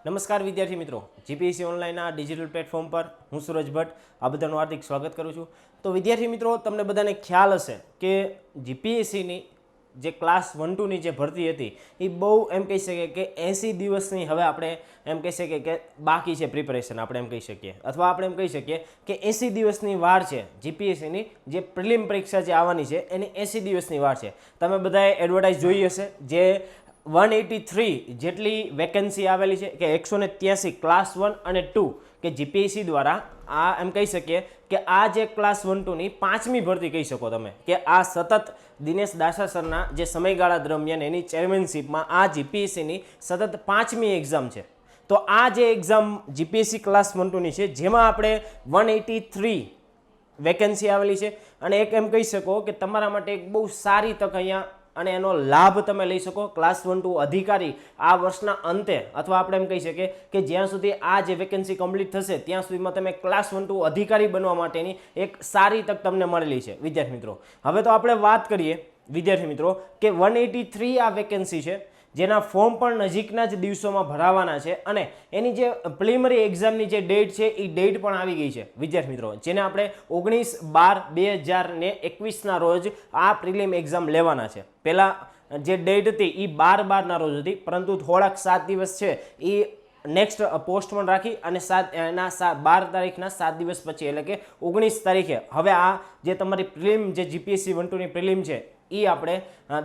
નમસ્કાર વિદ્યાર્થી મિત્રો, જીપીએસસી ઓનલાઈનના ડિજિટલ પ્લેટફોર્મ પર હું સુરજ ભટ્ટ આ બધાનું હાર્દિક સ્વાગત કરું છું. તો વિદ્યાર્થી મિત્રો, તમને બધાને ખ્યાલ હશે કે જીપીએસસીની જે ક્લાસ 1-2ની જે ભરતી હતી એ બહુ એમ કહી શકીએ કે 80 દિવસની હવે આપણે એમ કહી શકીએ કે બાકી છે પ્રિપેરેશન, આપણે એમ કહી શકીએ, અથવા આપણે એમ કહી શકીએ કે 80 દિવસની વાર છે જીપીએસસીની જે પ્રિલિમ પરીક્ષા જે આવવાની છે એની 80 દિવસની વાર છે. તમે બધાએ એડવર્ટાઇઝ જોઈ હશે જે 183 જેટલી વેકેન્સી આવેલી છે કે 183 ક્લાસ 1 અને 2 કે જીપીએસસી દ્વારા આ એમ કહી શકીએ કે આ જે ક્લાસ 1-2ની 5મી ભરતી કહી શકો તમે કે આ સતત દિનેશ દાસા સરના જે સમયગાળા દરમિયાન એની ચેરમેનશીપમાં આ જીપીએસસીની સતત 5મી એક્ઝામ છે. તો આ જે એક્ઝામ જીપીએસસી ક્લાસ 1-2ની છે જેમાં આપણે 183 વેકેન્સી આવેલી છે અને એક એમ કહી શકો કે તમારા માટે એક બહુ સારી તક અહીંયા અને એનો લાભ તમે લઈ શકો. ક્લાસ 1-2 અધિકારી આ વર્ષના અંતે અથવા આપણે એમ કહી શકીએ કે જ્યાં સુધી આ જે વેકેન્સી કમ્પ્લીટ થશે ત્યાં સુધીમાં તમે ક્લાસ 1-2 અધિકારી બનવા માટેની એક સારી તક તમને મળેલી છે વિદ્યાર્થી મિત્રો. હવે તો આપણે વાત કરીએ વિદ્યાર્થી મિત્રો કે 183 આ વેકેન્સી છે જેના ફોર્મ પણ નજીકના જ દિવસોમાં ભરાવાના છે અને એની જે પ્રિલિમિનરી એક્ઝામની જે ડેટ છે એ ડેટ પણ આવી ગઈ છે વિદ્યાર્થી મિત્રો, જેને આપણે 19/12/2021ના રોજ આ પ્રિલિમ એક્ઝામ લેવાના છે. પહેલાં જે ડેટ હતી એ 12/12ના રોજ હતી, પરંતુ થોડાક 7 દિવસ છે એ નેક્સ્ટ પોસ્ટપોન રાખી અને 12 તારીખના 7 દિવસ પછી એટલે કે 19 તારીખે હવે આ જે તમારી પ્રિલિમ જે જીપીએસસી 1-2ની પ્રિલિમ છે એ આપણે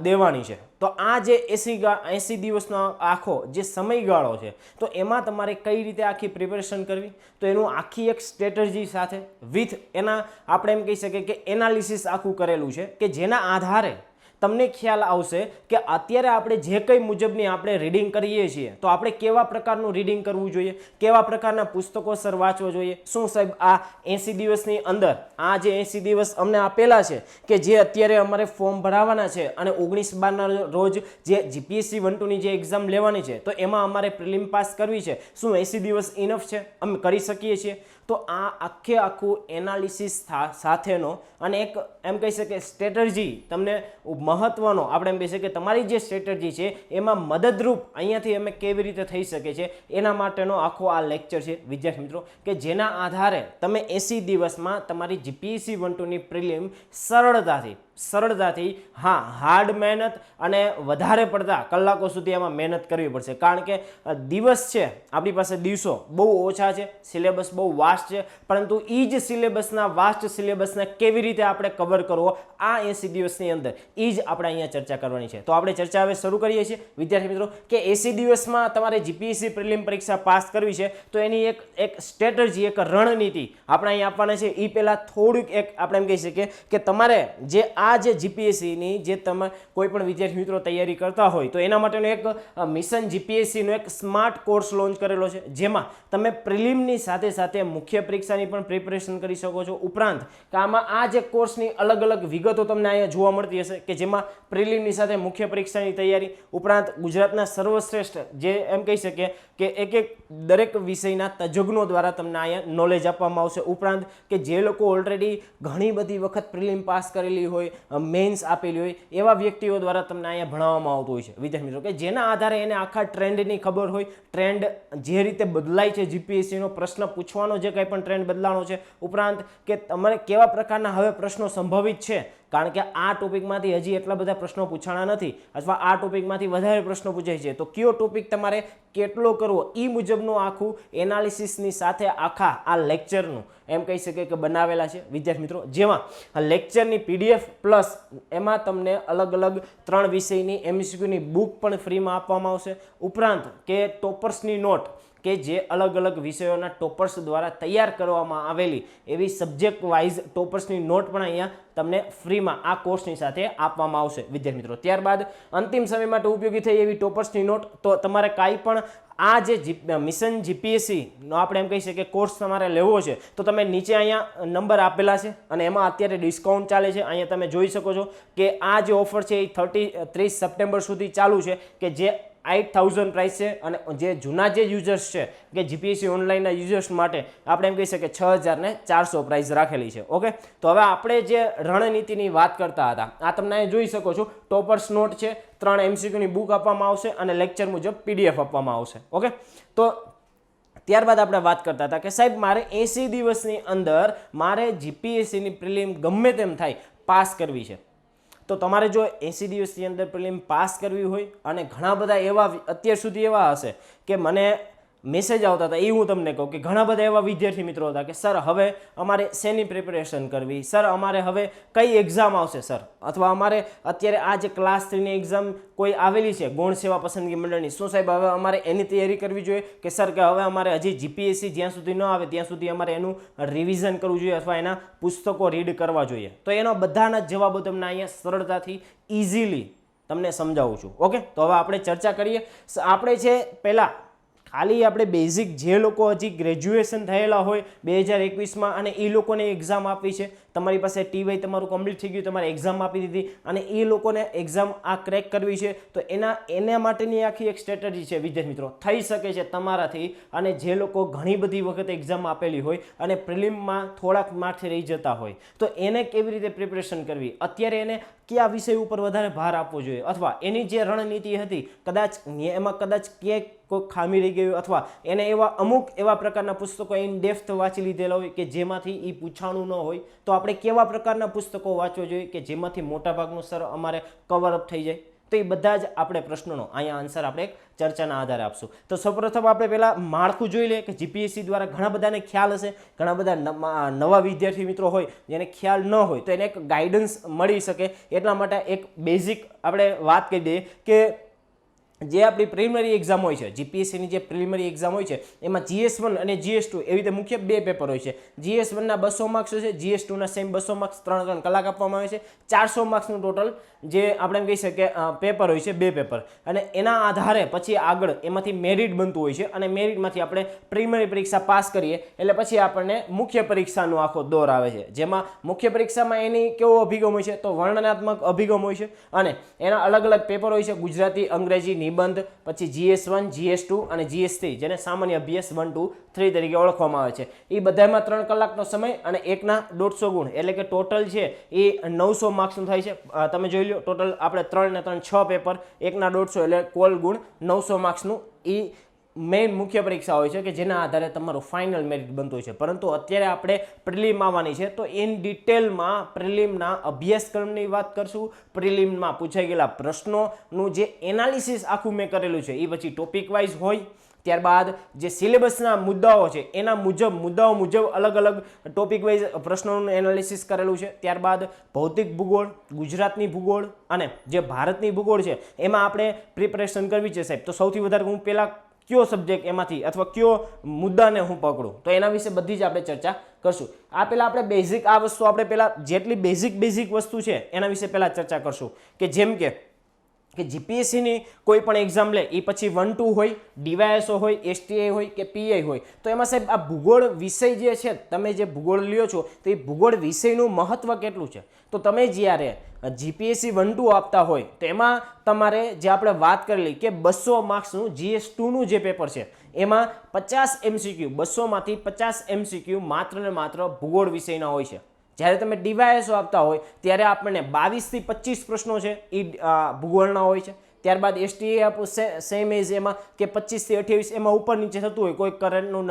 દેવાની છે. તો આ જે 80 દિવસનો આખો જે સમયગાળો છે તો એમાં તમારે કઈ રીતે આખી પ્રિપેરેશન કરવી, તો એનું આખી એક સ્ટ્રેટજી સાથે વિથ એના આપણે એમ કહી શકીએ કે એનાલિસિસ આખું કરેલું છે કે જેના આધારે તમને ખ્યાલ આવશે કે અત્યારે આપણે જે કંઈ મુજબની આપણે રીડિંગ કરીએ છીએ તો આપણે કેવા પ્રકારનું રીડિંગ કરવું જોઈએ, કેવા પ્રકારના પુસ્તકો સર વાંચવા જોઈએ. શું સાહેબ આ 80 દિવસની અંદર આ જે 80 દિવસ અમને આપેલા છે કે જે અત્યારે અમારે ફોર્મ ભરાવાના છે અને 19/12ના રોજ જે જીપીએસસી 1-2ની જે એક્ઝામ લેવાની છે તો એમાં અમારે પ્રિલિમ પાસ કરવી છે, શું 80 દિવસ ઇનફ છે, અમે કરી શકીએ છીએ? તો આ આખું એનાલિસિસ સાથેનો અને એક એમ કહી શકીએ સ્ટ્રેટજી તમને મહત્વનો આપણે એમ કહી શકીએ કે તમારી જે સ્ટ્રેટજી છે એમાં મદદરૂપ અહીંયાથી અમે કેવી રીતે થઈ શકે છે એના માટેનો આખો આ લેક્ચર છે વિદ્યાર્થી મિત્રો, કે જેના આધારે તમે 80 દિવસમાં તમારી જીપીએસસી 1-2ની પ્રિલિમ સરળતાથી હા હાર્ડ મહેનત અને વધારે પડતા કલાકો સુધી એમાં મહેનત કરવી પડશે, કારણ કે દિવસ છે આપણી પાસે દિવસો બહુ ઓછા છે, સિલેબસ બહુ વાસ્ટ છે, પરંતુ એ જ સિલેબસના વાસ્ટ સિલેબસને કેવી રીતે આપણે કવર કરવો આ 80 દિવસની અંદર એ જ આપણે અહીંયા ચર્ચા કરવાની છે. તો આપણે ચર્ચા હવે શરૂ કરીએ છીએ વિદ્યાર્થી મિત્રો કે 80 દિવસમાં તમારે જીપીએસસી પ્રિલિમ પરીક્ષા પાસ કરવી છે તો એની એક સ્ટ્રેટજી, એક રણનીતિ આપણે અહીંયા આપવાના છે. એ પહેલાં થોડુંક એક આપણે એમ કહી શકીએ કે તમારે જે આ જે જીપીએસસીની જે તમે કોઈ પણ વિદ્યાર્થી મિત્રો તૈયારી કરતા હોય તો એના માટેનો એક મિશન જીપીએસસીનો એક સ્માર્ટ કોર્સ લોન્ચ કરેલો છે જેમાં તમે પ્રિલિમની સાથે મુખ્ય પરીક્ષાની પણ પ્રિપેરેશન કરી શકો છો. ઉપરાંત કે આમાં આ જે કોર્સની અલગ અલગ વિગતો તમને અહીંયા જોવા મળતી હશે કે જેમાં પ્રિલિમની સાથે મુખ્ય પરીક્ષાની તૈયારી ઉપરાંત ગુજરાતના સર્વશ્રેષ્ઠ જે એમ કહી શકીએ કે એક દરેક વિષયના તજજ્ઞો દ્વારા તમને અહીંયા નોલેજ આપવામાં આવશે. ઉપરાંત કે જે લોકો ઓલરેડી ઘણી બધી વખત પ્રિલિમ પાસ કરેલી હોય, મેન્સ આપેલી હોય એવા વ્યક્તિઓ દ્વારા તમને અહીંયા ભણાવવામાં આવતું હોય છે વિદ્યાર્થી મિત્રો, કે જેના આધારે એને આખા ટ્રેન્ડની ખબર હોય, ટ્રેન્ડ જે રીતે બદલાય છે, જીપીએસસીનો પ્રશ્ન પૂછવાનો જે કંઈ પણ ટ્રેન્ડ બદલાનો છે, ઉપરાંત કે તમારે કેવા પ્રકારના હવે પ્રશ્નો સંભવિત છે, કારણ કે આ ટોપિકમાંથી હજી એટલા બધા પ્રશ્નો પૂછાણા નથી અથવા આ ટોપિકમાંથી વધારે પ્રશ્નો પૂછાય છે તો કયો ટોપિક તમારે કેટલો કરવો એ મુજબનું આખું એનાલિસિસની સાથે આખા આ લેક્ચરનું એમ કહી શકીએ કે બનાવેલા છે વિદ્યાર્થી મિત્રો, જેમાં લેક્ચરની પીડીએફ પ્લસ એમાં તમને અલગ અલગ 3 વિષયની એમસીક્યુની બુક પણ ફ્રીમાં આપવામાં આવશે. ઉપરાંત કે ટોપર્સની નોટ કે જે અલગ અલગ વિષયોના ટોપર્સ દ્વારા તૈયાર કરવામાં આવેલી એવી સબ્જેક્ટ વાઇઝ ટોપર્સની નોટ પણ અહીંયા તમને ફ્રીમાં આ કોર્સની સાથે આપવામાં આવશે વિદ્યાર્થી મિત્રો. ત્યારબાદ અંતિમ સમય માટે ઉપયોગી થઈ એવી ટોપર્સની નોટ, તો તમારે કાંઈ પણ આ જે મિશન જીપીએસસીનો આપણે એમ કહી શકીએ કોર્સ તમારે લેવો છે તો તમે નીચે અહીંયા નંબર આપેલા છે અને એમાં અત્યારે ડિસ્કાઉન્ટ ચાલે છે. અહીંયા તમે જોઈ શકો છો કે આ જે ઓફર છે એ 30 સપ્ટેમ્બર સુધી ચાલુ છે કે જે 8000 પ્રાઇસ છે, અને જે જૂના જે યુઝર્સ છે કે જીપીએસસી ઓનલાઈનના યુઝર્સ માટે આપણે એમ કહી શકીએ 6400 પ્રાઇસ રાખેલી છે. ઓકે, તો હવે આપણે જે રણનીતિની વાત કરતા હતા, આ તમને અહીં જોઈ શકો છો, ટોપર્સ નોટ છે, 3 MCQની બુક આપવામાં આવશે અને લેક્ચર મુજબ PDF આપવામાં આવશે. ઓકે, તો ત્યારબાદ આપણે વાત કરતા હતા કે સાહેબ મારે 80 દિવસની અંદર મારે જીપીએસસીની પ્રિલિમ ગમે તેમ થાય પાસ કરવી છે. તો તમારે જો 80 દિવસની અંદર પ્રિલિમ પાસ કરવી હોય, અને ઘણા બધા એવા અત્યાર સુધી એવા હશે કે મને મેસેજ આવતા હતા, એ હું તમને કહું કે ઘણા બધા એવા વિદ્યાર્થી મિત્રો હતા કે સર હવે અમારે શેની પ્રિપેરેશન કરવી, સર અમારે હવે કઈ એક્ઝામ આવશે સર, અથવા અમારે અત્યારે આ જે ક્લાસ 3ની એક્ઝામ કોઈ આવેલી છે ગૌણ સેવા પસંદગી મંડળની, શું સાહેબ હવે અમારે એની તૈયારી કરવી જોઈએ કે સર કે હવે અમારે હજી જીપીએસસી જ્યાં સુધી ન આવે ત્યાં સુધી અમારે એનું રિવિઝન કરવું જોઈએ અથવા એના પુસ્તકો રીડ કરવા જોઈએ. તો એનો બધાના જવાબો તમને અહીંયા સરળતાથી ઇઝીલી તમને સમજાવું છું. ઓકે, તો હવે આપણે ચર્ચા કરીએ. આપણે છે પહેલાં ખાલી આપણે બેઝિક જે લોકો હજી ગ્રેજ્યુએશન થયેલા હોય 2021માં અને એ લોકોને એક્ઝામ આપી છે, તમારી પાસે TY તમારું કમ્પ્લીટ થઈ ગયું, તમારે એક્ઝામ આપી દીધી અને એ લોકોને એક્ઝામ આ ક્રેક કરવી છે, તો એના માટેની આખી એક સ્ટ્રેટેજી છે વિદ્યાર્થી મિત્રો. થઈ શકે છે તમારાથી, અને જે લોકો ઘણી બધી વખત એક્ઝામ આપેલી હોય અને પ્રિલિમમાં થોડાક માર્કથી રહી જતા હોય, તો એને કેવી રીતે પ્રિપરેશન કરવી, અત્યારે એને કયા વિષય ઉપર વધારે ભાર આપવો જોઈએ, અથવા એની જે રણનીતિ હતી કદાચ એમાં કદાચ ક્યાંક કોઈ ખામી રહી ગઈ, અથવા એને અમુક એવા પ્રકારના પુસ્તકો ઇન ડેપ્થ વાંચી લીધેલા હોય કે જેમાંથી એ પૂછાણું ન હોય, તો આપણે કેવા પ્રકારના પુસ્તકો વાંચવા જોઈએ કે જેમાંથી મોટાભાગનું સર અમારે કવર અપ થઈ જાય. તો એ બધા જ આપણે પ્રશ્નોનો અહીંયા આન્સર આપણે ચર્ચાના આધારે આપશું. તો સૌપ્રથમ આપણે પહેલા માળખું જોઈ લઈએ કે જીપીએસસી દ્વારા ઘણા બધાને ખ્યાલ હશે, ઘણા બધા નવા વિદ્યાર્થી મિત્રો હોય જેને ખ્યાલ ન હોય તો એને એક ગાઈડન્સ મળી શકે, એટલા માટે એક બેઝિક આપણે વાત કરી દઈએ કે જે આપણી પ્રિલિમિનરી એક્ઝામ હોય છે, જીપીએસસીની જે પ્રિલિમિનરી એક્ઝામ હોય છે, એમાં GS1 અને GS2 એવી રીતે મુખ્ય 2 પેપર હોય છે. GS1ના 200 માર્ક્સ હોય છે, GS2ના સેમ 200 માર્ક્સ 3 કલાક આપવામાં આવે છે. 400 માર્ક્સનું ટોટલ જે આપણે એમ કહી શકીએ પેપર હોય છે, 2 પેપર, અને એના આધારે પછી આગળ એમાંથી મેરિટ બનતું હોય છે, અને મેરિટમાંથી આપણે પ્રિલિમિનરી પરીક્ષા પાસ કરીએ એટલે પછી આપણને મુખ્ય પરીક્ષાનો આખો દોર આવે છે, જેમાં મુખ્ય પરીક્ષામાં એની કેવો અભિગમ હોય છે, તો વર્ણનાત્મક અભિગમ હોય છે, અને એના અલગ અલગ પેપર હોય છે, ગુજરાતી, અંગ્રેજી, નિબંધ, પછી GS1, GS2 અને GS3, જેને સામાન્ય અભ્યાસ 1, 2, 3 તરીકે ઓળખવામાં આવે છે. એ બધામાં 3 કલાકનો સમય અને એકના 150 ગુણ, એટલે કે ટોટલ છે એ 900 માર્ક્સનું થાય છે. તમે જોઈ લો ટોટલ આપણે 3 ને 3 6 પેપર, એકના 150 એટલે કુલ ગુણ 900 માર્ક્સનું એ મેઇન મુખ્ય પરીક્ષા હોય છે કે જેના આધારે તમારું ફાઇનલ મેરિટ બનતું હોય છે. પરંતુ અત્યારે આપણે પ્રિલિમ આવવાની છે, તો ઇન ડિટેલમાં પ્રિલિમના અભ્યાસક્રમની વાત કરશું, પ્રિલિમમાં પૂછાઈ ગયેલા પ્રશ્નોનું જે એનાલિસિસ આખું મેં કરેલું છે એ પછી ટોપિક વાઇઝ હોય, ત્યારબાદ જે સિલેબસના મુદ્દાઓ છે એના મુદ્દાઓ મુજબ અલગ અલગ ટોપિક વાઇઝ પ્રશ્નોનું એનાલિસિસ કરેલું છે. ત્યારબાદ ભૌતિક ભૂગોળ, ગુજરાતની ભૂગોળ અને જે ભારતની ભૂગોળ છે એમાં આપણે પ્રિપરેશન કરવી છે સાહેબ. તો સૌથી વધારે હું પહેલાં કયો સબ્જેક્ટ એમાંથી અથવા કયો મુદ્દાને હું પકડું, તો એના વિશે બધી જ આપણે ચર્ચા કરશું. આ પહેલાં આપણે બેઝિક આ વસ્તુ આપણે પહેલાં જેટલી બેઝિક વસ્તુ છે એના વિશે પહેલાં ચર્ચા કરશું કે જેમ કે જીપીએસસીની કોઈ પણ એક્ઝામ લે એ પછી 1, 2 હોય, DYSO હોય, STI હોય કે PI હોય, તો એમાં સાહેબ આ ભૂગોળ વિષય જે છે, તમે જે ભૂગોળ લ્યો છો તો એ ભૂગોળ વિષયનું મહત્વ કેટલું છે. તો તમે જ્યારે જીપીએસસી 1, 2 આપતા હોય તો એમાં તમારે જે આપણે વાત કરેલી કે 200 માર્ક્સનું GS2નું જે પેપર છે એમાં 50 MCQ, 200માંથી 50 MCQ માત્ર ને માત્ર ભૂગોળ વિષયના હોય છે. જ્યારે તમે DYSO આપતા હોય ત્યારે આપણને 22 થી 25 પ્રશ્નો છે એ ભૂગોળના હોય છે. ત્યારબાદ STI આપો સેમ એજ એમાં કે 25 થી 28 એમાં ઉપર નીચે થતું હોય, કોઈ કરંટનું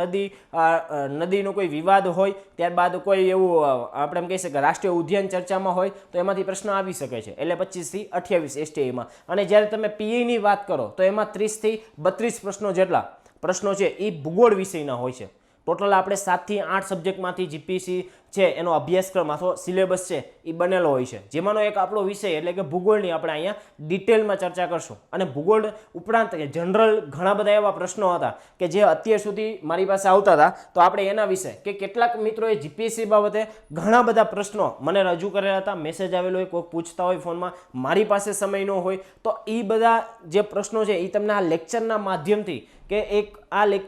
નદીનો કોઈ વિવાદ હોય, ત્યારબાદ કોઈ એવું આપણે એમ કહી શકીએ રાષ્ટ્રીય ઉદ્યાન ચર્ચામાં હોય તો એમાંથી પ્રશ્ન આવી શકે છે, એટલે 25 થી 28 STIમાં. અને જ્યારે તમે PIની વાત કરો તો એમાં 30 થી 32 પ્રશ્નો જેટલા પ્રશ્નો છે એ ભૂગોળ વિષયના હોય છે. ટોટલ આપણે 7 થી 8 સબ્જેક્ટમાંથી જીપીએસસી છે એનો અભ્યાસક્રમ અથવા સિલેબસ છે એ બનેલો હોય છે, જેમાંનો એક આપણો વિષય એટલે કે ભૂગોળની આપણે અહીંયા ડિટેલમાં ચર્ચા કરશું. અને ભૂગોળ ઉપરાંત જનરલ ઘણા બધા એવા પ્રશ્નો હતા કે જે અત્યાર સુધી મારી પાસે આવતા હતા, તો આપણે એના વિશે કે કેટલાક મિત્રોએ જીપીએસસી બાબતે ઘણા બધા પ્રશ્નો મને રજૂ કરેલા હતા, મેસેજ આવેલો હોય, કોઈ પૂછતા હોય ફોનમાં, મારી પાસે સમય ન હોય, તો એ બધા જે પ્રશ્નો છે એ તમને આ લેક્ચરના માધ્યમથી કે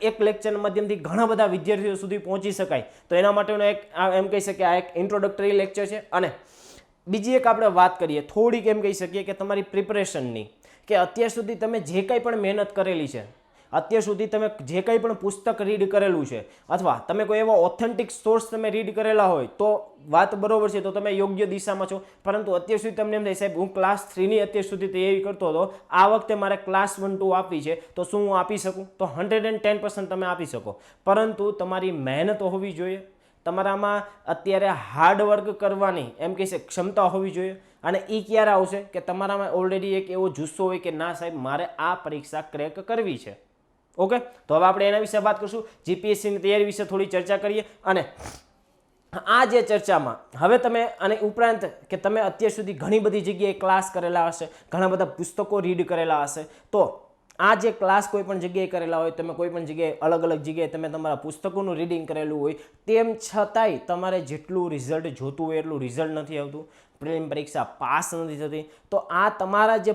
એક લેક્ચરના માધ્યમથી ઘણા બધા વિદ્યાર્થીઓ સુધી પહોંચી શકાય. તો એના માટેનો એક એમ કહી શકીએ આ એક ઇન્ટ્રોડક્ટરી લેક્ચર છે. અને બીજી એક આપણે વાત કરીએ થોડીક એમ કહી શકીએ કે તમારી પ્રિપરેશનની, કે અત્યાર સુધી તમે જે કંઈ પણ મહેનત કરેલી છે, અત્યાર સુધી તમે જે કંઈ પણ પુસ્તક રીડ કરેલું છે, અથવા તમે કોઈ એવા ઓથેન્ટિક સોર્સ તમે રીડ કરેલા હોય તો વાત બરોબર છે, તો તમે યોગ્ય દિશામાં છો. પરંતુ અત્યાર સુધી તમને એમ થાય સાહેબ હું ક્લાસ 3ની અત્યાર સુધી તૈયારી કરતો હતો, આ વખતે મારે ક્લાસ 1-2 આપવી છે, તો શું હું આપી શકું? તો 110% તમે આપી શકો, પરંતુ તમારી મહેનત હોવી જોઈએ, તમારામાં અત્યારે હાર્ડવર્ક કરવાની એમ કહી છે ક્ષમતા હોવી જોઈએ. અને એ ક્યારે આવશે કે તમારામાં ઓલરેડી એક એવો જુસ્સો હોય કે ના સાહેબ મારે આ પરીક્ષા ક્રેક કરવી છે. ઓકે, તો હવે આપણે એના વિશે વાત કરીશું, જીપીએસસીની તૈયારી વિશે થોડી ચર્ચા કરીએ. અને આ જે ચર્ચામાં હવે તમે અને ઉપરાંત કે તમે અત્યાર સુધી ઘણી બધી જગ્યાએ ક્લાસ કરેલા હશે, ઘણા બધા પુસ્તકો રીડ કરેલા હશે, તો આ જે ક્લાસ કોઈ પણ જગ્યાએ કરેલા હોય, તમે કોઈ પણ જગ્યાએ અલગ અલગ જગ્યાએ તમે તમારા પુસ્તકોનું રીડિંગ કરેલું હોય, તેમ છતાંય તમારે જેટલું રિઝલ્ટ જોતું હોય એટલું રિઝલ્ટ નથી આવતું, પ્રિલિમ પરીક્ષા પાસ નથી થતી, તો આ તમારા જે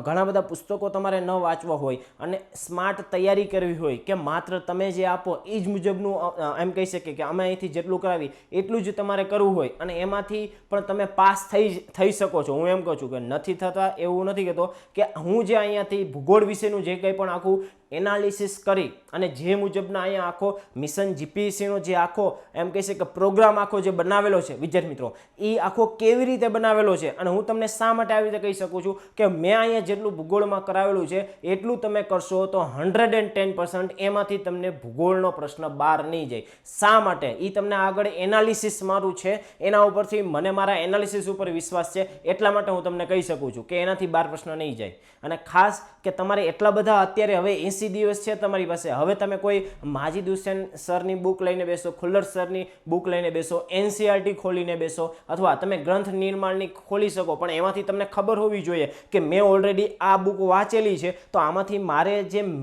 ઘણા બધા પુસ્તકો તમારે ન વાંચવા હોય અને સ્માર્ટ તૈયારી કરવી હોય કે માત્ર તમે જે આપો એ જ મુજબનું એમ કહી શકીએ કે અમે અહીંથી જેટલું કરાવી એટલું જ તમારે કરવું હોય અને એમાંથી પણ તમે પાસ થઈ શકો છો. હું એમ કહું છું કે નથી થતા એવું નથી કહેતો કે હું જે અહીંયાથી ભૂગોળ વિશેનું જે કંઈ પણ આખું એનાલિસિસ કરી અને જે મુજબના અહીંયા આખો મિશન જીપીએસસીનો જે આખો એમ કહી છે કે પ્રોગ્રામ આખો જે બનાવેલો છે વિદ્યાર્થી મિત્રો, એ આખો કેવી રીતે બનાવેલો છે અને હું તમને શા માટે આવી રીતે કહી શકું છું કે મેં અહીંયા જેટલું ભૂગોળમાં કરાવેલું છે એટલું તમે કરશો તો 110% એમાંથી તમને ભૂગોળનો પ્રશ્ન બહાર નહીં જાય. શા માટે? એ તમને આગળ એનાલિસિસ મારું છે, એના ઉપરથી મને મારા એનાલિસિસ ઉપર વિશ્વાસ છે, એટલા માટે હું તમને કહી શકું છું કે એનાથી બહાર પ્રશ્ન નહીં જાય. અને ખાસ કે તમારે એટલા બધા અત્યારે હવે 80 દિવસ છે તમારી પાસે, હવે તમે કોઈ માજીદ હુસેન સરની બુક લઈને બેસો, ખુલ્લર સરની બુક લઈને બેસો, એનસીઆરટી ખોલીને બેસો, અથવા તમે ગ્રંથ નિર્માણની ખોલી શકો, પણ એમાંથી તમને ખબર હોવી જોઈએ કે મેં ઓલરેડી આ બુક વાંચેલી છે, તો આમાંથી મારે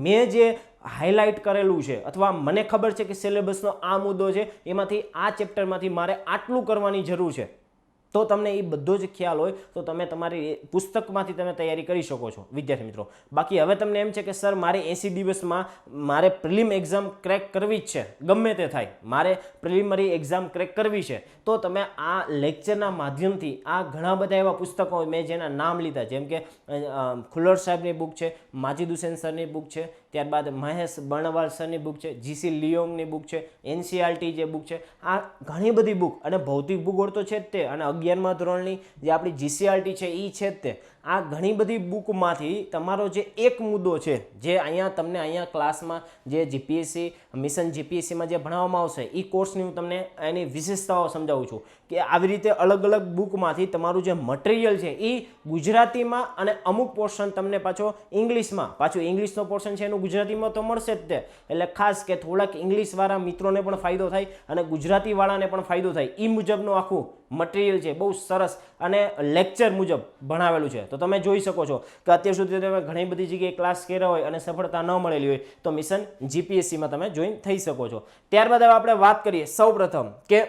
મેં જે હાઇલાઇટ કરેલું છે અથવા મને ખબર છે કે સિલેબસનો આ મુદ્દો છે, એમાંથી આ ચેપ્ટરમાંથી મારે આટલું કરવાની જરૂર છે, તો તમને એ બધો જ ખ્યાલ હોય તો તમે તમારી પુસ્તકમાંથી તમે તૈયારી કરી શકો છો વિદ્યાર્થી મિત્રો. બાકી હવે તમને એમ છે કે સર મારે 80 દિવસમાં મારે પ્રિલિમ એક્ઝામ ક્રેક કરવી જ છે, ગમે તે થાય મારે પ્રિલિમરી એક્ઝામ ક્રેક કરવી છે, તો તમે આ લેક્ચરના માધ્યમથી આ ઘણા બધા એવા પુસ્તકો મેં જેના નામ લીધા, જેમ કે ખુલ્લર સાહેબની બુક છે, માજીદ હુસેન સરની બુક છે, ત્યારબાદ મહેશ બર્ણવાલ સરની બુક છે, જીસી લિયોંગની બુક છે, એનસીઆરટી જે બુક છે, આ ઘણી બધી બુક અને ભૌતિક ભૂગોળ તો છે જ તે, અને 11મા ધોરણની જે આપણી જીસીઆરટી છે એ છે જ તે. આ ઘણી બધી બુકમાંથી તમારો જે એક મુદ્દો છે જે અહીંયા તમને અહીંયા ક્લાસમાં જે જીપીએસસી મિશન જીપીએસસીમાં જે ભણાવવામાં આવશે એ કોર્સની હું તમને એની વિશેષતાઓ સમજાવું છું કે આવી રીતે અલગ અલગ બુકમાંથી તમારું જે મટીરિયલ છે એ ગુજરાતીમાં અને અમુક પોર્શન તમને પાછો ઇંગ્લિશમાં, પાછું ઇંગ્લિશનો પોર્શન છે એનું ગુજરાતીમાં તો મળશે જ તે, એટલે ખાસ કે થોડાક ઇંગ્લિશવાળા મિત્રોને પણ ફાયદો થાય અને ગુજરાતીવાળાને પણ ફાયદો થાય એ મુજબનું આખું મટીરિયલ છે, બહુ સરસ અને લેક્ચર મુજબ ભણાવેલું છે. તો તમે જોઈ શકો છો કે અત્યાર સુધી તમે ઘણી બધી જગ્યાએ ક્લાસ કર્યા હોય અને સફળતા ન મળેલી હોય તો મિશન જીપીએસસીમાં તમે જોઈન થઈ શકો છો. ત્યારબાદ હવે આપણે વાત કરીએ સૌપ્રથમ કે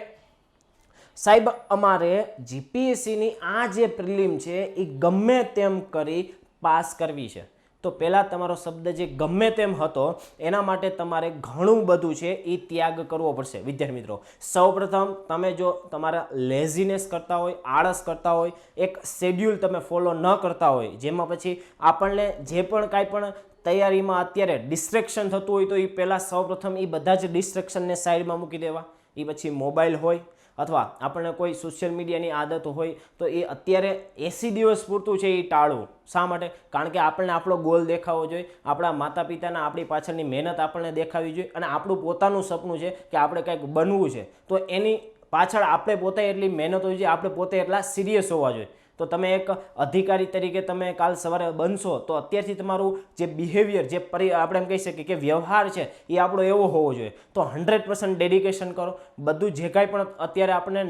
સાહેબ અમારે જીપીએસસીની આ જે પ્રિલિમ છે એ ગમે તેમ કરી પાસ કરવી છે, તો પહેલાં તમારો શબ્દ જે ગમે તેમ હતો એના માટે તમારે ઘણું બધું છે એ ત્યાગ કરવો પડશે વિદ્યાર્થી મિત્રો. સૌપ્રથમ તમે જો તમારા લેઝીનેસ કરતા હોય, આળસ કરતા હોય, એક શેડ્યુલ તમે ફોલો ન કરતા હોય, જેમાં પછી આપણને જે પણ કાંઈ પણ તૈયારીમાં અત્યારે ડિસ્ટ્રેક્શન થતું હોય તો એ પહેલાં સૌપ્રથમ એ બધા જ ડિસ્ટ્રેક્શનને સાઈડમાં મૂકી દેવા. એ પછી મોબાઈલ હોય અથવા આપણને કોઈ સોશિયલ મીડિયાની આદત હોય તો એ અત્યારે 80 દિવસ પૂરતું છે એ ટાળવું. શા માટે? કારણ કે આપણને આપણો ગોલ દેખાવો જોઈએ, આપણા માતા પિતાના આપણી પાછળની મહેનત આપણને દેખાવી જોઈએ, અને આપણું પોતાનું સપનું છે કે આપણે કંઈક બનવું છે, તો એની પાછળ આપણે પોતે એટલી મહેનત હોવી જોઈએ, આપણે પોતે એટલા સિરિયસ હોવા જોઈએ. તો તમે એક અધિકારી તરીકે તમે કાલ સવારે બનશો તો અત્યારથી તમારું જે બિહેવિયર, જે આપણે એમ કહી શકીએ કે વ્યવહાર છે એ આપણો એવો હોવો જોઈએ. તો 100% ડેડિકેશન કરો. બધું જે કાંઈ પણ અત્યારે આપણને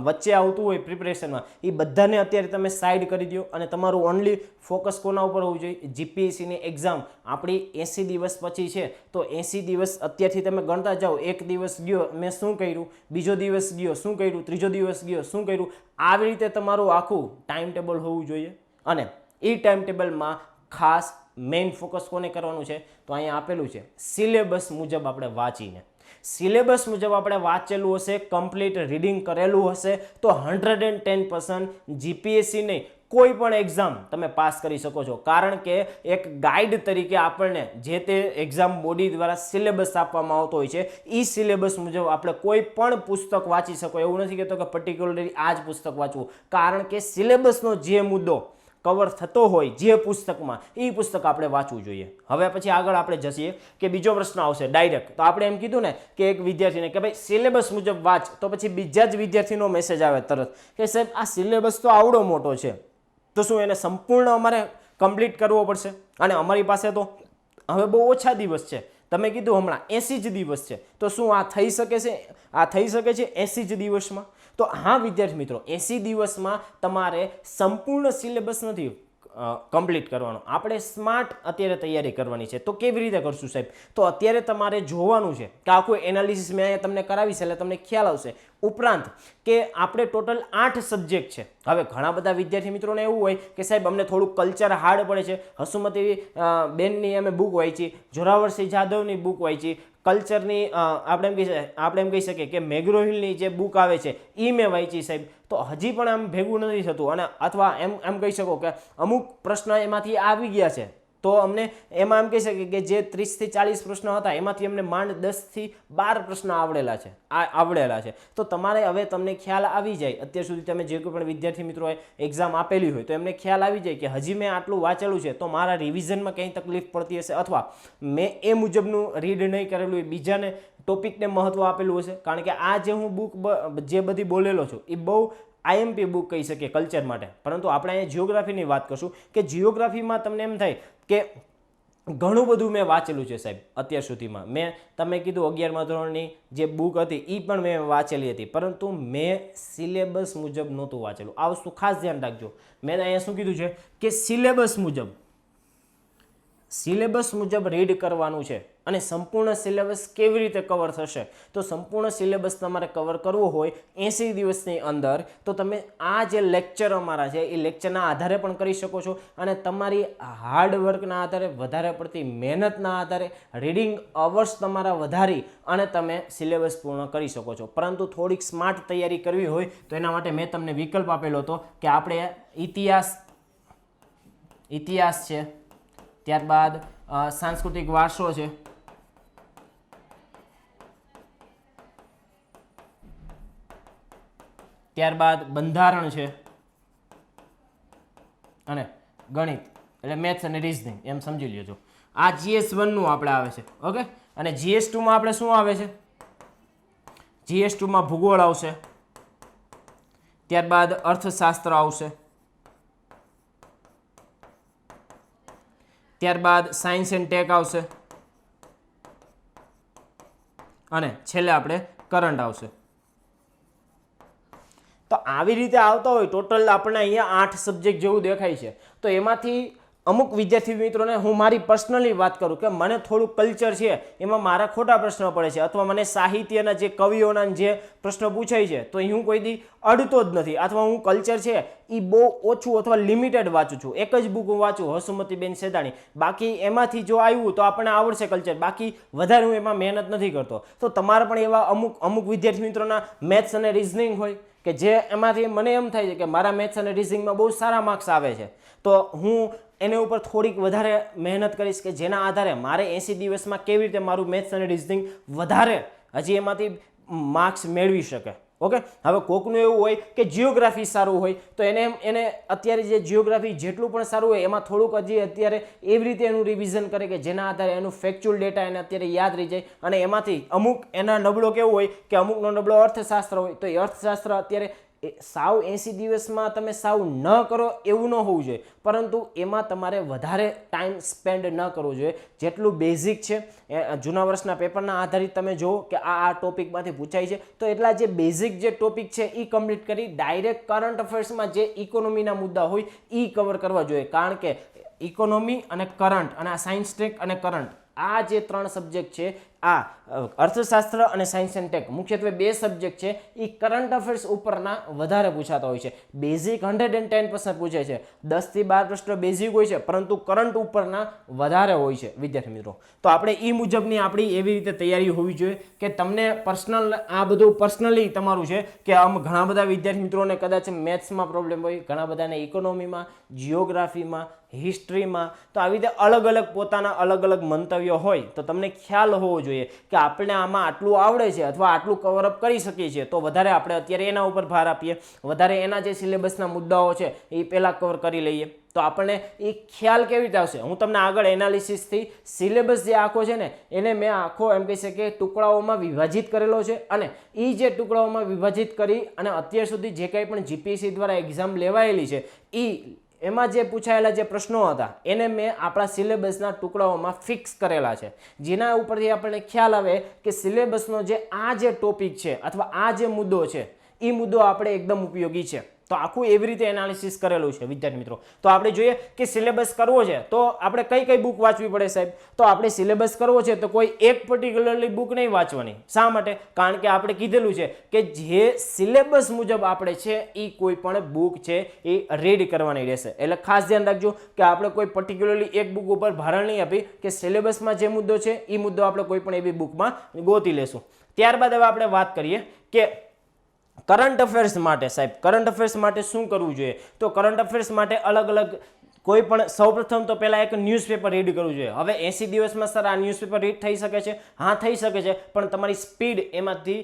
વચ્ચે આવતું હોય પ્રિપરેશનમાં એ બધાને અત્યારે તમે સાઈડ કરી દો અને તમારું ઓનલી ફોકસ કોના ઉપર હોવું જોઈએ? જીપીએસસીની એક્ઝામ આપણી 80 દિવસ પછી છે, તો 80 દિવસ અત્યારથી તમે ગણતા જાઓ. એક દિવસ ગયો મેં શું કર્યું, બીજો દિવસ ગયો શું કર્યું, ત્રીજો દિવસ ગયો શું કર્યું, આવી રીતે તમારું આખું ટાઈમ ટેબલ હોવું જોઈએ. અને એ ટાઈમ ટેબલમાં ખાસ મેઇન ફોકસ કોને કરવાનું છે? તો અહીંયા આપેલું છે સિલેબસ મુજબ આપણે વાંચીને. સિલેબસ મુજબ આપણે વાંચેલું હશે, કમ્પ્લીટ રીડિંગ કરેલું હશે તો 110% જીપીએસસી નહીં કોઈ પણ એક્ઝામ તમે પાસ કરી શકો છો, કારણ કે એક ગાઈડ તરીકે આપણને જે તે એક્ઝામ બોડી દ્વારા સિલેબસ આપવામાં આવતો હોય છે, એ સિલેબસ મુજબ આપણે કોઈ પણ પુસ્તક વાંચી શકો. એવું નથી કહેતો કે પર્ટિક્યુલરલી આ જ પુસ્તક વાંચવું, કારણ કે સિલેબસનો જે મુદ્દો કવર થતો હોય જે પુસ્તકમાં, એ પુસ્તક આપણે વાંચવું જોઈએ. હવે પછી આગળ આપણે જઈએ કે બીજો પ્રશ્ન આવશે ડાયરેક્ટ. તો આપણે એમ કીધું ને કે એક વિદ્યાર્થીને કે ભાઈ સિલેબસ મુજબ વાંચ, તો પછી બીજા જ વિદ્યાર્થીનો મેસેજ આવે તરત કે સાહેબ આ સિલેબસ તો આવડો મોટો છે, તો શું એને સંપૂર્ણ અમારે કમ્પ્લીટ કરવો પડશે? અને અમારી પાસે તો હવે બહુ ઓછા દિવસ છે, તમે કીધું હમણાં 80 જ દિવસ છે, તો શું આ થઈ શકે છે? આ થઈ શકે છે 80 જ દિવસમાં? તો હા વિદ્યાર્થી મિત્રો, 80 દિવસમાં તમારે સંપૂર્ણ સિલેબસ નથી કમ્પ્લીટ કરવાનો. આપણે સ્માર્ટ અત્યારે તૈયારી કરવાની છે. તો કેવી રીતે કરશું સાહેબ? તો અત્યારે તમારે જોવાનું છે કે આખું એનાલિસિસ મેં અહીંયા તમને કરાવીશ એટલે તમને ખ્યાલ આવશે. ઉપરાંત કે આપણે ટોટલ 8 સબ્જેક્ટ છે. હવે ઘણા બધા વિદ્યાર્થી મિત્રોને એવું હોય કે સાહેબ અમને થોડુંક કલ્ચર હાર્ડ પડે છે. હસુમતી બેનની અમે બુક વાંચી, જોરાવરસિંહ જાદવની બુક વાંચી, કલ્ચરની આપણે એમ કહી શકીએ કે મેગ્રોહિલની જે બુક આવે છે એ મેં વાંચી સાહેબ, તો હજી પણ આમ ભેગું નથી થતું. અને અથવા એમ કહી શકો કે અમુક પ્રશ્ન એમાંથી આવી ગયા છે, તો અમને એમાં એમ કહી શકીએ કે જે 30 થી 40 પ્રશ્નો હતા એમાંથી અમને માંડ 10 થી 12 પ્રશ્ન આવડેલા છે. તો તમારે હવે તમને ખ્યાલ આવી જાય, અત્યાર સુધી તમે જે કોઈ પણ વિદ્યાર્થી મિત્રોએ એક્ઝામ આપેલી હોય તો એમને ખ્યાલ આવી જાય કે હજી મેં આટલું વાંચેલું છે, તો મારા રિવિઝનમાં કંઈ તકલીફ પડતી હશે, અથવા મેં એ મુજબનું રીડ નહીં કરેલું હોય, બીજાને ટોપિકને મહત્વ આપેલું હશે. કારણ કે આ જે હું બુક જે બધી બોલેલો છું એ બહુ આઈએમપી બુક કહી શકીએ કલ્ચર માટે. પરંતુ આપણે અહીંયા જિયોગ્રાફીની વાત કરશું કે જિયોગ્રાફીમાં તમને એમ થાય કે ઘણું બધું મેં વાંચેલું છે સાહેબ અત્યાર સુધીમાં. મેં તમે કીધું 11મા ધોરણની જે બુક હતી એ પણ મેં વાંચેલી હતી, પરંતુ મેં સિલેબસ મુજબ નહોતું વાંચેલું. આ વસ્તુ ખાસ ધ્યાન રાખજો. મેં અહીંયા શું કીધું છે કે સિલેબસ મુજબ રીડ કરવાનું છે. અને સંપૂર્ણ સિલેબસ કેવી રીતે કવર થશે? તો સંપૂર્ણ સિલેબસ તમારે કવર કરવો હોય 80 દિવસની અંદર, તો તમે આ જે લેક્ચર અમારા છે એ લેક્ચરના આધારે પણ કરી શકો છો. અને તમારી હાર્ડવર્કના આધારે, વધારે પડતી મહેનતના આધારે, રીડિંગ અવર્સ તમારા વધારી અને તમે સિલેબસ પૂર્ણ કરી શકો છો. પરંતુ થોડીક સ્માર્ટ તૈયારી કરવી હોય તો એના માટે મેં તમને વિકલ્પ આપેલો હતો કે આપણે ઇતિહાસ છે, ત્યારબાદ સાંસ્કૃતિક વારસો છે, ત્યારબાદ બંધારણ છે, અને ગણિત એટલે મેથ્સ અને રિઝનિંગ એમ સમજી લેજો. આ GS1 આપણે આવે છે. ઓકે. અને GS2 આપણે શું આવે છે? GS2 ભૂગોળ આવશે, ત્યારબાદ અર્થશાસ્ત્ર આવશે, ત્યારબાદ સાયન્સ એન્ડ ટેક આવશે, અને છેલ્લે આપણે કરંટ આવશે. તો આવી રીતે આવતા હોય ટોટલ આપણને અહીંયા 8 સબ્જેક્ટ જેવું દેખાય છે. તો એમાંથી અમુક વિદ્યાર્થી મિત્રોને હું મારી પર્સનલી વાત કરું કે મને થોડું કલ્ચર છે એમાં મારા ખોટા પ્રશ્નો પડે છે, અથવા મને સાહિત્યના જે કવિઓના જે પ્રશ્નો પૂછાય છે તો હું કોઈ દી અડતો જ નથી, અથવા હું કલ્ચર છે એ બહુ ઓછું અથવા લિમિટેડ વાંચું છું. એક જ બુક હું વાંચું, હસુમતીબેન સેદાણી. બાકી એમાંથી જો આવ્યું તો આપણને આવડશે કલ્ચર, બાકી વધારે હું એમાં મહેનત નથી કરતો. તો તમારે પણ એવા અમુક વિદ્યાર્થી મિત્રોના મેથ્સ અને રિઝનિંગ હોય કે જે એમાંથી મને એમ થાય છે કે મારા મેથ્સ અને રિઝનિંગમાં બહુ સારા માર્ક્સ આવે છે, તો હું એને ઉપર થોડીક વધારે મહેનત કરીશ કે જેના આધારે મારે 80 દિવસમાં કેવી રીતે મારું મેથ્સ અને રિઝનિંગ વધારે હજી એમાંથી માર્ક્સ મેળવી શકે. ઓકે. હવે કોકનું એવું હોય કે જિયોગ્રાફી સારું હોય તો એને અત્યારે જે જિયોગ્રાફી જેટલું પણ સારું હોય એમાં થોડુંક હજી અત્યારે એવી રીતે એનું રિવિઝન કરે કે જેના આધારે એનું ફેક્ચ્યુઅલ ડેટા એને અત્યારે યાદ રહી જાય. અને એમાંથી અમુક એના નબળો કેવું હોય કે અમુકનો નબળો અર્થશાસ્ત્ર હોય, તો એ અર્થશાસ્ત્ર અત્યારે સાવ 80 દિવસમાં તમે સાવ ન કરો એવું ન હોવું જોઈએ, પરંતુ એમાં તમારે વધારે ટાઈમ સ્પેન્ડ ન કરવો જોઈએ. જેટલું બેઝિક છે જૂના વર્ષના પેપરના આધારિત તમે જુઓ કે આ ટોપિકમાંથી પૂછાય છે, તો એટલા જે બેઝિક જે ટોપિક છે એ કમ્પ્લીટ કરી ડાયરેક્ટ કરંટ અફેર્સમાં જે ઇકોનોમીના મુદ્દા હોય એ કવર કરવા જોઈએ. કારણ કે ઇકોનોમી અને કરંટ અને આ સાયન્સ ટેક અને કરંટ આ જે 3 સબ્જેક્ટ છે આ અર્થશાસ્ત્ર અને સાયન્સ એન્ડ ટેક મુખ્યત્વે 2 સબ્જેક્ટ છે એ કરંટ અફેર્સ ઉપરના વધારે પૂછાતા હોય છે. બેઝિક 110% પૂછે છે, 10 થી 12 પ્રશ્ન બેઝિક હોય છે, પરંતુ કરંટ ઉપરના વધારે હોય છે વિદ્યાર્થી મિત્રો. તો આપણે એ મુજબની આપણી એવી રીતે તૈયારી હોવી જોઈએ કે તમને પર્સનલ આ બધું પર્સનલી તમારું છે કે આમ ઘણા બધા વિદ્યાર્થી મિત્રોને કદાચ મેથ્સમાં પ્રોબ્લેમ હોય, ઘણા બધાને ઇકોનોમીમાં, જિયોગ્રાફીમાં, હિસ્ટ્રીમાં, તો આવી રીતે અલગ અલગ પોતાના અલગ અલગ મંતવ્યો હોય તો તમને ખ્યાલ હોવો જોઈએ કે આપણે આમાં આટલું આવડે છે અથવા આટલું કવરઅપ કરી શકીએ છીએ, તો વધારે આપણે અત્યારે એના ઉપર ભાર આપીએ, વધારે એના જે સિલેબસના મુદ્દાઓ છે એ પહેલાં કવર કરી લઈએ, તો આપણને એ ખ્યાલ કેવી રીતે આવશે. હું તમને આગળ એનાલિસિસથી સિલેબસ જે આખો છે ને એને મેં આખો એમ કહી શકીએ ટુકડાઓમાં વિભાજિત કરેલો છે, અને એ જે ટુકડાઓમાં વિભાજિત કરી અને અત્યાર સુધી જે કંઈ પણ જીપીએસસી દ્વારા એક્ઝામ લેવાયેલી છે એ એમાં જે પૂછાયેલા જે પ્રશ્નો હતા એને મેં આપણા સિલેબસના ટુકડાઓમાં ફિક્સ કરેલા છે, જેના ઉપરથી આપણને ખ્યાલ આવે કે સિલેબસનો જે આ જે ટોપિક છે અથવા આ જે મુદ્દો છે એ મુદ્દો આપણે એકદમ ઉપયોગી છે. તો આખું એવી રીતે એનાલિસિસ કરેલું છે વિદ્યાર્થી મિત્રો. તો આપણે જોઈએ કે સિલેબસ કરવો છે તો આપણે કઈ કઈ બુક વાંચવી પડે સાહેબ. તો આપણે સિલેબસ કરવો છે તો કોઈ એક પર્ટિક્યુલરલી બુક નહીં વાંચવાની. શા માટે? કારણ કે આપણે કીધેલું છે કે જે સિલેબસ મુજબ આપણે છે એ કોઈ પણ બુક છે એ રીડ કરવાની રહેશે. એટલે ખાસ ધ્યાન રાખજો કે આપણે કોઈ પર્ટિક્યુલરલી એક બુક ઉપર ભારણ નહીં આપી કે સિલેબસમાં જે મુદ્દો છે એ મુદ્દો આપણે કોઈ પણ એવી બુકમાં ગોતી લેશું. ત્યારબાદ હવે આપણે વાત કરીએ કે કરંટ અફેર્સ માટે સાહેબ, કરંટ અફેર્સ માટે શું કરવું જોઈએ. તો કરંટ અફેર્સ માટે અલગ અલગ કોઈ પણ સૌપ્રથમ તો પહેલા એક ન્યૂઝપેપર રીડ કરવું જોઈએ. હવે 80 દિવસમાં સર આ ન્યૂઝપેપર રીડ થઈ શકે છે? હા થઈ શકે છે, પણ તમારી સ્પીડ એમાંથી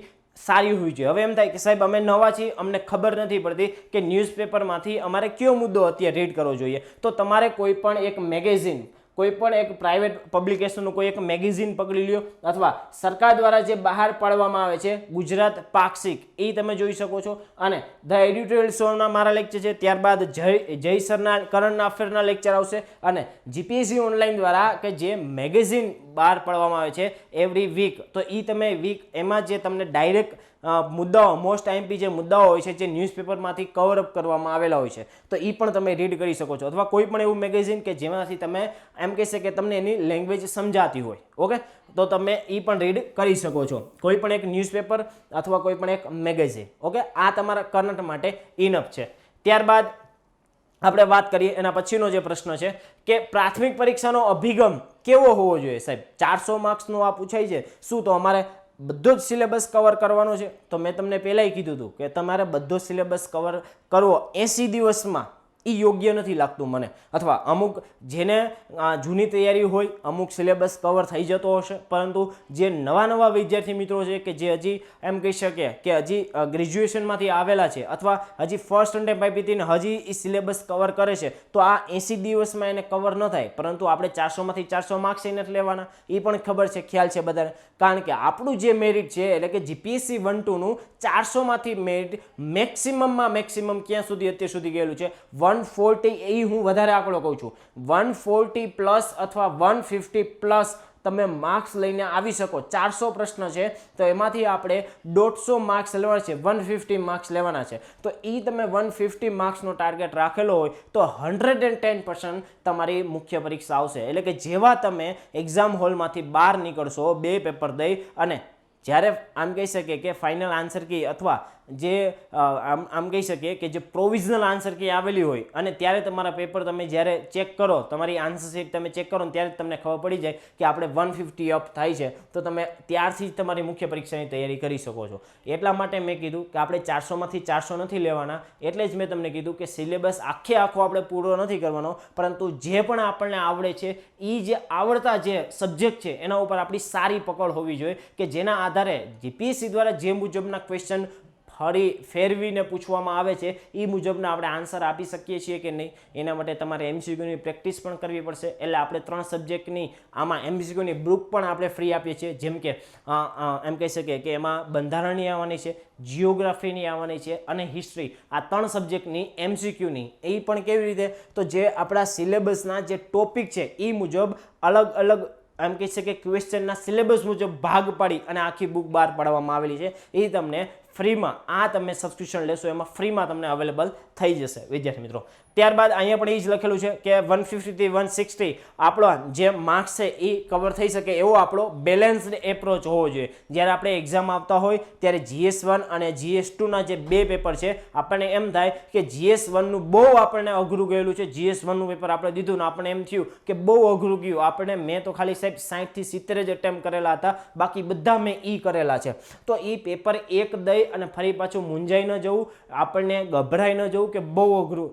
સારી હોવી જોઈએ. હવે એમ થાય કે સાહેબ અમે નવા છીએ, અમને ખબર નથી પડતી કે ન્યૂઝપેપરમાંથી અમારે કયો મુદ્દો અત્યારે રીડ કરવો જોઈએ. તો તમારે કોઈ પણ એક મેગેઝિન, કોઈ પણ એક પ્રાઇવેટ પબ્લિકેશનનું કોઈ એક મેગેઝિન પકડી લ્યો, અથવા સરકાર દ્વારા જે બહાર પાડવામાં આવે છે ગુજરાત પાક્ષિક એ તમે જોઈ શકો છો, અને ધ એડિટોરિયલ શોના મારા લેક્ચર છે, ત્યારબાદ જય સરના કરંટ અફેરના લેક્ચર આવશે, અને જીપીએસસી ઓનલાઈન દ્વારા કે જે મેગેઝિન બહાર પાડવામાં આવે છે એવરી વીક, તો એ તમે વીક એમાં જે તમને ડાયરેક્ટ મુદ્દાઓ મોસ્ટ આઈએમપી જે મુદ્દાઓ હોય છે જે ન્યૂઝપેપરમાંથી કવરઅપ કરવામાં આવેલા હોય છે તો એ પણ તમે રીડ કરી શકો છો. અથવા કોઈ પણ એવું મેગેઝિન કે જેમાંથી તમે એમ કહેશે કે તમને એની લેંગ્વેજ સમજાતી હોય, ઓકે, તો તમે એ પણ રીડ કરી શકો છો. કોઈ પણ એક ન્યૂઝપેપર અથવા કોઈ પણ એક મેગેઝિન, ઓકે, આ તમારા કરંટ માટે ઇનફ છે. ત્યારબાદ આપણે વાત કરીએ એના પછીનો જે પ્રશ્ન છે કે પ્રાથમિક પરીક્ષાનો અભિગમ કેવો હોવો જોઈએ સાહેબ. 400 માર્ક્સનો આ પૂછાય છે, શું તો અમારે બધો જ સિલેબસ કવર કરવાનો છે? તો મેં તમને પહેલાંય કીધું હતું કે તમારે બધો સિલેબસ કવર કરવો 80 દિવસમાં એ યોગ્ય નથી લાગતું મને. અથવા અમુક જેને જૂની તૈયારી હોય અમુક સિલેબસ કવર થઈ જતો હશે, પરંતુ જે નવા વિદ્યાર્થી મિત્રો છે કે જે હજી એમ કહી શકે કે હજી ગ્રેજ્યુએશનમાંથી આવેલા છે અથવા હજી ફર્સ્ટ અટેમ્પ આપી હતી ને હજી એ સિલેબસ કવર કરે છે, તો આ 80 દિવસમાં એને કવર ન થાય. પરંતુ આપણે 400માંથી 400 માર્ક્સ એને લેવાના, એ પણ ખબર છે, ખ્યાલ છે બધાને. કારણ કે આપણું જે મેરિટ છે એટલે કે જીપીએસસી 1-2નું 400માંથી મેરિટ મેક્સિમમમાં મેક્સિમમ ક્યાં સુધી અત્યાર સુધી ગયેલું છે 140. એ હું વધારે આંકડો કહું છું, 140 પ્લસ અથવા 150 પ્લસ તમે માર્ક્સ લઈને આવી શકો. 400 પ્રશ્ન છે તો એમાંથી આપણે 150 માર્ક્સ લેવાના છે, 150 માર્ક્સ લેવાના છે. તો એ તમે 150 માર્ક્સનો ટાર્ગેટ રાખેલો હોય તો 110% તમારી મુખ્ય પરીક્ષા આવશે. એટલે કે જેવા તમે એક્ઝામ હોલમાંથી બહાર નીકળશો 2 પેપર દઈ અને જ્યારે આમ કહી શકીએ કે ફાઇનલ આન્સર કી અથવા જે આમ કહી શકીએ કે જે પ્રોવિઝનલ આન્સર કી આવેલી હોય અને ત્યારે તમારા પેપર તમે જ્યારે ચેક કરો, તમારી આન્સર શીટ તમે ચેક કરો ને ત્યારે તમને ખબર પડી જાય કે આપણે 150 અપ થાય છે, તો તમે ત્યારથી જ તમારી મુખ્ય પરીક્ષાની તૈયારી કરી શકો છો. એટલા માટે મેં કીધું કે આપણે 400માંથી 400 નથી લેવાના. એટલે જ મેં તમને કીધું કે સિલેબસ આખો આપણે પૂરો નથી કરવાનો, પરંતુ જે પણ આપણને આવડે છે એ જે આવડતા જે સબ્જેક્ટ છે એના ઉપર આપણી સારી પકડ હોવી જોઈએ કે જેના આધારે જીપીએસસી દ્વારા જે મુજબના ક્વેશ્ચન ફેરવીને પૂછવામાં આવે છે એ મુજબના આપણે આન્સર આપી શકીએ છીએ કે નહીં. એના માટે તમારે એમસીક્યુની પ્રેક્ટિસ પણ કરવી પડશે. એટલે આપણે 3 સબ્જેક્ટની આમાં એમસીક્યુની બુક પણ આપણે ફ્રી આપીએ છીએ. જેમ કે એમ કહી શકીએ કે એમાં બંધારણની આવવાની છે, જિયોગ્રાફીની આવવાની છે અને હિસ્ટ્રી. આ 3 સબ્જેક્ટની એમસીક્યુની એ પણ કેવી રીતે, તો જે આપણા સિલેબસના જે ટોપિક છે એ મુજબ અલગ અલગ એમ કહી શકીએ ક્વેશ્ચનના સિલેબસ મુજબ ભાગ પાડી અને આખી બુક બહાર પાડવામાં આવેલી છે. એ તમને ફ્રીમાં, આ તમે સબસ્ક્રિપ્શન લેશો એમાં ફ્રીમાં તમને અવેલેબલ થઈ જશે વિદ્યાર્થી મિત્રો. ત્યારબાદ અહીંયા પણ એ જ લખેલું છે કે 150 થી 160 આપણો જે માર્ક્સ છે એ કવર થઈ શકે એવો આપણો બેલેન્સ્ડ એપ્રોચ હોવો જોઈએ. જ્યારે આપણે એક્ઝામ આપતા હોય ત્યારે GS1 અને GS2ના જે બે પેપર છે આપણને એમ થાય કે GS1નું બહુ આપણને અઘરું ગયેલું છે, GS1નું પેપર આપણે દીધું ને આપણને એમ થયું કે બહુ અઘરું ગયું. આપણે મેં તો ખાલી સાહેબ 60 થી 70 જ અટેમ્પ્ટ કરેલા હતા, બાકી બધા મેં કરેલા છે. તો એ પેપર એક દઈ અને ફરી પાછું મૂંઝાઈ ન જવું, આપણને ગભરાઈ ન જવું કે બહુ અઘરું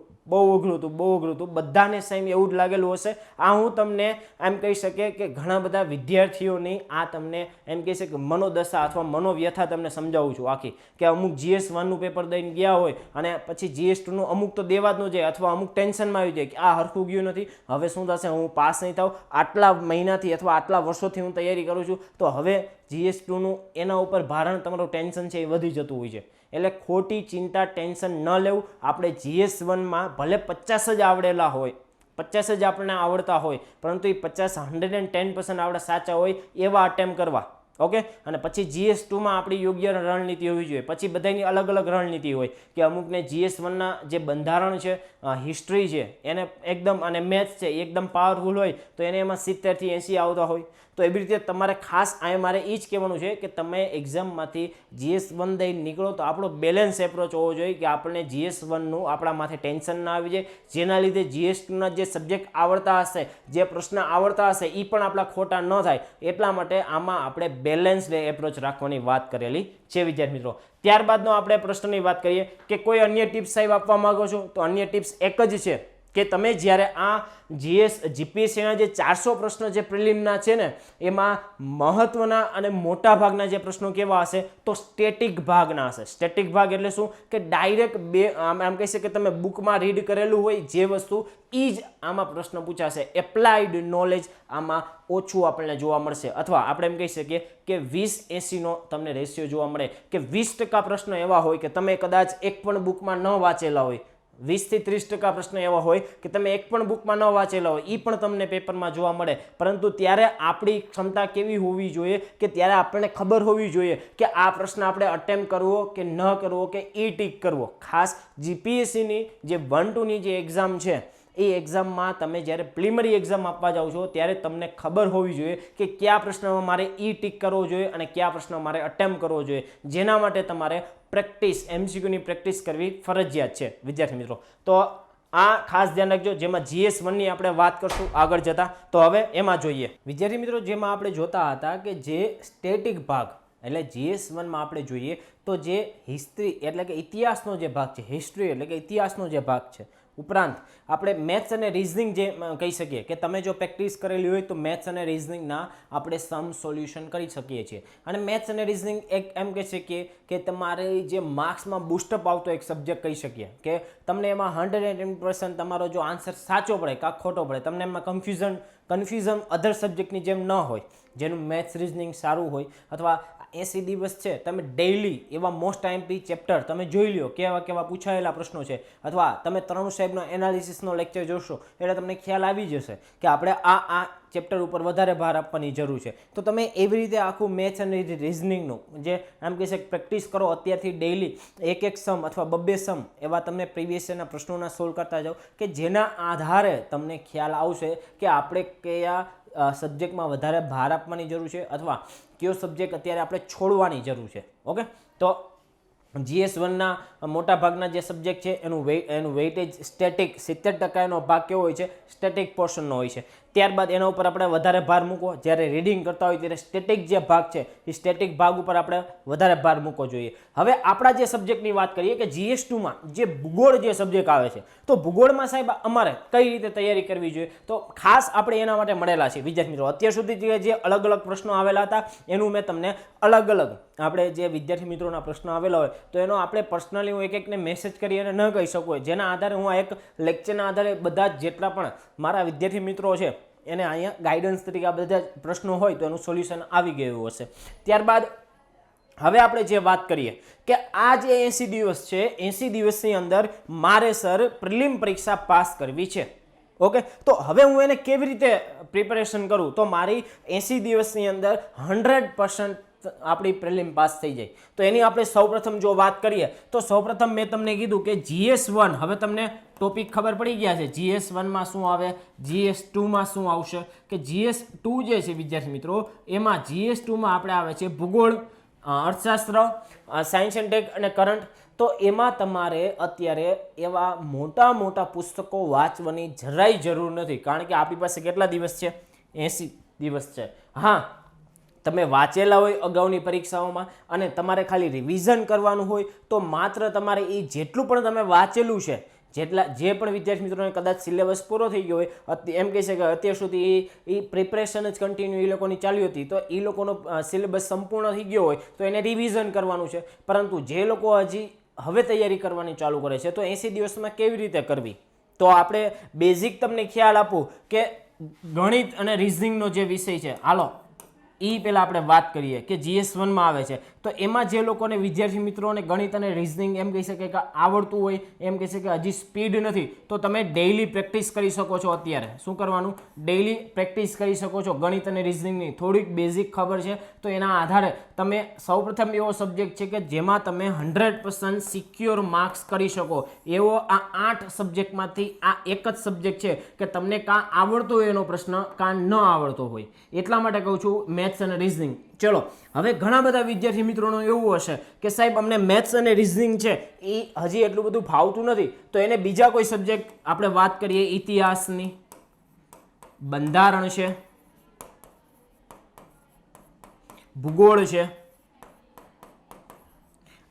હતું. બધાને સેમ એવું જ લાગેલું હશે. આ હું તમને એમ કહી શકે કે ઘણા બધા વિદ્યાર્થીઓની આ તમને એમ કહી શકે મનોદશા અથવા મનોવ્યથા તમને સમજાવું છું આખી, કે અમુક GS1નું પેપર દઈને ગયા હોય અને પછી GS2નું અમુક તો દેવા જ ન જાય અથવા અમુક ટેન્શનમાં આવી જાય કે આ હરખું ગયું નથી, હવે શું થશે, હું પાસ નહીં થાઉં, આટલા મહિનાથી અથવા આટલા વર્ષોથી હું તૈયારી કરું છું, તો હવે GS2નું એના ઉપર ભારણ તમારું ટેન્શન છે એ વધી જતું હોય છે. એટલે ખોટી ચિંતા, ટેન્શન ન લેવું. આપણે GS1માં ભલે 50 જ આવડેલા હોય, 50 જ આપણને આવડતા હોય, પરંતુ એ 110% આપણે સાચા હોય એવા અટેમ્પ કરવા. ઓકે, અને પછી GS2માં આપણી યોગ્ય રણનીતિ હોવી જોઈએ. પછી બધાની અલગ અલગ રણનીતિ હોય કે અમુકને GS1ના જે બંધારણ છે, હિસ્ટ્રી છે એને એકદમ, અને મેથ્સ છે એકદમ પાવરફુલ હોય તો એને એમાં 70 થી 80 આવતા હોય. તો એવી રીતે તમારે ખાસ અહીંયા મારે એ જ કહેવાનું છે કે તમે એક્ઝામમાંથી GS1 દઈને નીકળો તો આપણો બેલેન્સ એપ્રોચ હોવો જોઈએ કે આપણને GS1નું આપણા માથે ટેન્શન ના આવી જાય, જેના લીધે GS2ના જે સબ્જેક્ટ આવડતા હશે, જે પ્રશ્ન આવડતા હશે એ પણ આપણા ખોટા ન થાય. એટલા માટે આમાં આપણે બેલેન્સ્ડ એપ્રોચ રાખવાની વાત કરેલી છે વિદ્યાર્થી મિત્રો. ત્યારબાદનો આપણે પ્રશ્નની વાત કરીએ કે કોઈ અન્ય ટિપ્સ સાહેબ આપવા માંગો છો, તો અન્ય ટિપ્સ એક જ છે કે તમે જ્યારે આ GPSCના જે 400 પ્રશ્નો જે પ્રિલિમના છે ને, એમાં મહત્વના અને મોટા ભાગના જે પ્રશ્નો કેવા હશે, તો સ્ટેટિક ભાગના હશે. સ્ટેટિક ભાગ એટલે શું કે ડાયરેક્ટ આમ કહી શકે તમે બુકમાં રીડ કરેલું હોય જે વસ્તુ એ જ આમાં પ્રશ્ન પૂછાશે. એપ્લાઇડ નોલેજ આમાં ઓછું આપણને જોવા મળશે, અથવા આપણે એમ કહી શકીએ કે 20-80નો તમને રેશિયો જોવા મળે કે 20% પ્રશ્નો એવા હોય કે તમે કદાચ એક પણ બુકમાં ન વાંચેલા હોય, 20 થી 30% પ્રશ્નો એવા હોય કે તમે એક પણ બુકમાં ન વાંચેલા હોય, એ પણ તમને પેપરમાં જોવા મળે. પરંતુ ત્યારે આપણી ક્ષમતા કેવી હોવી જોઈએ કે ત્યારે આપણને ખબર હોવી જોઈએ કે આ પ્રશ્ન આપણે અટેમ્પ્ટ કરવો કે ન કરવો, કે ટીક કરવો. ખાસ GPSCની જે 1-2ની જે એક્ઝામ છે એ એક્ઝામમાં તમે જ્યારે પ્રિલિમિનરી એક્ઝામ આપવા જાઓ છો ત્યારે તમને ખબર હોવી જોઈએ કે કયા પ્રશ્નમાં મારે ટીક કરવો જોઈએ અને કયા પ્રશ્નમાં મારે અટેમ્પ્ટ કરવો જોઈએ. જેના માટે તમારે પ્રેક્ટિસ, MCQની પ્રેક્ટિસ કરવી ફરજિયાત છે વિદ્યાર્થી મિત્રો. તો આ ખાસ ધ્યાન રાખજો. જેમાં GS1ની આપણે વાત કરશું આગળ જતા, તો હવે એમાં જોઈએ વિદ્યાર્થી મિત્રો. જેમાં આપણે જોતા હતા કે જે સ્ટેટિક ભાગ એટલે GS1માં આપણે જોઈએ તો જે હિસ્ટ્રી એટલે કે ઇતિહાસનો જે ભાગ છે, હિસ્ટ્રી એટલે કે ઇતિહાસનો જે ભાગ છે, ઉપરાંત આપણે મેથ્સ અને રિઝનિંગ જે કહી શકીએ કે તમે જો પ્રેક્ટિસ કરેલી હોય તો મેથ્સ અને રિઝનિંગના આપણે સમ સોલ્યુશન કરી શકીએ છીએ. અને મેથ્સ અને રિઝનિંગ એક એમ કહી શકીએ કે તમારે જે માર્ક્સમાં બુસ્ટઅપ આવતો એક સબ્જેક્ટ કહી શકીએ કે તમને એમાં 110% તમારો જો આન્સર સાચો પડે કાં ખોટો પડે, તમને એમાં કન્ફ્યુઝન અધર સબ્જેક્ટની જેમ ન હોય, જેનું મેથ્સ રિઝનિંગ સારું હોય, અથવા 80 દિવસ છે તમે ડેઇલી એવા મોસ્ટ આઈએમપી ચેપ્ટર તમે જોઈ લો કેવા કેવા પૂછાયેલા પ્રશ્નો છે, અથવા તમે તરુણ સાહેબનો એનાલિસિસનો લેક્ચર જોશો એટલે તમને ખ્યાલ આવી જશે કે આપણે આ ચેપ્ટર ઉપર વધારે ભાર આપવાની જરૂર છે. તો તમે એવી રીતે આખું મેથ્સ અને રિઝનિંગનું જે આમ કહી શકે પ્રેક્ટિસ કરો અત્યારથી ડેઇલી એક સમ અથવા 2 સમ એવા તમે પ્રીવિયસ યરના પ્રશ્નોના સોલ્વ કરતા જાઓ કે જેના આધારે તમને ખ્યાલ આવશે કે આપણે કયા સબ્જેક્ટમાં વધારે ભાર આપવાની જરૂર છે અથવા કયો સબ્જેક્ટ અત્યારે આપણે છોડવાની જરૂર છે. ઓકે, તો GS1ના મોટા ભાગના જે સબ્જેક્ટ છે એનું વેઇટેજ સ્ટેટિક 70% એનો ભાગ કેવો હોય છે, સ્ટેટિક પોર્શનનો હોય છે. ત્યારબાદ એના ઉપર આપણે વધારે ભાર મૂકો. જ્યારે રીડિંગ કરતા હોય ત્યારે સ્ટેટિક જે ભાગ છે એ સ્ટેટિક ભાગ ઉપર આપણે વધારે ભાર મૂકવો જોઈએ. હવે આપણા જે સબ્જેક્ટની વાત કરીએ કે GS2માં જે ભૂગોળ જે સબ્જેક્ટ આવે છે, તો ભૂગોળમાં સાહેબ અમારે કઈ રીતે તૈયારી કરવી જોઈએ, તો ખાસ આપણે એના માટે મળેલા છે વિદ્યાર્થી મિત્રો. અત્યાર સુધી જે અલગ અલગ પ્રશ્નો આવેલા હતા એનું મેં તમને અલગ અલગ આપણે જે વિદ્યાર્થી મિત્રોના પ્રશ્નો આવેલા હોય તો એનો આપણે પર્સનલી હું એક એકને મેસેજ કરી અને ન કહી શકું, જેના આધારે હું આ એક લેક્ચરના આધારે બધા જેટલા પણ મારા વિદ્યાર્થી મિત્રો છે એને અહીંયા ગાઈડન્સ તરીકે આ બધા પ્રશ્નો હોય તો એનું સોલ્યુશન આવી ગયું હશે. ત્યારબાદ હવે આપણે જે વાત કરીએ કે આ જે 80 દિવસ છે, 80 દિવસની અંદર મારે સર પ્રિલિમ પરીક્ષા પાસ કરવી છે. ઓકે, તો હવે હું એને કેવી રીતે પ્રિપેરેશન કરું, તો મારી 80 દિવસની અંદર 100% આપણી પ્રિલિમ પાસ થઈ જાય. તો એની આપણે સૌપ્રથમ જો વાત કરીએ તો સૌપ્રથમ મેં તમને કીધું કે GS1 હવે તમને ટોપિક ખબર પડી ગયા છે. GS1માં શું આવે, GS2માં શું આવશે, કે GS2 જે છે વિદ્યાર્થી મિત્રો એમાં GS2માં આપણે આવે છે ભૂગોળ, અર્થશાસ્ત્ર, સાયન્સ એન્ડ ટેક અને કરંટ. તો એમાં તમારે અત્યારે એવા મોટા મોટા પુસ્તકો વાંચવાની જરાય જરૂર નથી, કારણ કે આપણી પાસે કેટલા દિવસ છે, 80 દિવસ છે. હા, તમે વાંચેલા હોય અગાઉની પરીક્ષાઓમાં અને તમારે ખાલી રિવિઝન કરવાનું હોય તો માત્ર તમારે એ જેટલું પણ તમે વાંચેલું છે, જે પણ વિદ્યાર્થી મિત્રોને કદાચ સિલેબસ પૂરો થઈ ગયો હોય, એમ કહી શકે અત્યાર સુધી એ પ્રિપરેશન જ કન્ટિન્યુ એ લોકોની ચાલી હતી, તો એ લોકોનો સિલેબસ સંપૂર્ણ થઈ ગયો હોય તો એને રિવિઝન કરવાનું છે. પરંતુ જે લોકો હજી હવે તૈયારી કરવાની ચાલુ કરે છે તો 80 દિવસમાં કેવી રીતે કરવી, તો આપણે બેઝિક તમને ખ્યાલ આપું કે ગણિત અને રિઝનિંગનો જે વિષય છે, હાલો એ પહેલાં આપણે વાત કરીએ કે GS1માં આવે છે. તો એમાં જે લોકોને વિદ્યાર્થી મિત્રોને ગણિત અને રિઝનિંગ એમ કહી શકે કે આવડતું હોય, એમ કહી શકે હજી સ્પીડ નથી, તો તમે ડેઇલી પ્રેક્ટિસ કરી શકો છો. અત્યારે શું કરવાનું, ડેઇલી પ્રેક્ટિસ કરી શકો છો ગણિત અને રિઝનિંગની. થોડીક બેઝિક ખબર છે તો એના આધારે તમે સૌપ્રથમ એવો સબ્જેક્ટ છે કે જેમાં તમે 100% સિક્યોર માર્ક્સ કરી શકો એવો આ 8 સબ્જેક્ટમાંથી આ એક જ સબ્જેક્ટ છે કે તમને કાં આવડતો હોય એનો પ્રશ્ન કાં ન આવડતો હોય. એટલા માટે કહું છું મેથ્સ અને રિઝનિંગ. ચલો, હવે ઘણા બધા વિદ્યાર્થી મિત્રોનું એવું હશે કે સાહેબ અમને મેથ્સ અને રિઝનિંગ છે એ હજી એટલું બધું ભાવતું નથી, તો એને બીજા કોઈ સબ્જેક્ટ આપણે વાત કરીએ, ઇતિહાસની, બંધારણ છે, ભૂગોળ છે.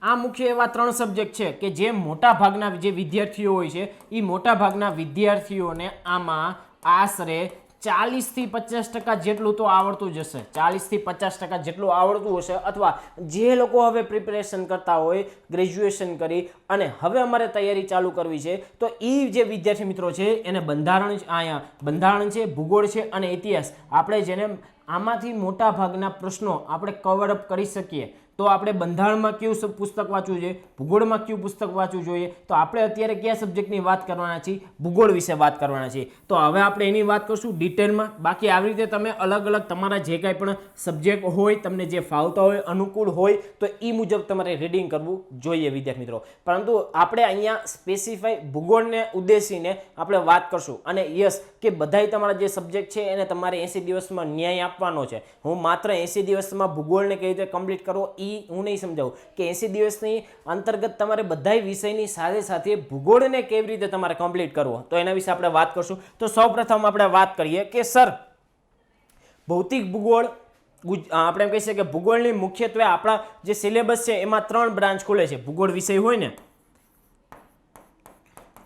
આ મુખ્ય એવા 3 સબ્જેક્ટ છે કે જે મોટા ભાગના જે વિદ્યાર્થીઓ હોય છે એ મોટા ભાગના વિદ્યાર્થીઓને આમાં આશરે 40 થી 50% જેટલું તો આવડતું જ હશે. 40 થી 50% જેટલું આવડતું હશે. અથવા જે લોકો હવે પ્રિપેરેશન કરતા હોય ગ્રેજ્યુએશન કરી અને હવે અમારે તૈયારી ચાલુ કરવી છે, તો એ જે વિદ્યાર્થી મિત્રો છે એને બંધારણ છે, ભૂગોળ છે અને ઇતિહાસ, આપણે જેને આમાંથી મોટા ભાગના પ્રશ્નો આપણે કવર અપ કરી શકીએ. તો આપણે બંધારણમાં કયું પુસ્તક વાંચવું જોઈએ, ભૂગોળમાં કયું પુસ્તક વાંચવું જોઈએ, તો આપણે અત્યારે કયા સબ્જેક્ટની વાત કરવાના છીએ, ભૂગોળ વિશે વાત કરવાના છીએ. તો હવે આપણે એની વાત કરશું ડિટેલમાં. બાકી આવી રીતે તમે અલગ અલગ તમારા જે કાંઈ પણ સબ્જેક્ટ હોય, તમને જે ફાવતા હોય, અનુકૂળ હોય, તો એ મુજબ તમારે રીડિંગ કરવું જોઈએ વિદ્યાર્થી મિત્રો. પરંતુ આપણે અહીંયા સ્પેસિફાઈ ભૂગોળને ઉદ્દેશીને આપણે વાત કરશું. અને યસ કે બધાય તમારા જે સબ્જેક્ટ છે એને તમારે 80 દિવસમાં ન્યાય આપવાનો છે. હું માત્ર 80 દિવસમાં ભૂગોળને કઈ રીતે કમ્પ્લીટ કરવો હું નહીં સમજાવું કે 80 દિવસની અંતર્ગત તમારે બધા વિષયની સાથે સાથે ભૂગોળને કેવી રીતે તમારે કમ્પ્લીટ કરવો, તો એના વિશે આપણે વાત કરશું. તો સૌપ્રથમ આપણે વાત કરીએ કે સર ભૌતિક ભૂગોળ, આપણે એમ કહી શકીએ કે ભૂગોળની મુખ્યત્વે આપણા જે સિલેબસ છે એમાં 3 બ્રાન્ચ ખુલે છે. ભૂગોળ વિષય હોય ને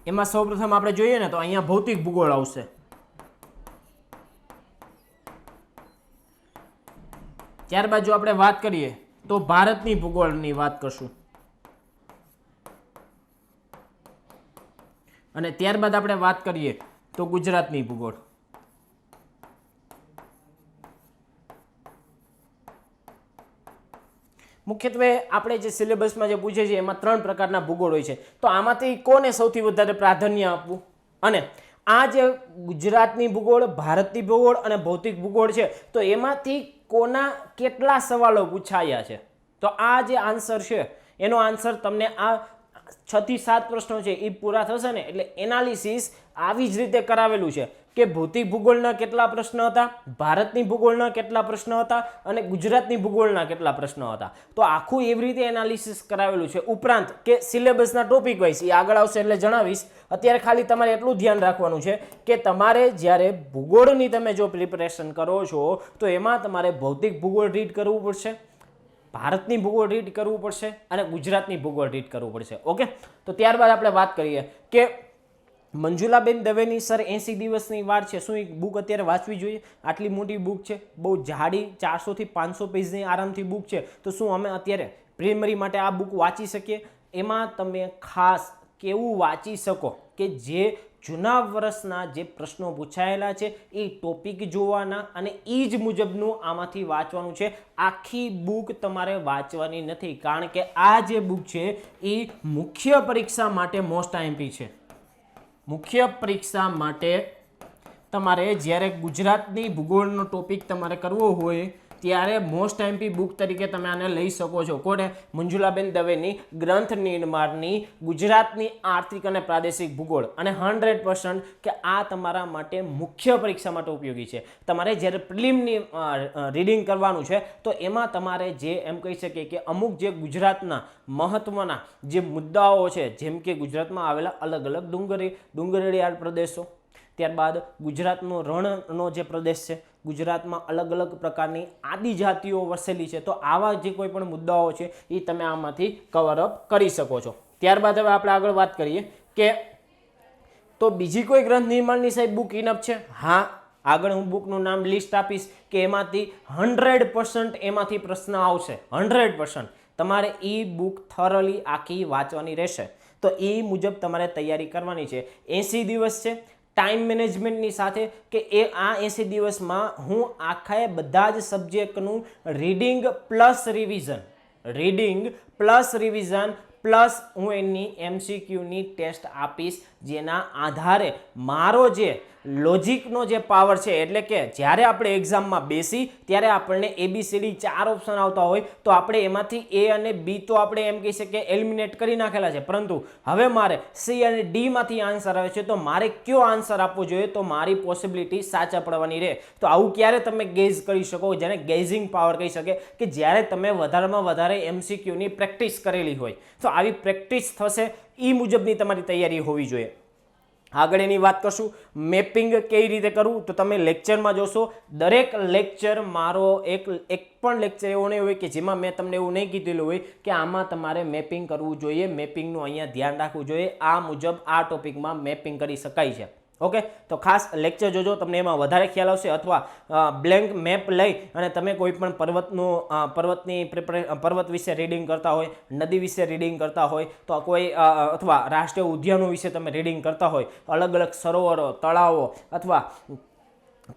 એમાં સૌપ્રથમ આપણે જોઈએ ને તો અહીંયા ભૌતિક ભૂગોળ આવશે. ત્યારબાદ જો આપણે વાત કરીએ તો ભારતની ભૂગોળની વાત કરશું અને ત્યારબાદ આપણે વાત કરીએ તો ગુજરાતની ભૂગોળ. મુખ્યત્વે આપણે જે સિલેબસમાં જે પૂછે છે એમાં 3 પ્રકારના ભૂગોળ હોય છે. તો આમાંથી કોને સૌથી વધારે પ્રાધાન્ય આપવું, અને આ જે ગુજરાતની ભૂગોળ, ભારતની ભૂગોળ અને ભૌતિક ભૂગોળ છે તો એમાંથી કોના કેટલા સવાલો પૂછાયા છે, તો આ જે આન્સર છે એનો આન્સર તમને આ 6 થી 7 પ્રશ્નો છે એ પૂરા થશે ને એટલે એનાલિસિસ આવી જ રીતે કરાવેલું છે કે ભૌતિક ભૂગોળના કેટલા પ્રશ્ન હતા, ભારતની ભૂગોળના કેટલા પ્રશ્ન હતા અને ગુજરાતની ભૂગોળના કેટલા પ્રશ્નો હતા. તો આખું એવી રીતે એનાલિસિસ કરાવેલું છે. ઉપરાંત કે સિલેબસના ટોપિક વાઇઝ એ આગળ આવશે એટલે જણાવીશ. અત્યારે ખાલી તમારે એટલું ધ્યાન રાખવાનું છે કે તમારે જ્યારે ભૂગોળની તમે જો પ્રિપેરેશન કરો છો તો એમાં તમારે ભૌતિક ભૂગોળ રીડ કરવું પડશે, ભારતની ભૂગોળ રીડ કરવું પડશે અને ગુજરાતની ભૂગોળ રીડ કરવું પડશે. ઓકે, તો ત્યારબાદ આપણે વાત કરીએ કે મંજુલાબેન દવેની સર 80 દિવસની વાર છે, શું એક બુક અત્યારે વાંચવી જોઈએ? આટલી મોટી બુક છે, બહુ જાડી 400 થી 500 પેજની આરામથી બુક છે, તો શું અમે અત્યારે પ્રિલિમરી માટે આ બુક વાંચી શકીએ? એમાં તમે ખાસ કેવું વાંચી શકો કે જે જૂના વર્ષના જે પ્રશ્નો પૂછાયેલા છે એ ટોપિક જોવાના અને એ જ મુજબનું આમાંથી વાંચવાનું છે. આખી બુક તમારે વાંચવાની નથી, કારણ કે આ જે બુક છે એ મુખ્ય પરીક્ષા માટે મોસ્ટ આઈએમપી છે. મુખ્ય પરીક્ષા માટે તમારે જ્યારે ગુજરાતની ભૂગોળનો ટોપિક તમારે કરવો હોય ત્યારે મોસ્ટ એમપી બુક તરીકે તમે આને લઈ શકો છો. કોને? મંજુલાબેન દવેની ગ્રંથ નિર્માણની ગુજરાતની આર્થિક અને પ્રાદેશિક ભૂગોળ. અને 100% કે આ તમારા માટે મુખ્ય પરીક્ષા માટે ઉપયોગી છે. તમારે જ્યારે પ્રિલિમની રીડિંગ કરવાનું છે તો એમાં તમારે જે એમ કહી શકીએ કે અમુક જે ગુજરાતના મહત્વના જે મુદ્દાઓ છે, જેમ કે ગુજરાતમાં આવેલા અલગ અલગ ડુંગરાળ પ્રદેશો, ત્યારબાદ ગુજરાતનો રણનો જે પ્રદેશ છે, ગુજરાતમાં અલગ અલગ પ્રકારની આદિજાતિઓ વસેલી છે, તો આવા જે કોઈ પણ મુદ્દાઓ છે એ તમે આમાંથી કવર અપ કરી શકો છો. ત્યારબાદ હવે આપણે આગળ વાત કરીએ કે તો બીજી કોઈ ગ્રંથ નિર્માણની સાહેબ બુક ઇનફ છે? હા, આગળ હું બુકનું નામ લિસ્ટ આપીશ કે એમાંથી 100% એમાંથી પ્રશ્ન આવશે. 100% તમારે એ બુક થોરલી આખી વાંચવાની રહેશે. તો એ મુજબ તમારે તૈયારી કરવાની છે. 80 દિવસ છે ટાઈમ મેનેજમેન્ટની સાથે કે એ આ 80 દિવસમાં હું આખા બધા જ સબ્જેક્ટનું રીડિંગ પ્લસ રિવિઝન પ્લસ હું એની MCQની ટેસ્ટ આપીશ, જેના આધારે મારો જે લોજિકનો જે પાવર છે, એટલે કે જ્યારે આપણે એક્ઝામમાં બેસી ત્યારે આપણને ABCD 4 ઓપ્શન આવતા હોય તો આપણે એમાંથી A અને B તો આપણે એમ કહી શકીએ એલિમિનેટ કરી નાખેલા છે, પરંતુ હવે મારે C અને D માંથી આન્સર આવે છે, તો મારે કયો આન્સર આપવો જોઈએ તો મારી પોસિબિલિટી સાચા પડવાની રહે. તો આવું ક્યારે તમે ગેઝ કરી શકો, જેને ગેઝિંગ પાવર કહી શકે, કે જ્યારે તમે વધારેમાં વધારે MCQની પ્રેક્ટિસ કરેલી હોય. તો આવી પ્રેક્ટિસ થશે, એ મુજબની તમારી તૈયારી હોવી જોઈએ. આગળ એની વાત કરશું મેપિંગ કઈ રીતે કરવું. તો તમે લેક્ચરમાં જોશો, દરેક લેક્ચર મારો એક પણ લેક્ચર એવો નહીં હોય કે જેમાં મેં તમને એવું નહીં કીધેલું હોય કે આમાં તમારે મેપિંગ કરવું જોઈએ, મેપિંગનું અહીંયા ધ્યાન રાખવું જોઈએ. આ મુજબ આ ટોપિકમાં મેપિંગ કરી શકાય છે. ઓકે, તો ખાસ લેક્ચર જોજો, તમને એમાં વધારે ખ્યાલ આવશે. અથવા બ્લેન્ક મેપ લઈ અને તમે કોઈ પણ પર્વત વિશે રીડિંગ કરતા હોય, નદી વિશે રીડિંગ કરતા હોય, તો કોઈ અથવા રાષ્ટ્રીય ઉદ્યાનો વિશે તમે રીડિંગ કરતા હોય, અલગ અલગ સરોવરો, તળાવો, અથવા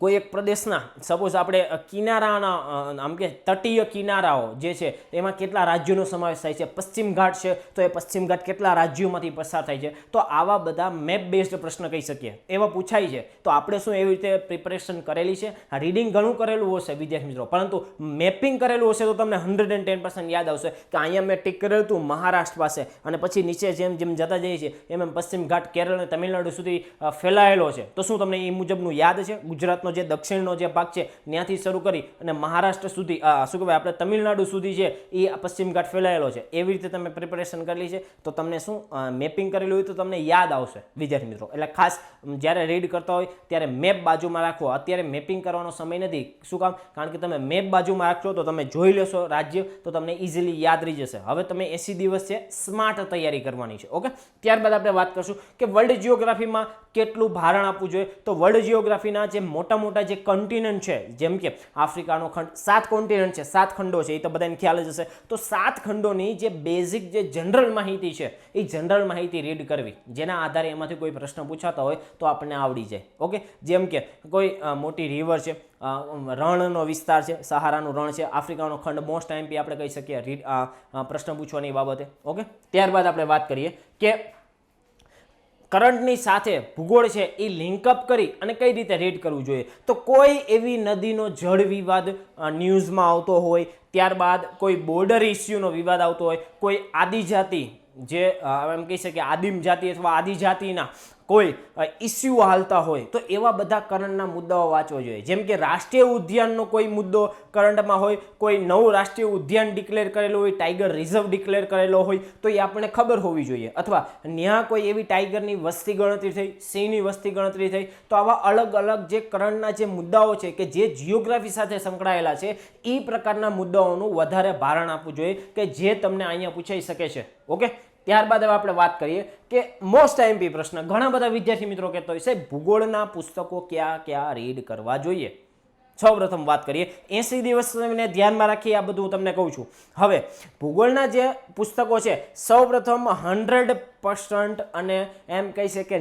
કોઈ એક પ્રદેશના સપોઝ આપણે કિનારાના આમ કે તટીય કિનારાઓ જે છે એમાં કેટલા રાજ્યોનો સમાવેશ થાય છે, પશ્ચિમ ઘાટ છે તો એ પશ્ચિમ ઘાટ કેટલા રાજ્યોમાંથી પસાર થાય છે, તો આવા બધા મેપ બેઝડ પ્રશ્ન કહી શકીએ એવા પૂછાય છે. તો આપણે શું એવી રીતે પ્રિપરેશન કરેલી છે? રીડિંગ ઘણું કરેલું હશે વિદ્યાર્થી મિત્રો, પરંતુ મેપિંગ કરેલું હશે તો તમને 110% યાદ આવશે કે અહીંયા મેં ટીક કરેલું હતું મહારાષ્ટ્ર પાસે, અને પછી નીચે જેમ જેમ જતા જઈએ છીએ એમ પશ્ચિમ ઘાટ કેરળ અને તમિલનાડુ સુધી ફેલાયેલો છે. તો શું તમને એ મુજબનું યાદ છે? ગુજરાત જે દક્ષિણનો જે ભાગ છે ત્યાંથી શરૂ કરી અને મહારાષ્ટ્ર સુધી શું કહેવાય આપણે તમિલનાડુ સુધી છે એ પશ્ચિમ ઘાટ ફેલાયેલો છે. એવી રીતે તમે પ્રિપેરેશન કરેલી છે તો તમને શું મેપિંગ કરેલું હોય તો તમને યાદ આવશે વિદ્યાર્થી મિત્રો. એટલે ખાસ જ્યારે રીડ કરતા હોય ત્યારે મેપ બાજુમાં રાખો. અત્યારે મેપિંગ કરવાનો સમય નથી. શું કામ? કારણ કે તમે મેપ બાજુમાં રાખશો તો તમે જોઈ લેશો રાજ્ય, તો તમને ઇઝીલી યાદ રહી જશે. હવે તમે 80 દિવસ છે સ્માર્ટ તૈયારી કરવાની છે. ઓકે, ત્યારબાદ આપણે વાત કરશું કે વર્લ્ડ જીઓગ્રાફીમાં કેટલું ભારણ આપવું જોઈએ. તો વર્લ્ડ જીઓગ્રાફીના જે મોટા જે કન્ટિનેન્ટ છે, જેમ કે આફ્રિકાનો ખંડ, 7 કોન્ટિનેન્ટ છે, 7 ખંડો છે, એ તો બધાને ખ્યાલ જ હશે. તો 7 ખંડોની જે બેઝિક જે જનરલ માહિતી છે એ જનરલ માહિતી રીડ કરવી, જેના આધારે એમાંથી કોઈ પ્રશ્ન પૂછાતા હોય તો આપણને આવડી જાય. ઓકે, જેમ કે કોઈ મોટી રિવર છે, રણનો વિસ્તાર છે, સહારાનું રણ છે, આફ્રિકાનો ખંડ, મોસ્ટ એમપી આપણે કહી શકીએ પ્રશ્ન પૂછવાની બાબતે. ઓકે, ત્યારબાદ આપણે વાત કરીએ કે કરંટની સાથે ભૂગોળ છે એ લિંકઅપ કરી અને કઈ રીતે રીડ કરવું જોઈએ. તો કોઈ એવી નદીનો જળ વિવાદ ન્યૂઝમાં આવતો હોય, ત્યારબાદ કોઈ બોર્ડર ઇસ્યુનો વિવાદ આવતો હોય, કોઈ આદિજાતિ જે એમ કહી શકીએ આદિમ જાતિ અથવા આદિજાતિના કોઈ ઇસ્યુ હાલતા હોય, તો એવા બધા કરંટના મુદ્દાઓ વાંચવો જોઈએ. જેમ કે રાષ્ટ્રીય ઉદ્યાનનો કોઈ મુદ્દો કરંટમાં હોય, કોઈ નવું રાષ્ટ્રીય ઉદ્યાન ડિક્લેર કરેલું હોય, ટાઈગર રિઝર્વ ડિક્લેર કરેલો હોય, તો એ આપણને ખબર હોવી જોઈએ. અથવા ત્યાં કોઈ એવી ટાઈગરની વસ્તી ગણતરી થઈ, સિંહની વસ્તી ગણતરી થઈ, તો આવા અલગ અલગ જે કરંટના જે મુદ્દાઓ છે કે જે જીઓગ્રાફી સાથે સંકળાયેલા છે એ પ્રકારના મુદ્દાઓનું વધારે ભારણ આપવું જોઈએ કે જે તમને અહીંયા પૂછાઈ શકે છે. ઓકે, ત્યારબાદ હવે આપણે વાત કરીએ કે મોસ્ટ એમપી પ્રશ્ન. ઘણા બધા વિદ્યાર્થી મિત્રો કહેતા હોય સાહેબ ભૂગોળના પુસ્તકો ક્યાં ક્યાં રીડ કરવા જોઈએ. સૌપ્રથમ વાત કરીએ 80 દિવસને ધ્યાનમાં રાખી આ બધું હું તમને કહું છું. હવે ભૂગોળના જે પુસ્તકો છે સૌપ્રથમ 100% અને એમ કહી છે કે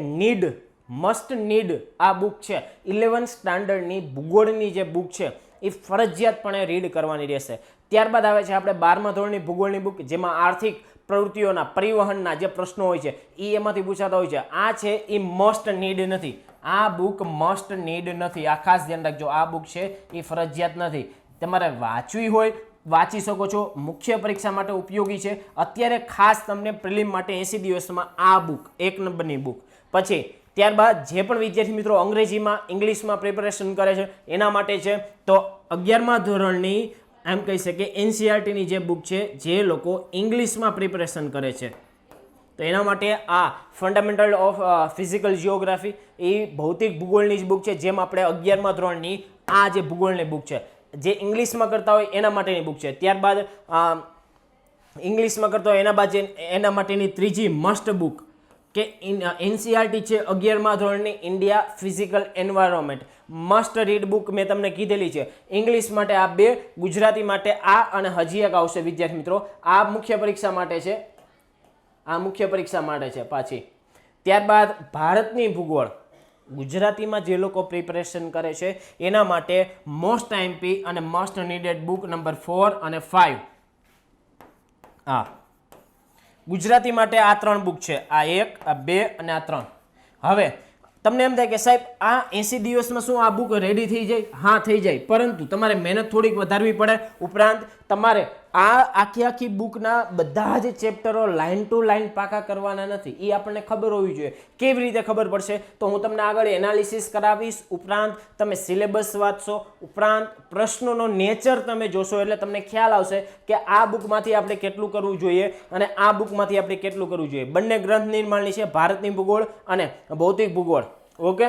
મસ્ટ નીડ આ બુક છે. 11th સ્ટાન્ડર્ડની ભૂગોળની જે બુક છે એ ફરજિયાતપણે રીડ કરવાની રહેશે. ત્યારબાદ આવે છે આપણે 12મા ધોરણની ભૂગોળની બુક, જેમાં આર્થિક પ્રવૃત્તિઓના પરિવહનના જે પ્રશ્નો હોય છે એ એમાંથી પૂછાતા હોય છે. આ છે એ મસ્ટ નીડ નથી. આ બુક મસ્ટ નીડ નથી, આ ખાસ ધ્યાન રાખજો. આ બુક છે એ ફરજિયાત નથી. તમારે વાંચવી હોય વાંચી શકો છો, મુખ્ય પરીક્ષા માટે ઉપયોગી છે. અત્યારે ખાસ તમને પ્રિલિમ માટે 80 દિવસમાં આ બુક 1 નંબરની બુક. પછી ત્યારબાદ જે પણ વિદ્યાર્થી મિત્રો અંગ્રેજીમાં ઇંગ્લિશમાં પ્રિપેરેશન કરે છે એના માટે છે. તો 11મા ધોરણની એમ કહી શકીએ એનસીઈઆરટીની જે બુક છે જે લોકો ઇંગ્લિશમાં પ્રિપેરેશન કરે છે તો એના માટે આ ફંડામેન્ટલ ઓફ ફિઝિકલ જિયોગ્રાફી એ ભૌતિક ભૂગોળની જ બુક છે. જેમ આપણે 11મા ધોરણની આ જે ભૂગોળની બુક છે જે ઇંગ્લિશમાં કરતા હોય એના માટેની બુક છે. ત્યારબાદ ઇંગ્લિશમાં કરતા હોય એના માટેની ત્રીજી મસ્ટ બુક કે એનસીઈઆરટી છે 11મા ધોરણની India physical environment must read book મેં તમને કીધેલી છે. ઇંગ્લિશ માટે આ 2, ગુજરાતી માટે આ અને હજી એક આવશે વિદ્યાર્થી મિત્રો. આ મુખ્ય પરીક્ષા માટે છે, આ મુખ્ય પરીક્ષા માટે છે પાછી. ત્યારબાદ ભારતની ભૂગોળ ગુજરાતીમાં જે લોકો પ્રિપેરેશન કરે છે એના માટે મોસ્ટ આઈએમપી અને મોસ્ટ નીડેડ બુક નંબર 4 અને 5. હા, ગુજરાતી માટે આ 3 બુક છે, આ 1, આ 2 અને આ 3. હવે તમને એમ થાય કે સાહેબ આ 80 દિવસમાં શું આ બુક રેડી થઈ જાય? હા, થઈ જાય, પરંતુ તમારે મહેનત થોડીક વધારવી પડે. ઉપરાંત તમારે આ આખી બુકના બધા જ ચેપ્ટરો લાઇન ટુ લાઇન પાકા કરવાના નથી. એ આપણને ખબર હોવી જોઈએ. કેવી રીતે ખબર પડશે? તો હું તમને આગળ એનાલિસિસ કરાવીશ. ઉપરાંત તમે સિલેબસ વાંચશો, ઉપરાંત પ્રશ્નોનો નેચર તમે જોશો એટલે તમને ખ્યાલ આવશે કે આ બુકમાંથી આપણે કેટલું કરવું જોઈએ અને આ બુકમાંથી આપણે કેટલું કરવું જોઈએ. બંને ગ્રંથ નિર્માણની છે, ભારતની ભૂગોળ અને ભૌતિક ભૂગોળ. ઓકે,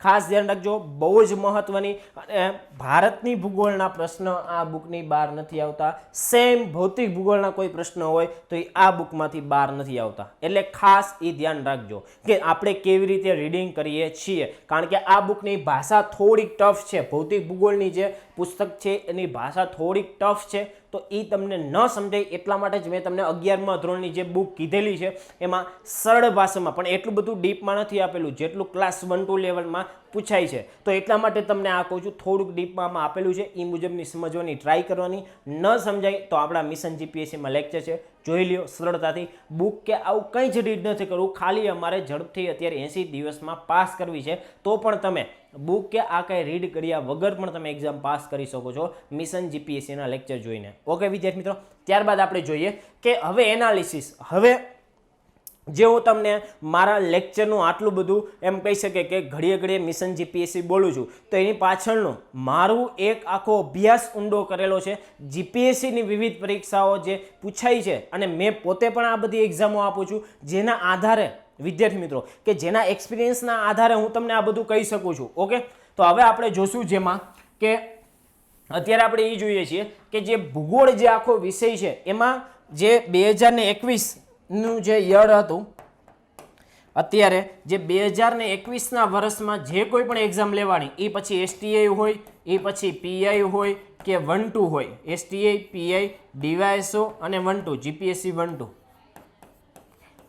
ખાસ ધ્યાન રાખજો, બહુ જ મહત્વની. અને ભારતની ભૂગોળના પ્રશ્ન આ બુકની બહાર નથી આવતા. સેમ ભૌતિક ભૂગોળના કોઈ પ્રશ્ન હોય તો એ આ બુકમાંથી બહાર નથી આવતા. એટલે ખાસ એ ધ્યાન રાખજો કે આપણે કેવી રીતે રીડિંગ કરીએ છીએ, કારણ કે આ બુકની ભાષા થોડીક ટફ છે. ભૌતિક ભૂગોળની જે પુસ્તક છે એની ભાષા થોડીક ટફ છે, તો એ તમને ન સમજાય એટલા માટે જ મેં તમને 11મા ધોરણની જે બુક કીધેલી છે એમાં સરળ ભાષામાં, પણ એટલું બધું ડીપમાં નથી આપેલું જેટલું ક્લાસ 1-2 લેવલમાં પૂછાય છે. તો એટલા માટે તમને આ કહું છું, થોડુંક ડીપમાં આપેલું છે, એ મુજબની સમજવાની ટ્રાય કરવાની. ન સમજાય તો આપણા મિશન જીપીએસસીમાં લેક્ચર છે, જોઈ લ્યો સરળતાથી. બુક કે આવું કંઈ જ રીડ નથી કરવું, ખાલી અમારે ઝડપથી અત્યારે 80 દિવસમાં પાસ કરવી છે. તો પણ તમે બુક કે આ કંઈ રીડ કર્યા વગર પણ તમે એક્ઝામ પાસ કરી શકો છો મિશન જીપીએસસીના લેક્ચર જોઈને. ઓકે વિદ્યાર્થી મિત્રો, ત્યારબાદ આપણે જોઈએ કે હવે એનાલિસિસ. હવે જે હું તમને મારા લેક્ચરનું આટલું બધું એમ કહી શકે કે ઘડીએ ઘડીએ મિશન જીપીએસસી બોલું છું, તો એની પાછળનું મારું એક આખો અભ્યાસ ઊંડો કરેલો છે. જીપીએસસીની વિવિધ પરીક્ષાઓ જે પૂછાઈ છે અને મેં પોતે પણ આ બધી એક્ઝામો આપું છું, જેના આધારે વિદ્યાર્થી મિત્રો કે જેના એક્સપિરિયન્સના આધારે હું તમને આ બધું કહી શકું છું. ઓકે, તો હવે આપણે જોશું જેમાં કે અત્યારે આપણે એ જોઈએ છીએ કે જે ભૂગોળ જે આખો વિષય છે એમાં જે 2021નું જે યર હતું, અત્યારે જે 2021ના વર્ષમાં જે કોઈ પણ એક્ઝામ લેવાની, એ પછી એસટીઆઈ હોય, એ પછી પીઆઈ હોય કે 1-2 હોય, એસટીઆઈ, પીઆઈ, ડીવાયએસઓ અને 1-2 જીપીએસસી 1-2,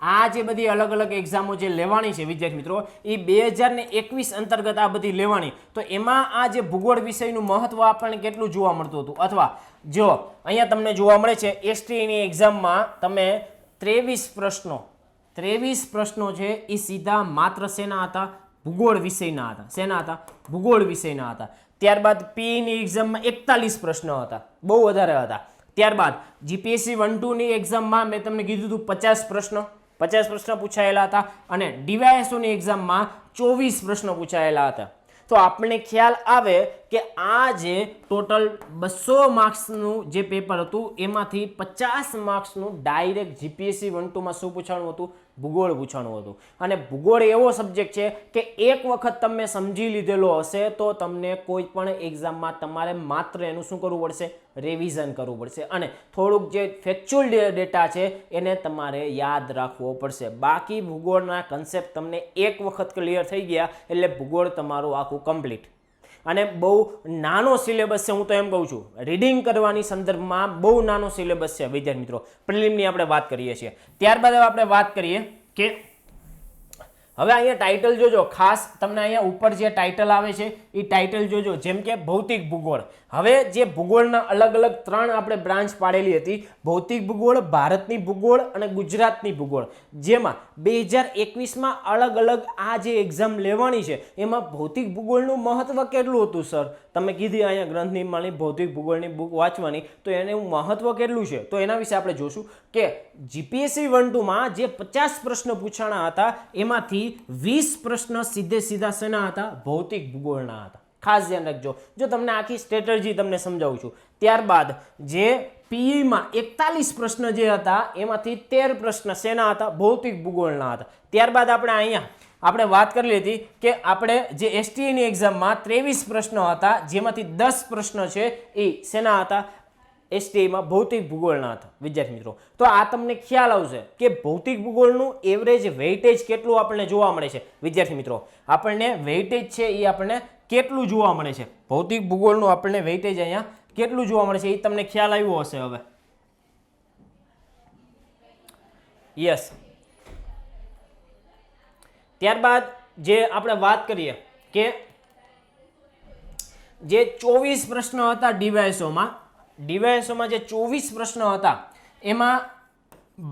આ જે બધી અલગ અલગ એક્ઝામો જે લેવાની છે વિદ્યાર્થી મિત્રો, એ 2021 અંતર્ગત આ બધી લેવાની. તો એમાં આ જે ભૂગોળ વિષયનું મહત્વ આપણને કેટલું જોવા મળતું હતું, અથવા જો અહીંયા તમને જોવા મળે છે એસટીની એક્ઝામમાં તમે 23 પ્રશ્નો છે એ સીધા માત્ર શેના હતા? ભૂગોળ વિષયના હતા. શેના હતા? ભૂગોળ વિષયના હતા. ત્યારબાદ પીની એક્ઝામમાં 41 પ્રશ્નો હતા, બહુ વધારે હતા. ત્યારબાદ જીપીએસસી 1-2ની એક્ઝામમાં મેં તમને કીધું હતું 50 પ્રશ્નો પૂછાયેલા હતા અને ડીવાયએસઓની એક્ઝામમાં 24 પ્રશ્નો પૂછાયેલા હતા. તો આપણને ખ્યાલ આવે કે આ જે ટોટલ 200 માર્ક્સનું જે પેપર હતું એમાંથી 50 માર્ક્સનું ડાયરેક્ટ જીપીએસસી 1-2માં શું પૂછાણું હતું? ભૂગોળ પૂછાણું હતું. અને ભૂગોળ એવો સબ્જેક્ટ છે કે એક વખત તમે સમજી લીધેલો હશે તો તમને કોઈ પણ એક્ઝામમાં તમારે માત્ર એનું શું કરવું પડશે? રિવિઝન કરવું પડશે અને થોડુંક જે ફેક્ચ્યુઅલ ડેટા છે એને તમારે યાદ રાખવો પડશે. બાકી ભૂગોળના કન્સેપ્ટ તમને એક વખત ક્લિયર થઈ ગયા એટલે ભૂગોળ તમારું આખું કમ્પ્લીટ. અને બહુ નાનો સિલેબસ છે, હું તો એમ કહું છું, રીડિંગ કરવાની સંદર્ભમાં બહુ નાનો સિલેબસ છે વિદ્યાર્થી મિત્રો. પ્રિલિમની આપણે વાત કરીએ છીએ. ત્યારબાદ આપણે વાત કરીએ કે હવે અહીંયા ટાઇટલ જોજો, ખાસ તમને અહીંયા ઉપર જે ટાઇટલ આવે છે એ ટાઇટલ જોજો, જેમ કે ભૌતિક ભૂગોળ. હવે જે ભૂગોળના અલગ અલગ 3 આપણે બ્રાન્ચ પાડેલી હતી, ભૌતિક ભૂગોળ, ભારતની ભૂગોળ અને ગુજરાતની ભૂગોળ, જેમાં 2021માં અલગ અલગ આ જે એક્ઝામ લેવાની છે એમાં ભૌતિક ભૂગોળનું મહત્વ કેટલું હતું સર? તમે કીધી અહીંયા ગ્રંથની માળી ભૌતિક ભૂગોળની બુક વાંચવાની, તો એનું મહત્વ કેટલું છે તો એના વિશે આપણે જોશું કે જીપીએસસી 1-2માં જે 50 પ્રશ્નો પૂછાણા હતા એમાંથી 20 પ્રશ્ન સીધા શેના હતા? ભૌતિક ભૂગોળના હતા. ખાસ ધ્યાન રાખજો, જો તમને આખી સ્ટ્રેટેજી તમને સમજાવું છું. ત્યારબાદ જે પીઈમાં 41 પ્રશ્ન જે હતા એમાંથી 13 પ્રશ્ન શેના હતા? ભૌતિક ભૂગોળના હતા. ત્યારબાદ આપણે વાત કરી લીધી કે આપણે જે એસટીઈની એક્ઝામમાં 23 પ્રશ્નો હતા, જેમાંથી 10 પ્રશ્નો છે એ શેના હતા? એસટીઈમાં ભૌતિક ભૂગોળના હતા. વિદ્યાર્થી મિત્રો, તો આ તમને ખ્યાલ આવશે કે ભૌતિક ભૂગોળનું એવરેજ વેઇટેજ કેટલું આપણને જોવા મળે છે. વિદ્યાર્થી મિત્રો, આપણને વેઇટેજ છે એ આપણને કેટલું જોવા મળે છે? ભૌતિક ભૂગોળનું આપણને વેઇટેજ અહીંયા કેટલું જોવા મળે છે એ તમને ખ્યાલ આવ્યો હશે. હવે યસ. ત્યારબાદ જે આપણે વાત કરીએ કે જે 24 પ્રશ્નો હતા ડીવાયએસઓમાં જે 24 પ્રશ્નો હતા એમાં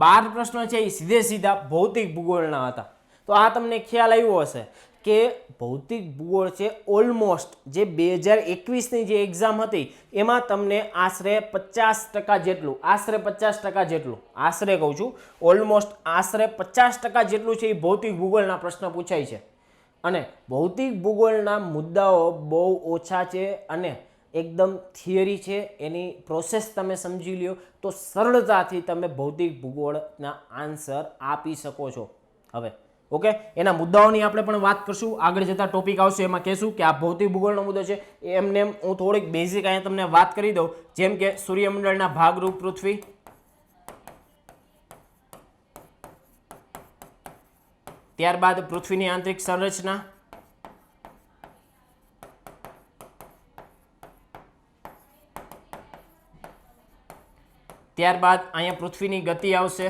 12 પ્રશ્નો છે એ સીધા ભૌતિક ભૂગોળના હતા. તો આ તમને ખ્યાલ આવ્યો હશે કે ભૌતિક ભૂગોળ છે ઓલમોસ્ટ જે 2021ની જે એક્ઝામ હતી એમાં તમને આશરે 50% જેટલું, આશરે કહું છું, ઓલમોસ્ટ આશરે 50% જેટલું છે એ ભૌતિક ભૂગોળના પ્રશ્ન પૂછાય છે. અને ભૌતિક ભૂગોળના મુદ્દાઓ બહુ ઓછા છે અને એકદમ થિયરી છે, એની પ્રોસેસ તમે સમજી લ્યો તો સરળતાથી તમે ભૌતિક ભૂગોળના આન્સર આપી શકો છો. હવે ઓકે, એના મુદ્દાઓની આપણે પણ વાત કરશું, આગળ જતા ટોપિક આવશે એમાં કહેશું કે આ ભૌતિક ભૂગોળનો મુદ્દો છે. એમને હું થોડીક બેઝિક અહીંયા તમને વાત કરી દઉં, જેમ કે સૂર્યમંડળના ભાગરૂપ પૃથ્વી, ત્યારબાદ પૃથ્વીની આંતરિક સંરચના, ત્યારબાદ અહીંયા પૃથ્વીની ગતિ આવશે,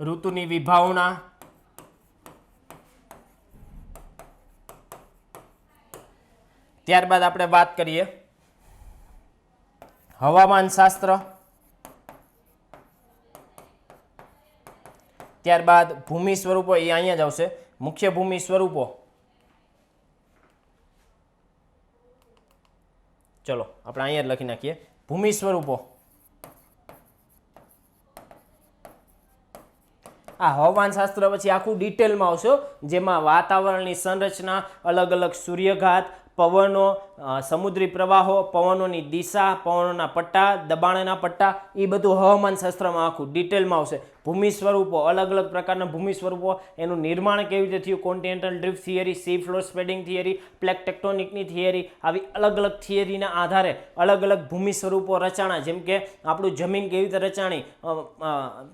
ઋતુની વિભાવના, ત્યારબાદ આપણે વાત કરીએ હવામાન શાસ્ત્ર, ત્યારબાદ ભૂમિ સ્વરૂપો, એ અહીંયા જ આવશે, મુખ્ય ભૂમિ સ્વરૂપો. ચલો આપણે અહીંયા જ લખી નાખીએ ભૂમિ સ્વરૂપો. આ હવામાન શાસ્ત્ર પછી આખું ડિટેલમાં આવશે, જેમાં વાતાવરણની સંરચના, અલગ અલગ સૂર્યઘાત, પવનો, સમુદ્રી પ્રવાહો, પવનોની દિશા, પવનોના પટ્ટા, દબાણના પટ્ટા, એ બધું હવામાન શાસ્ત્રમાં આખું ડિટેલમાં આવશે. ભૂમિ સ્વરૂપો, અલગ અલગ પ્રકારના ભૂમિ સ્વરૂપો, એનું નિર્માણ કેવી રીતે થયું, continental drift theory, sea floor spreading theory, plate ટેક્ટોનિકની થિયરી, આવી અલગ અલગ થિયરીના આધારે અલગ અલગ ભૂમિ સ્વરૂપો રચાણા, જેમ કે આપણું જમીન કેવી રીતે રચાણી,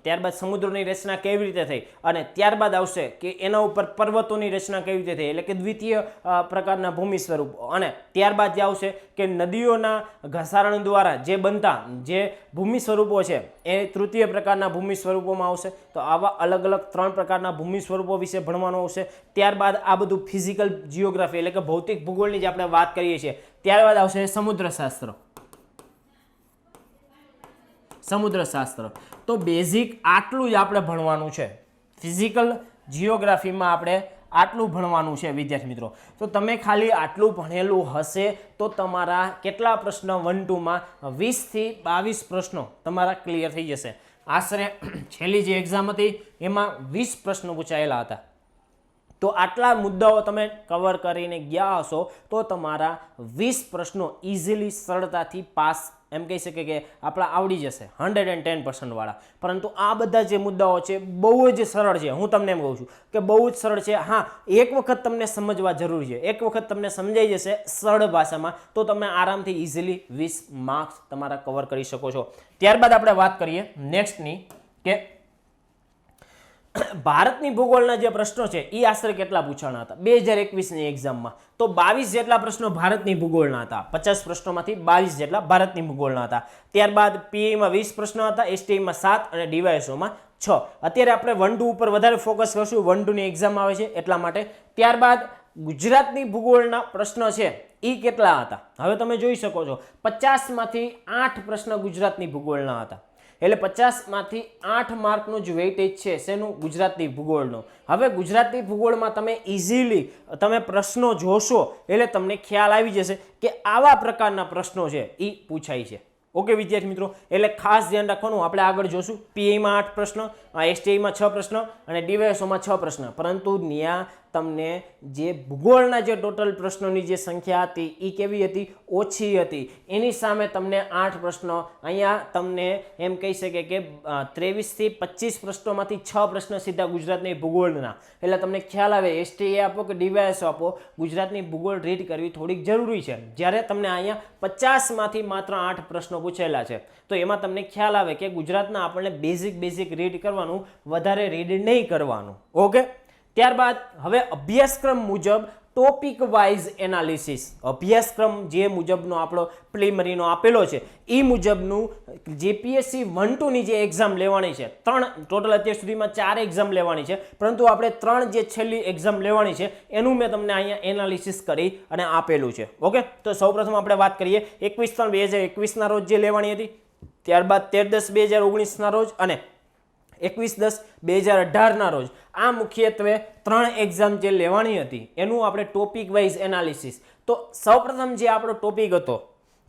ત્યારબાદ સમુદ્રની રચના કેવી રીતે થઈ, અને ત્યારબાદ આવશે કે એના ઉપર પર્વતોની રચના કેવી રીતે થઈ, એટલે કે દ્વિતીય પ્રકારના ભૂમિ સ્વરૂપો. અને ત્યારબાદ જે આવશે કે નદીઓના ઘસારણ દ્વારા જે બનતા જે ભૂમિ સ્વરૂપો છે એ તૃતીય પ્રકારના ભૂમિ સ્વરૂપોમાં આવશે. તો આવા અલગ અલગ 3 પ્રકારના ભૂમિ સ્વરૂપો વિશે ભણવાનું આવશે. ત્યારબાદ આ બધું ફિઝિકલ જીઓગ્રાફી એટલે કે ભૌતિક ભૂગોળની જે આપણે વાત કરીએ છીએ, ત્યારબાદ આવશે સમુદ્ર શાસ્ત્ર. તો બેઝિક આટલું જ આપણે ભણવાનું છે. ફિઝિકલ જીઓગ્રાફીમાં આપણે આટલું ભણવાનું છે વિદ્યાર્થી મિત્રો. તો તમે ખાલી આટલું ભણેલું હશે તો તમારા કેટલા પ્રશ્નો 1-2માં 20 થી 22 પ્રશ્નો તમારા ક્લિયર થઈ જશે. આશરે છેલ્લી જે એક્ઝામ હતી એમાં 20 પ્રશ્નો પૂછાયેલા હતા. તો આટલા મુદ્દાઓ તમે કવર કરીને ગયા હશો તો તમારા 20 પ્રશ્નો ઇઝીલી સરળતાથી પાસ એમ કહી શકે કે આપણા આવડી જશે 110% વાળા. પરંતુ આ બધા જે મુદ્દાઓ છે બહુ જ સરળ છે. હું તમને એમ કહું છું કે બહુ જ સરળ છે. હા, એક વખત તમને સમજવા જરૂરી છે, એક વખત તમને સમજાઈ જશે સરળ ભાષામાં તો તમે આરામથી ઇઝીલી 20 માર્ક્સ તમારા કવર કરી શકો છો. ત્યારબાદ આપણે વાત કરીએ નેક્સ્ટની કે ભારતની ભૂગોળના જે પ્રશ્નો છે એ આશરે કેટલા પૂછાણા હતા 2021ની એક્ઝામમાં? તો 22 જેટલા પ્રશ્નો ભારતની ભૂગોળના હતા. 50 પ્રશ્નોમાંથી 22 જેટલા ભારતની ભૂગોળના હતા. ત્યારબાદ પીએમાં 20 પ્રશ્નો હતા, એસટીમાં 7 અને ડીવાયએસઓમાં 6. અત્યારે આપણે 1-2 ઉપર વધારે ફોકસ કરશું, 1-2 ની એક્ઝામ આવે છે એટલા માટે. ત્યારબાદ ગુજરાતની ભૂગોળના પ્રશ્ન છે એ કેટલા હતા? હવે તમે જોઈ શકો છો 50 માંથી 8 પ્રશ્ન ગુજરાતની ભૂગોળના હતા. એટલે 50 માંથી 8 માર્કનું જ વેઇટેજ છે શેનું? ગુજરાતની ભૂગોળનું. હવે ગુજરાતની ભૂગોળમાં તમે ઇઝીલી તમે પ્રશ્નો જોશો એટલે તમને ખ્યાલ આવી જશે કે આવા પ્રકારના પ્રશ્નો છે એ પૂછાય છે. ઓકે વિદ્યાર્થી મિત્રો, એટલે ખાસ ધ્યાન રાખવાનું. આપણે આગળ જોશું પીઆઈમાં 8 પ્રશ્ન, એસટીઆઈમાં 6 પ્રશ્ન અને ડીવાયએસઓમાં 6 પ્રશ્ન, પરંતુ ત્યાં તમને જે ભૂગોળના જે ટોટલ પ્રશ્નોની જે સંખ્યા હતી એ કેવી હતી? ઓછી હતી. એની સામે તમને 8 પ્રશ્નો, અહીંયા તમને એમ કહી શકે કે 23 થી 25 પ્રશ્નોમાંથી 6 પ્રશ્ન સીધા ગુજરાતની ભૂગોળના. એટલે તમને ખ્યાલ આવે એસટીએ આપો કે ડીવાયએસઓ આપો, ગુજરાતની ભૂગોળ રીડ કરવી થોડીક જરૂરી છે. જ્યારે તમને અહીંયા 50 માંથી માત્ર 8 પ્રશ્નો પૂછેલા છે તો એમાં તમને ખ્યાલ આવે કે ગુજરાતના આપણને બેઝિક રીડ કરવાનું, વધારે રીડ નહીં કરવાનું. ઓકે, ત્યારબાદ હવે અભ્યાસક્રમ મુજબ ટોપિક વાઇઝ એનાલિસિસ. અભ્યાસક્રમ જે મુજબનો આપણો પ્રિલિમિનરીનો આપેલો છે એ મુજબનું જીપીએસસી 1-2 ની જે એક્ઝામ લેવાની છે, 3 ટોટલ અત્યાર સુધીમાં 4 એક્ઝામ લેવાની છે, પરંતુ આપણે 3 જે છેલ્લી એક્ઝામ લેવાની છે એનું મેં તમને અહીંયા એનાલિસિસ કરી અને આપેલું છે. ઓકે, તો સૌપ્રથમ આપણે વાત કરીએ 21/3/2021 ના રોજ જે લેવાની હતી, ત્યારબાદ 13/10/2019 ના રોજ અને 21/10/2018 ના રોજ. આ મુખ્યત્વે 3 એક્ઝામ જે લેવાની હતી એનું આપણે ટોપિક વાઇઝ એનાલિસિસ. તો સૌપ્રથમ જે આપણો ટોપિક હતો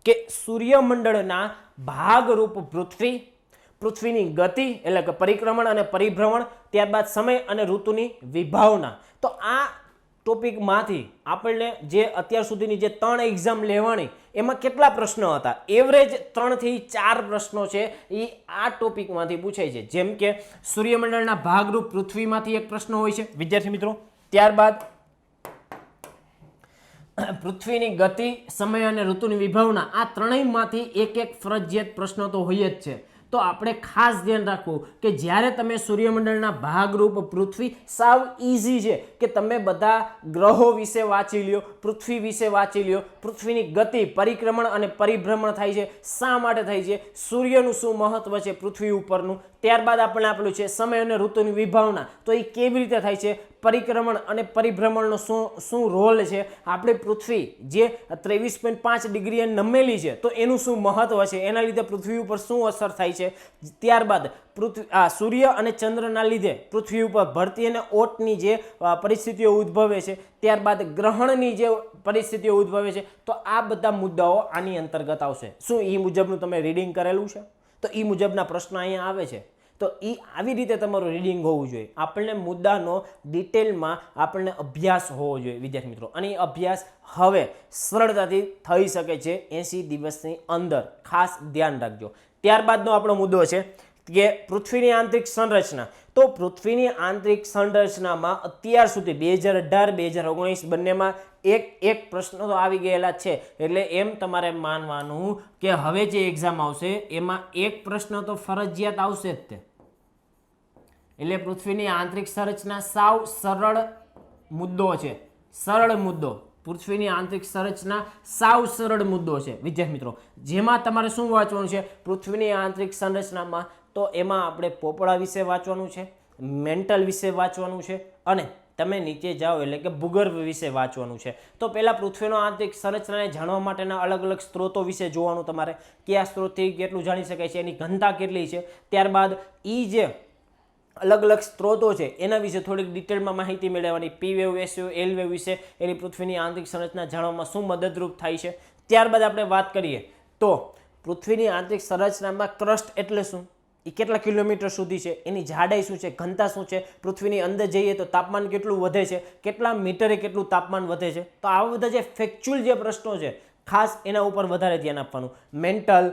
કે સૂર્યમંડળના ભાગરૂપ પૃથ્વી, પૃથ્વીની ગતિ એટલે કે પરિક્રમણ અને પરિભ્રમણ, ત્યારબાદ સમય અને ઋતુની વિભાવના. તો આ ટોપિકમાંથી આપણને જે અત્યાર સુધીની જે 3 એક્ઝામ લેવાની એમાં કેટલા પ્રશ્નો હતા? એવરેજ 3 થી 4 પ્રશ્નો છે એ આ ટોપિકમાંથી પૂછાય છે. જેમ કે સૂર્યમંડળના ભાગરૂપ પૃથ્વીમાંથી એક પ્રશ્ન હોય છે વિદ્યાર્થી મિત્રો, ત્યારબાદ પૃથ્વીની ગતિ, સમય અને ઋતુની વિભાવના. આ ત્રણેયમાંથી એક ફરજિયાત પ્રશ્નો તો હોય જ છે. તો આપણે ખાસ ધ્યાન રાખવું કે જ્યારે તમે સૂર્યમંડળના ભાગરૂપ પૃથ્વી, સાવ ઇઝી છે કે તમે બધા ગ્રહો વિશે વાંચી લ્યો, પૃથ્વી વિશે વાંચી લ્યો, પૃથ્વીની ગતિ, પરિક્રમણ અને પરિભ્રમણ થાય છે, શા માટે થાય છે, સૂર્યનું શું મહત્વ છે પૃથ્વી ઉપરનું, ત્યારબાદ આપણે આપેલું છે સમય અને ઋતુની વિભાવના, તો એ કેવી રીતે થાય છે, પરિક્રમણ અને પરિભ્રમણનો શું રોલ છે, આપણે પૃથ્વી જે 23.5 ડિગ્રીએ નમેલી છે તો એનું શું મહત્વ છે, એના લીધે પૃથ્વી ઉપર શું અસર થાય છે, ત્યારબાદ સૂર્ય અને ચંદ્રના લીધે પૃથ્વી ઉપર ભરતી અને ઓટની જે પરિસ્થિતિઓ ઉદ્ભવે છે, ત્યારબાદ ગ્રહણની જે પરિસ્થિતિઓ ઉદ્ભવે છે, તો આ બધા મુદ્દાઓ આની અંતર્ગત આવશે. શું એ મુજબનું તમે રીડિંગ કરેલું છે? તો એ મુજબના પ્રશ્નો અહીંયા આવે છે. તો એ આવી રીતે તમારું રીડિંગ હોવું જોઈએ. આપણને મુદ્દાનો ડિટેલમાં આપણને અભ્યાસ હોવો જોઈએ વિદ્યાર્થી મિત્રો, અને એ અભ્યાસ હવે સરળતાથી થઈ શકે છે 80 દિવસની અંદર. ખાસ ધ્યાન રાખજો. ત્યારબાદનો આપણો મુદ્દો છે કે પૃથ્વીની આંતરિક સંરચના. તો પૃથ્વીની આંતરિક સંરચનામાં અત્યાર સુધી 2018-2019 બંનેમાં એક પ્રશ્ન તો આવી ગયેલા છે. એટલે એમ તમારે માનવાનું કે હવે જે એક્ઝામ આવશે એમાં એક પ્રશ્ન તો ફરજિયાત આવશે જ તે. એટલે પૃથ્વીની આંતરિક સંરચના સાવ સરળ મુદ્દો છે. સરળ મુદ્દો, પૃથ્વીની આંતરિક સંરચના સાવ સરળ મુદ્દો છે વિદ્યાર્થી મિત્રો. જેમાં તમારે શું વાંચવાનું છે પૃથ્વીની આંતરિક સંરચનામાં? તો એમાં આપણે પોપડા વિશે વાંચવાનું છે, મેન્ટલ વિશે વાંચવાનું છે, અને તમે નીચે જાઓ એટલે કે ભૂગર્ભ વિશે વાંચવાનું છે. તો પહેલાં પૃથ્વીનો આંતરિક સંરચનાને જાણવા માટેના અલગ અલગ સ્ત્રોતો વિશે જોવાનું તમારે, કયા સ્ત્રોતથી કેટલું જાણી શકાય છે, એની ઘનતા કેટલી છે, ત્યારબાદ એ જે અલગ અલગ સ્ત્રોતો છે એના વિશે થોડીક ડિટેલમાં માહિતી મેળવવાની, P wave, S wave, L wave વિશે, એની પૃથ્વીની આંતરિક સંરચના જાણવામાં શું મદદરૂપ થાય છે. ત્યારબાદ આપણે વાત કરીએ તો પૃથ્વીની આંતરિક સંરચનામાં ક્રસ્ટ એટલે શું, એ કેટલા કિલોમીટર સુધી છે, એની જાડાઈ શું છે, ઘનતા શું છે, પૃથ્વીની અંદર જઈએ તો તાપમાન કેટલું વધે છે, કેટલા મીટરે કેટલું તાપમાન વધે છે. તો આવા બધા જે ફેક્ચ્યુઅલ જે પ્રશ્નો છે ખાસ એના ઉપર વધારે ધ્યાન આપવાનું. મેન્ટલ,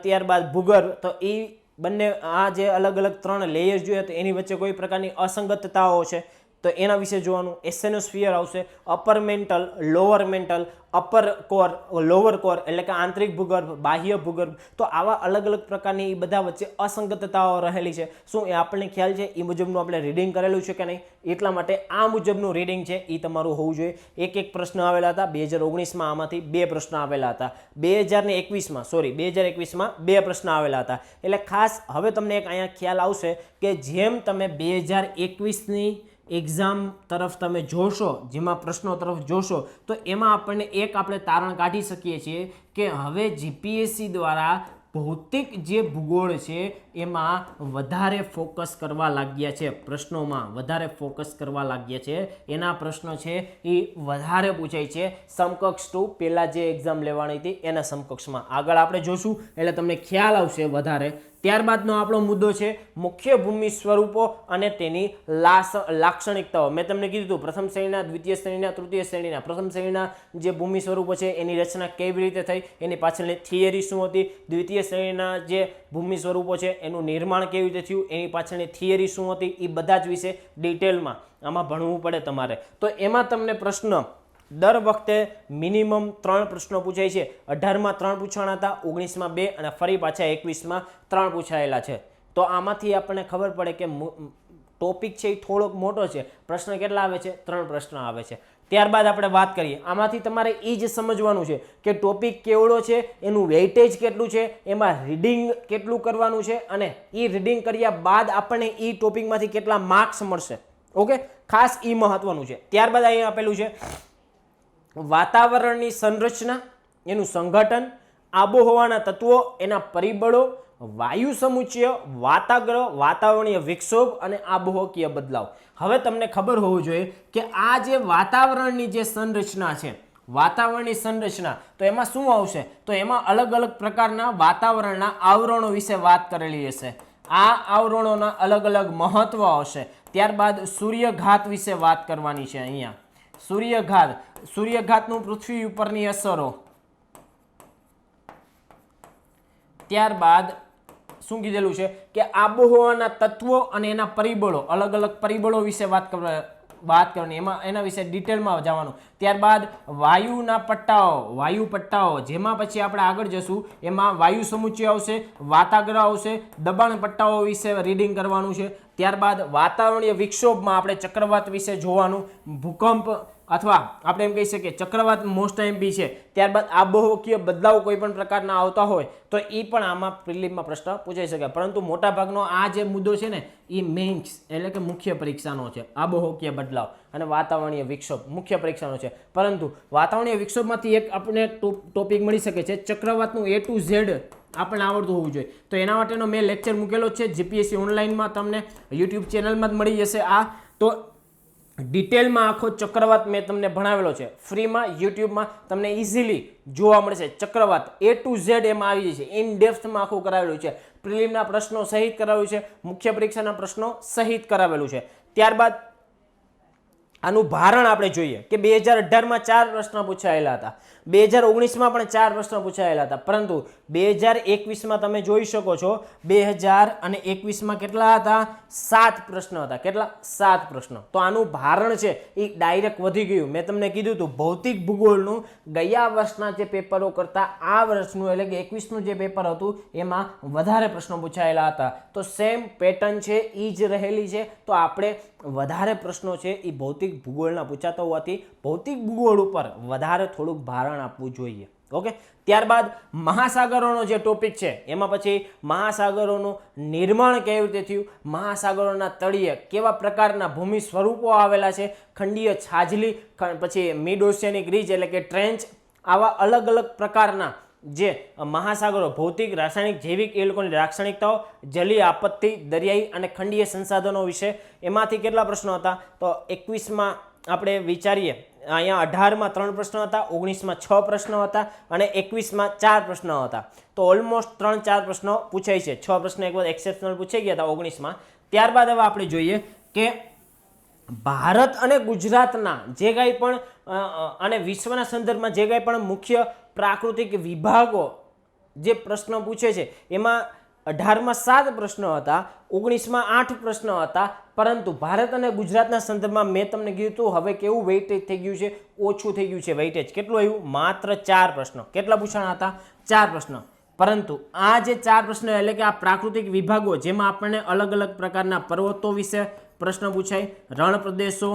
ત્યારબાદ ભૂગર્ભ, તો એ બંને આ જે અલગ અલગ 3 લેયર જોઈએ તો એની વચ્ચે કોઈ પ્રકારની અસંગતતાઓ છે તો એના વિશે જોવાનું. એસેનોસ્ફિયર આવશે, upper mental, lower mental, upper core, lower core એટલે કે આંતરિક ભૂગર્ભ, બાહ્ય ભૂગર્ભ. તો આવા અલગ અલગ પ્રકારની એ બધા વચ્ચે અસંગતતાઓ રહેલી છે. શું એ આપણને ખ્યાલ છે? એ મુજબનું આપણે રીડિંગ કરેલું છે કે નહીં? એટલા માટે આ મુજબનું રીડિંગ છે એ તમારું હોવું જોઈએ. એક પ્રશ્ન આવેલા હતા 2019માં, આમાંથી 2 પ્રશ્ન આવેલા હતા. 2021માં 2 પ્રશ્ન આવેલા હતા. એટલે ખાસ હવે તમને એક અહીંયા ખ્યાલ આવશે કે જેમ તમે 2021ની એક્ઝામ તરફ તમે જોશો, જેમાં પ્રશ્નો તરફ જોશો, તો એમાં આપણે તારણ કાઢી શકીએ છીએ કે હવે જીપીએસસી દ્વારા ભૌતિક જે ભૂગોળ છે એમાં વધારે ફોકસ કરવા લાગ્યા છે, પ્રશ્નોમાં વધારે ફોકસ કરવા લાગ્યા છે. એના પ્રશ્નો છે એ વધારે પૂછાય છે સમકક્ષ ટુ પહેલાં જે એક્ઝામ લેવાની હતી એના સમકક્ષમાં. આગળ આપણે જોશું એટલે તમને ખ્યાલ આવશે વધારે. ત્યારબાદનો આપણો મુદ્દો છે મુખ્ય ભૂમિ સ્વરૂપો અને તેની લાક્ષણિકતાઓ. મેં તમને કીધું હતું પ્રથમ શ્રેણીના, દ્વિતીય શ્રેણીના, તૃતીય શ્રેણીના. પ્રથમ શ્રેણીના જે ભૂમિ સ્વરૂપો છે એની રચના કેવી રીતે થઈ, એની પાછળની થિયરી શું હતી. દ્વિતીય શ્રેણીના જે ભૂમિ સ્વરૂપો છે એનું નિર્માણ કેવી રીતે થયું, એની પાછળની થિયરી શું હતી, એ બધા જ વિશે ડિટેલમાં આમાં ભણવું પડે તમારે. તો એમાં તમને પ્રશ્ન દર વખતે મિનિમમ 3 પ્રશ્નો પૂછાય છે. 18માં 3 પૂછવાના હતા, 19માં 2 અને ફરી પાછા 21માં 3 પૂછાયેલા છે. તો આમાંથી આપણને ખબર પડે કે ટોપિક છે એ થોડોક મોટો છે. પ્રશ્ન કેટલા આવે છે? 3 પ્રશ્ન આવે છે. ત્યારબાદ આપણે વાત કરીએ, આમાંથી તમારે એ જ સમજવાનું છે કે ટોપિક કેવડો છે, એનું વેઇટેજ કેટલું છે, એમાં રીડિંગ કેટલું કરવાનું છે, અને એ રીડિંગ કર્યા બાદ આપણને એ ટોપિકમાંથી કેટલા માર્ક્સ મળશે. ઓકે, ખાસ એ મહત્વનું છે. ત્યારબાદ અહીંયા આપેલું છે વાતાવરણની સંરચના, એનું સંગઠન, આબોહવાના તત્વો, એના પરિબળો, વાયુ સમુચ્ચય, વાતાગ્રહ, વાતાવરણીય વિક્ષોભ અને આબોહકીય બદલાવ. હવે તમને ખબર હોવું જોઈએ કે આ જે વાતાવરણની જે સંરચના છે, વાતાવરણની સંરચના, તો એમાં શું આવશે? તો એમાં અલગ અલગ પ્રકારના વાતાવરણના આવરણો વિશે વાત કરેલી હશે. આ આવરણોના અલગ અલગ મહત્વ આવશે. ત્યારબાદ સૂર્યઘાત વિશે વાત કરવાની છે. અહીંયા સૂર્યઘાતનું પૃથ્વી ઉપરની અસરો. ત્યારબાદ શું કીધેલું છે કે આબોહવાના તત્વો અને એના પરિબળો, અલગ અલગ પરિબળો વિશે વાત કરવાની, એના વિશે ડિટેલમાં જવાનું. ત્યારબાદ વાયુના પટ્ટાઓ, જેમાં પછી આપણે આગળ જશું એમાં વાયુ સમુચ્ચય આવશે, વાતાગ્રહ આવશે, દબાણ પટ્ટાઓ વિશે રીડિંગ કરવાનું છે. ત્યારબાદ વાતાવરણીય વિક્ષોભમાં આપણે ચક્રવાત વિશે જોવાનું, ભૂકંપ અથવા આપણે એમ કહી શકીએ ચક્રવાત મોસ્ટ એમપી છે. ત્યારબાદ આબોહકીય બદલાવ કોઈ પણ પ્રકારના આવતા હોય તો એ પણ આમાં પ્રિલિમમાં પ્રશ્ન પૂછાઈ શકે. પરંતુ મોટાભાગનો આ જે મુદ્દો છે ને એ મેઇન્સ એટલે કે મુખ્ય પરીક્ષાનો છે. આબોહકીય બદલાવ અને વાતાવરણીય વિક્ષોભ મુખ્ય પરીક્ષાનો છે. પરંતુ વાતાવરણીય વિક્ષોભમાંથી એક આપણને ટોપિક મળી શકે છે ચક્રવાતનું A to Z આપણને આવડતું હોવું જોઈએ. તો એના માટેનો મેં લેક્ચર મૂકેલો છે જીપીએસસી ઓનલાઈનમાં, તમને યુટ્યુબ ચેનલમાં જ મળી જશે. આ તો ડિટેલમાં આખો ચક્રવાત મેં તમને ભણાવેલો છે ફ્રીમાં, યુટ્યુબમાં તમને ઇઝીલી જોવા મળશે. ચક્રવાત A to Z એમાં આવી જશે, ઇન ડેપ્થમાં આખું કરાવેલું છે. પ્રિલિમના પ્રશ્નો સહિત કરાવેલું છે, મુખ્ય પરીક્ષાના પ્રશ્નો સહિત કરાવેલું છે. ત્યારબાદ આનું ભારણ આપણે જોઈએ કે 2018માં 4 પ્રશ્ન પૂછાયેલા હતા, 2019માં પણ 4 પ્રશ્ન પૂછાયેલા હતા. પરંતુ 2021માં તમે જોઈ શકો છો 2021માં કેટલા હતા? 7 પ્રશ્નો હતા. કેટલા? 7 પ્રશ્નો. તો આનું ભારણ છે એ ડાયરેક્ટ વધી ગયું. મેં તમને કીધું હતું ભૌતિક ભૂગોળનું ગયા વર્ષના જે પેપરો કરતા આ વર્ષનું એટલે કે 21નું જે પેપર હતું એમાં વધારે પ્રશ્નો પૂછાયેલા હતા. તો સેમ પેટર્ન છે એ જ રહેલી છે. તો આપણે વધારે પ્રશ્નો છે એ ભૌતિક ભૂગોળના પૂછાતા હોવાથી ભૌતિક ભૂગોળ ઉપર વધારે થોડુંક ભારણ આપવું જોઈએ. ઓકે, ત્યારબાદ મહાસાગરોનો જે ટોપિક છે એમાં પછી મહાસાગરોનું નિર્માણ કેવી રીતે થયું, મહાસાગરોના તળિયે કેવા પ્રકારના ભૂમિ સ્વરૂપો આવેલા છે, ખંડીય છાજલી, પછી મિડ ઓશિયાનિક રીજ એટલે કે ટ્રેન્ચ, આવા અલગ અલગ પ્રકારના જે મહાસાગરો ભૌતિક, રાસાયણિક, જૈવિક એ લોકોની લાક્ષણિકતાઓ, જલીય આપત્તિ, દરિયાઈ અને ખંડીય સંસાધનો વિશે એમાંથી કેટલા પ્રશ્નો હતા? તો 21માં આપણે વિચારીએ અહીંયા 18માં 3 પ્રશ્નો હતા, 19માં 6 પ્રશ્નો હતા અને 21માં 4 પ્રશ્નો હતા. તો ઓલમોસ્ટ 3-4 પ્રશ્નો પૂછાય છે. 6 પ્રશ્નો એક વાર એક્સેપ્શનલ પૂછાઈ ગયા હતા 19માં. ત્યારબાદ હવે આપણે જોઈએ કે ભારત અને ગુજરાતના જે કાંઈ પણ અને વિશ્વના સંદર્ભમાં જે કાંઈ પણ મુખ્ય પ્રાકૃતિક વિભાગો જે પ્રશ્નો પૂછે છે એમાં 18માં 7 પ્રશ્નો હતા, 19માં 8 પ્રશ્નો હતા, પરંતુ ભારત અને ગુજરાતના સંદર્ભમાં મેં તમને કીધું હતું હવે કેવું વેઇટેજ થઈ ગયું છે, ઓછું થઈ ગયું છે વેઇટેજ. કેટલું આવ્યું? માત્ર 4 પ્રશ્નો. કેટલા પૂછાણા હતા? 4 પ્રશ્નો. પરંતુ આ જે 4 પ્રશ્નો એટલે કે આ પ્રાકૃતિક વિભાગો જેમાં આપણને અલગ અલગ પ્રકારના પર્વતો વિશે પ્રશ્ન પૂછાય, રણ પ્રદેશો,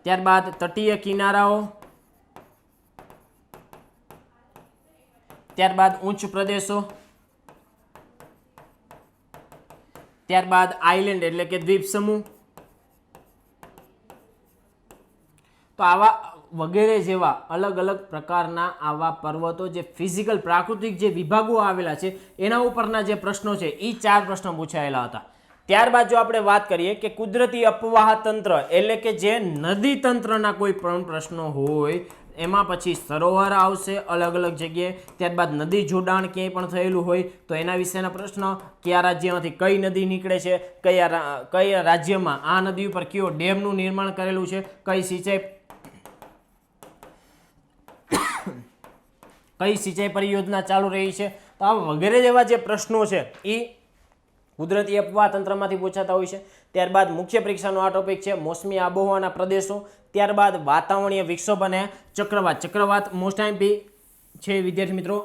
ત્યારબાદ તટીય કિનારાઓ, ત્યારબાદ ઉચ્ચ પ્રદેશો, ત્યારબાદ આઇલેન્ડ એટલે કે દ્વીપ સમૂહ. તો આવા વગેરે જેવા અલગ અલગ પ્રકારના આવા પર્વતો જે ફિઝિકલ પ્રાકૃતિક જે વિભાગો આવેલા છે એના ઉપરના જે પ્રશ્નો છે એ 4 પ્રશ્નો પૂછાયેલા હતા. ત્યારબાદ જો આપણે વાત કરીએ કે કુદરતી અપવાહ તંત્ર એટલે કે જે નદી તંત્રના કોઈ પણ પ્રશ્નો હોય એમાં પછી સરોવર આવશે અલગ અલગ જગ્યાએ, ત્યારબાદ નદી જોડાણ ક્યાંય પણ થયેલું હોય તો એના વિશેના પ્રશ્નો, કયા રાજ્યમાંથી કઈ નદી નીકળે છે, કયા રાજ્યમાં આ નદી ઉપર કયો ડેમનું નિર્માણ કરેલું છે, કઈ સિંચાઈ પરિયોજના ચાલુ રહી છે. તો આ વગેરે જેવા જે પ્રશ્નો છે એ કુદરતી અપવાહ તંત્રમાંથી પૂછાતા હોય છે. ત્યારબાદ મુખ્ય પરીક્ષાનો આ ટોપિક છે મોસમી આબોહવાના પ્રદેશો, ત્યારબાદ વાતાવરણીય વિક્ષોભ અને ચક્રવાત. ચક્રવાત મોસ્ટ આઈમ્પી છે વિદ્યાર્થી મિત્રો,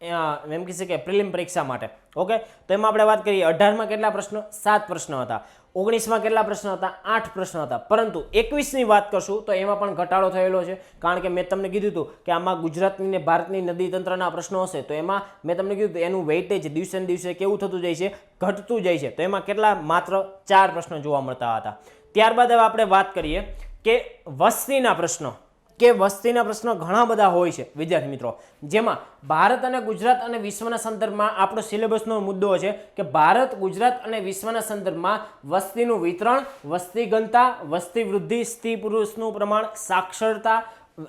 એમ કહી શકે પ્રિલિમ પરીક્ષા માટે. ઓકે, તો એમાં આપણે વાત કરીએ 18માં કેટલા પ્રશ્નો? 7 પ્રશ્નો હતા. 19માં કેટલા પ્રશ્નો હતા? 8 પ્રશ્નો હતા. પરંતુ 21ની વાત કરશું તો એમાં પણ ઘટાડો થયેલો છે, કારણ કે મેં તમને કીધું હતું કે આમાં ગુજરાતની ને ભારતની નદી તંત્રના પ્રશ્નો હશે તો એમાં મેં તમને કીધું હતું એનું વેઇટેજ દિવસે ને દિવસે કેવું થતું જાય છે? ઘટતું જાય છે. તો એમાં કેટલા? માત્ર 4 પ્રશ્નો જોવા મળતા હતા. ત્યારબાદ હવે આપણે વાત કરીએ કે વસ્તીના પ્રશ્નો, કે વસ્તીના પ્રશ્નો ઘણા બધા હોય છે વિદ્યાર્થી મિત્રો, જેમાં ભારત અને ગુજરાત અને વિશ્વના સંદર્ભમાં આપણો સિલેબસનો મુદ્દો છે કે ભારત, ગુજરાત અને વિશ્વના સંદર્ભમાં વસ્તીનું વિતરણ, વસ્તી ઘનતા, વસ્તી વૃદ્ધિ, સ્ત્રી પુરુષનું પ્રમાણ, સાક્ષરતા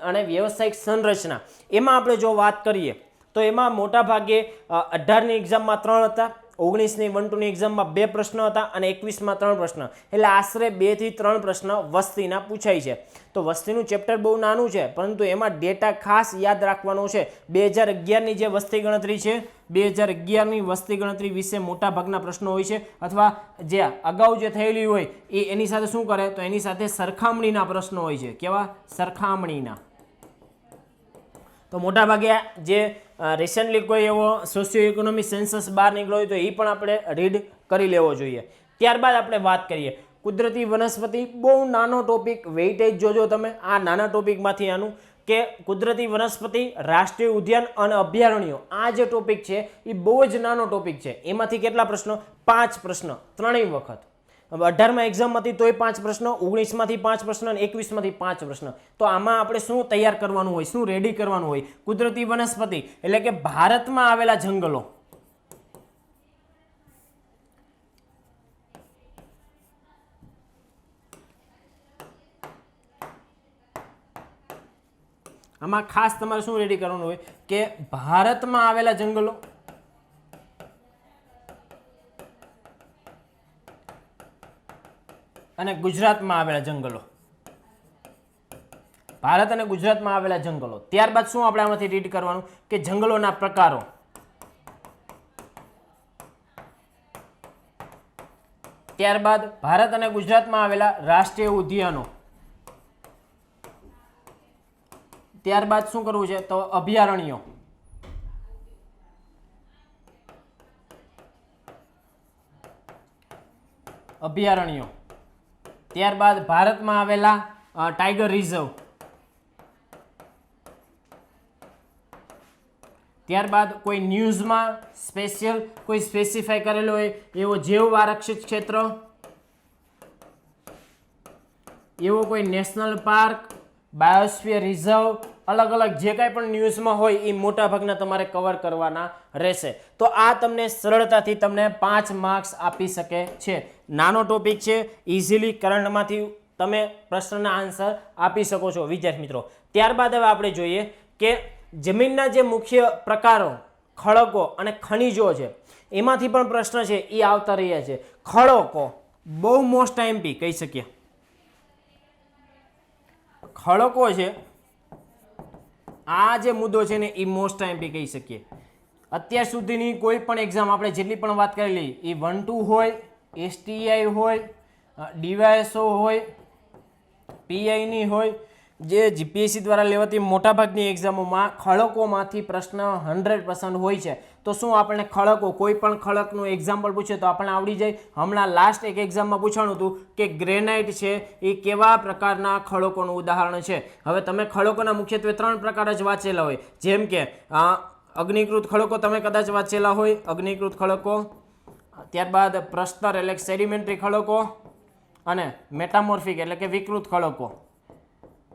અને વ્યવસાયિક સંરચના. એમાં આપણે જો વાત કરીએ તો એમાં મોટા ભાગે 18ની એક્ઝામમાં 3 હતા, 19ની 1-2ની એક્ઝામમાં 2 પ્રશ્નો હતા અને 21માં 3 પ્રશ્ન, એટલે આશરે 2 થી 3 પ્રશ્ન વસ્તીના પૂછાય છે. તો વસ્તીનું ચેપ્ટર બહુ નાનું છે, પરંતુ એમાં ડેટા ખાસ યાદ રાખવાનો છે. 2011ની જે વસ્તી ગણતરી છે, 2011ની વસ્તી ગણતરી વિશે મોટા ભાગના પ્રશ્નો હોય છે, અથવા જે અગાઉ જે થયેલી હોય એની સાથે શું કરે તો એની સાથે સરખામણીના પ્રશ્નો હોય છે. કેવા? સરખામણીના. તો મોટા ભાગે જે રિસેન્ટલી કોઈ એવો સોશિયો ઇકોનોમિક સેન્સસ બહાર નીકળ્યો હોય તો એ પણ આપણે રીડ કરી લેવો જોઈએ. ત્યારબાદ આપણે વાત કરીએ કુદરતી વનસ્પતિ. બહુ નાનો ટોપિક, વેઇટેજ જોજો તમે આ નાના ટોપિકમાંથી આનું, કે કુદરતી વનસ્પતિ, રાષ્ટ્રીય ઉદ્યાન અને અભયારણ્યો. આ જે ટોપિક છે એ બહુ જ નાનો ટોપિક છે. એમાંથી કેટલા પ્રશ્નો? 5 પ્રશ્નો, 3 વખત. 18માં એક્ઝામમાંથી તોય 5 પ્રશ્નો, 19માંથી 5 પ્રશ્નો અને 21માંથી 5 પ્રશ્નો. તો આમાં આપણે શું તૈયાર કરવાનું હોય, શું રેડી કરવાનું હોય? કુદરતી વનસ્પતિ એટલે કે ભારતમાં આવેલા જંગલો, આમાં ખાસ તમારે શું રેડી કરવાનું હોય કે ભારતમાં આવેલા જંગલો, અને ગુજરાતમાં આવેલા જંગલો. ભારત અને ગુજરાતમાં આવેલા જંગલો. ત્યારબાદ શું આપણે આમાંથી રીડ કરવાનું કે જંગલોના પ્રકારો, ત્યારબાદ ભારત અને ગુજરાતમાં આવેલા રાષ્ટ્રીય ઉદ્યાનો, ત્યારબાદ શું કરવું છે તો અભયારણ્યો, ત્યારબાદ ભારતમાં આવેલા ટાઈગર રિઝર્વ, ત્યારબાદ કોઈ ન્યૂઝમાં સ્પેશિયલ કોઈ સ્પેસિફાઈ કરેલો હોય એવો જૈવ આરક્ષિત ક્ષેત્ર, એવો કોઈ નેશનલ પાર્ક, બાયોસ્ફિયર રિઝર્વ, અલગ અલગ જે કાંઈ પણ ન્યૂઝમાં હોય એ મોટા ભાગના તમારે કવર કરવાના રહેશે. તો આ તમને સરળતાથી તમને 5 માર્ક્સ આપી શકે છે. નાનો ટોપિક છે, ઇઝીલી કરંટમાંથી તમે પ્રશ્નના આન્સર આપી શકો છો વિદ્યાર્થી મિત્રો. ત્યારબાદ હવે આપણે જોઈએ કે જમીનના જે મુખ્ય પ્રકારો ખડકો અને ખનિજો છે એમાંથી પણ પ્રશ્ન છે એ આવતા રહ્યા છે. ખડકો બહુ મોસ્ટ આઈમ્પી કહી શકીએ. ખડકો છે આ જે મુદ્દો છે ને એ મોસ્ટ આઈમ્પી કહી શકીએ. અત્યાર સુધીની કોઈ પણ એક્ઝામ આપણે જેટલી પણ વાત કરેલી એ 1-2 હોય, STI હોય, DYSO હોય, PIની હોય, જે GPSC દ્વારા લેવાતી મોટાભાગની એક્ઝામોમાં ખડકોમાંથી પ્રશ્ન 100% હોય છે. તો શું આપણને ખડકો કોઈ પણ ખડકનું એક્ઝામ્પલ પૂછે તો આપણને આવડી જાય? હમણાં લાસ્ટ એક એક્ઝામમાં પૂછાણું હતું કે ગ્રેનાઇટ છે એ કેવા પ્રકારના ખડકોનું ઉદાહરણ છે. હવે તમે ખડકોના મુખ્યત્વે 3 પ્રકાર જ વાંચેલા હોય, જેમ કે અગ્નિકૃત ખડકો તમે કદાચ વાંચેલા હોય, અગ્નિકૃત ખડકો, ત્યારબાદ પ્રસ્તર એટલે સેડિમેન્ટરી ખડકો અને મેટામોર્ફિક એટલે કે વિકૃત ખડકો.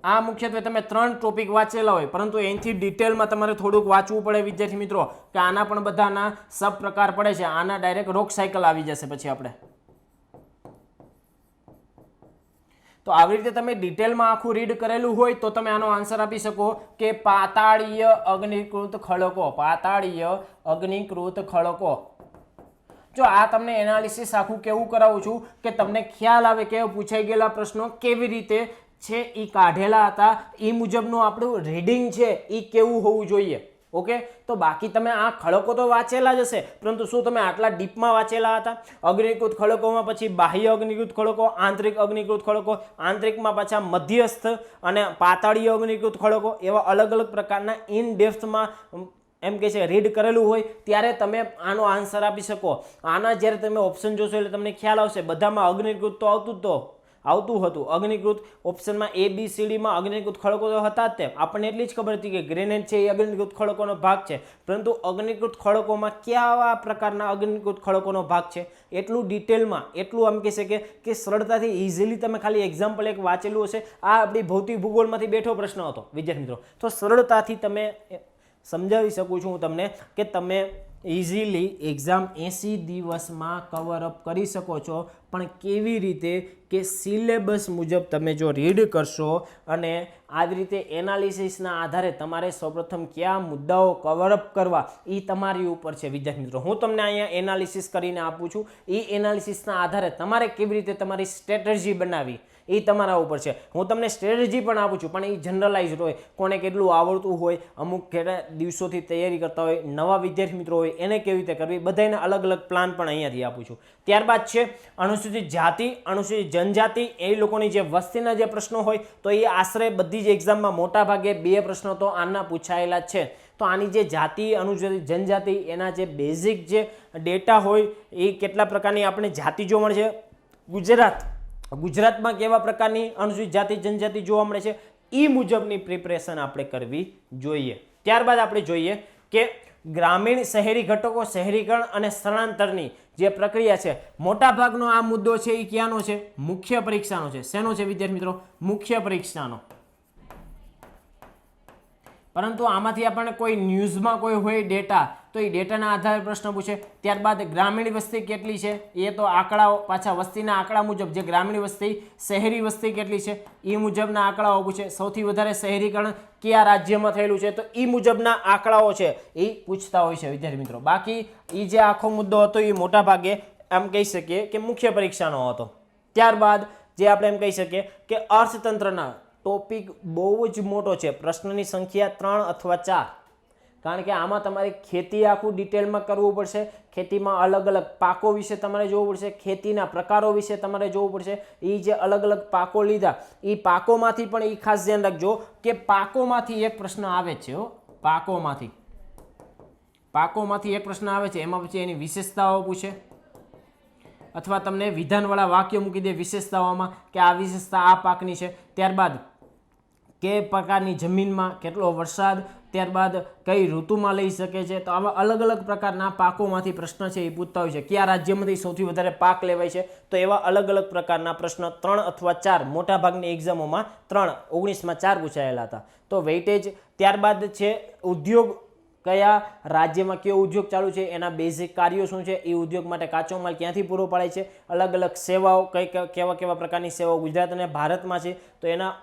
આ મુખ્યત્વે તમે 3 ટોપિક વાંચેલા હોય, પરંતુ એનાથી ડિટેલમાં તમારે થોડુંક વાંચવું પડે વિદ્યાર્થી મિત્રો, કે આના પણ બધાના સબ પ્રકાર પડે છે. આના ડાયરેક્ટ રોક સાયકલ આવી જશે પછી આપણે. તો આવી રીતે તમે ડિટેલમાં આખું રીડ કરેલું હોય તો તમે આનો આન્સર આપી શકો કે પાતાળીય અગ્નિકૃત ખડકો, પાતાળીય અગ્નિકૃત ખડકો. જો આ તમને એનાલિસિસ આખું કેવું કરાવું છું કે તમને ખ્યાલ આવે કે પૂછાઈ ગયેલા પ્રશ્નો કેવી રીતે છે એ કાઢેલા હતા, એ મુજબનું આપણું રીડિંગ છે એ કેવું હોવું જોઈએ. ઓકે, તો બાકી તમે આ ખડકો તો વાંચેલા જ હશે, પરંતુ શું તમે આટલા ડીપમાં વાંચેલા હતા? અગ્નિકૃત ખડકોમાં પછી બાહ્ય અગ્નિકૃત ખડકો, આંતરિક અગ્નિકૃત ખડકો, આંતરિકમાં પાછા મધ્યસ્થ અને પાતાળીય અગ્નિકૃત ખડકો, એવા અલગ અલગ પ્રકારના ઇન ડેપ્થમાં એમ કે છે રીડ કરેલું હોય ત્યારે તમે આનો આન્સર આપી શકો. આના જ્યારે તમે ઓપ્શન જોશો એટલે તમને ખ્યાલ આવશે. બધામાં અગ્નિકૃત તો આવતું હતું. અગ્નિકૃત ઓપ્શનમાં ABCD માં અગ્નિકૃત ખડકો તો હતા જ. તે આપણને એટલી જ ખબર હતી કે ગ્રેનાઇટ છે એ અગ્નિકૃત ખડકોનો ભાગ છે, પરંતુ અગ્નિકૃત ખડકોમાં કેવા પ્રકારના અગ્નિકૃત ખડકોનો ભાગ છે એટલું ડિટેલમાં, એટલું આમ કહી શકે કે સરળતાથી ઇઝીલી તમે ખાલી એક્ઝામ્પલ એક વાંચેલું હશે. આ આપણી ભૌતિક ભૂગોળમાંથી બેઠો પ્રશ્ન હતો વિદ્યાર્થી મિત્રો, તો સરળતાથી તમે સમજાવી શકું છું હું તમને કે તમે ઇઝીલી એક્ઝામ 80 દિવસમાં કવર અપ કરી શકો છો. પણ કેવી રીતે કે સિલેબસ મુજબ તમે જો રીડ કરશો અને આ જ રીતે એનાલિસિસના આધારે તમારે સૌપ્રથમ કયા મુદ્દાઓ કવર અપ કરવા એ તમારી ઉપર છે વિદ્યાર્થી મિત્રો. હું તમને અહીંયા એનાલિસિસ કરીને આપું છું. એ એનાલિસિસના આધારે તમારે કેવી રીતે તમારી સ્ટ્રેટેજી બનાવી એ તમારા ઉપર છે. હું તમને સ્ટ્રેટેજી પણ આપું છું, પણ એ જનરલાઇઝડ હોય. કોને કેટલું આવડતું હોય, અમુક કેટલા દિવસોથી તૈયારી કરતા હોય, નવા વિદ્યાર્થી મિત્રો હોય, એને કેવી રીતે કરવી, બધાને અલગ અલગ પ્લાન પણ અહીંયાથી આપું છું. ત્યારબાદ છે અનુસૂચિત જાતિ, અનુસૂચિત જનજાતિ, એ લોકોની જે વસ્તીના જે પ્રશ્નો હોય તો એ આશરે બધી જ એક્ઝામમાં મોટા ભાગે 2 પ્રશ્નો તો આના પૂછાયેલા છે. તો આની જે જાતિ, અનુસૂચિત જનજાતિ, એના જે બેઝિક જે ડેટા હોય એ કેટલા પ્રકારની આપણે જાતિ જોવા મળે છે, ગુજરાતમાં કેવા પ્રકારની અનુસૂચિત જાતિ જનજાતિ જોવા મળે છે, એ મુજબની પ્રિપરેશન આપણે કરવી જોઈએ. ત્યારબાદ આપણે જોઈએ કે ગ્રામીણ શહેરી ઘટકો, શહેરીકરણ અને સ્થળાંતરની જે પ્રક્રિયા છે, મોટાભાગનો આ મુદ્દો છે એ ક્યાંનો છે? મુખ્ય પરીક્ષાનો છે. શેનો છે વિદ્યાર્થી મિત્રો? મુખ્ય પરીક્ષાનો. પરંતુ આમાંથી આપણને કોઈ ન્યૂઝમાં કોઈ હોય ડેટા તો એ ડેટાના આધારે પ્રશ્ન પૂછે. ત્યારબાદ ગ્રામીણ વસ્તી કેટલી છે એ તો આંકડાઓ, પાછા વસ્તીના આંકડા મુજબ જે ગ્રામીણ વસ્તી, શહેરી વસ્તી કેટલી છે એ મુજબના આંકડાઓ પૂછે. સૌથી વધારે શહેરીકરણ કયા રાજ્યમાં થયેલું છે તો એ મુજબના આંકડાઓ છે એ પૂછતા હોય છે વિદ્યાર્થી મિત્રો. બાકી એ જે આખો મુદ્દો હતો એ મોટા ભાગે એમ કહી શકીએ કે મુખ્ય પરીક્ષાનો હતો. ત્યારબાદ જે આપણે એમ કહી શકીએ કે અર્થતંત્રના ટોપિક બહુ જ મોટો છે. પ્રશ્નની સંખ્યા 3 અથવા 4, કારણ કે આમાં તમારે ખેતી આખું ડિટેલમાં કરવું પડશે. ખેતીમાં અલગ અલગ પાકો વિશે તમારે જોવું પડશે, ખેતીના પ્રકારો વિશે તમારે જોવું પડશે. એ જે અલગ અલગ પાકો લીધા એ પાકોમાંથી પણ એ ખાસ ધ્યાન રાખજો કે પાકોમાંથી એક પ્રશ્ન આવે છે. પાકોમાંથી એક પ્રશ્ન આવે છે, એમાં પછી એની વિશેષતાઓ પૂછે, અથવા તમને વિધાનવાળા વાક્ય મૂકી દે વિશેષતાઓમાં કે આ વિશેષતા આ પાકની છે. ત્યારબાદ કે પ્રકારની જમીનમાં કેટલો વરસાદ, ત્યારબાદ કઈ ઋતુમાં લઈ શકે છે. તો આવા અલગ અલગ પ્રકારના પાકોમાંથી પ્રશ્ન છે એ પૂછતા હોય છે. કયા રાજ્યમાંથી સૌથી વધારે પાક લેવાય છે, તો એવા અલગ અલગ પ્રકારના પ્રશ્ન 3 અથવા 4 મોટાભાગની એક્ઝામોમાં 19માં 4 પૂછાયેલા હતા. તો વેઇટેજ. ત્યારબાદ છે ઉદ્યોગ, કયા રાજ્યમાં કયો ઉદ્યોગ ચાલુ છે, એના બેઝિક કાર્યો શું છે, એ ઉદ્યોગ માટે કાચો માલ ક્યાંથી પૂરો પાડે છે, અલગ અલગ સેવાઓ કેવા કેવા પ્રકારની સેવાઓ ગુજરાત અને ભારતમાં છે તો એના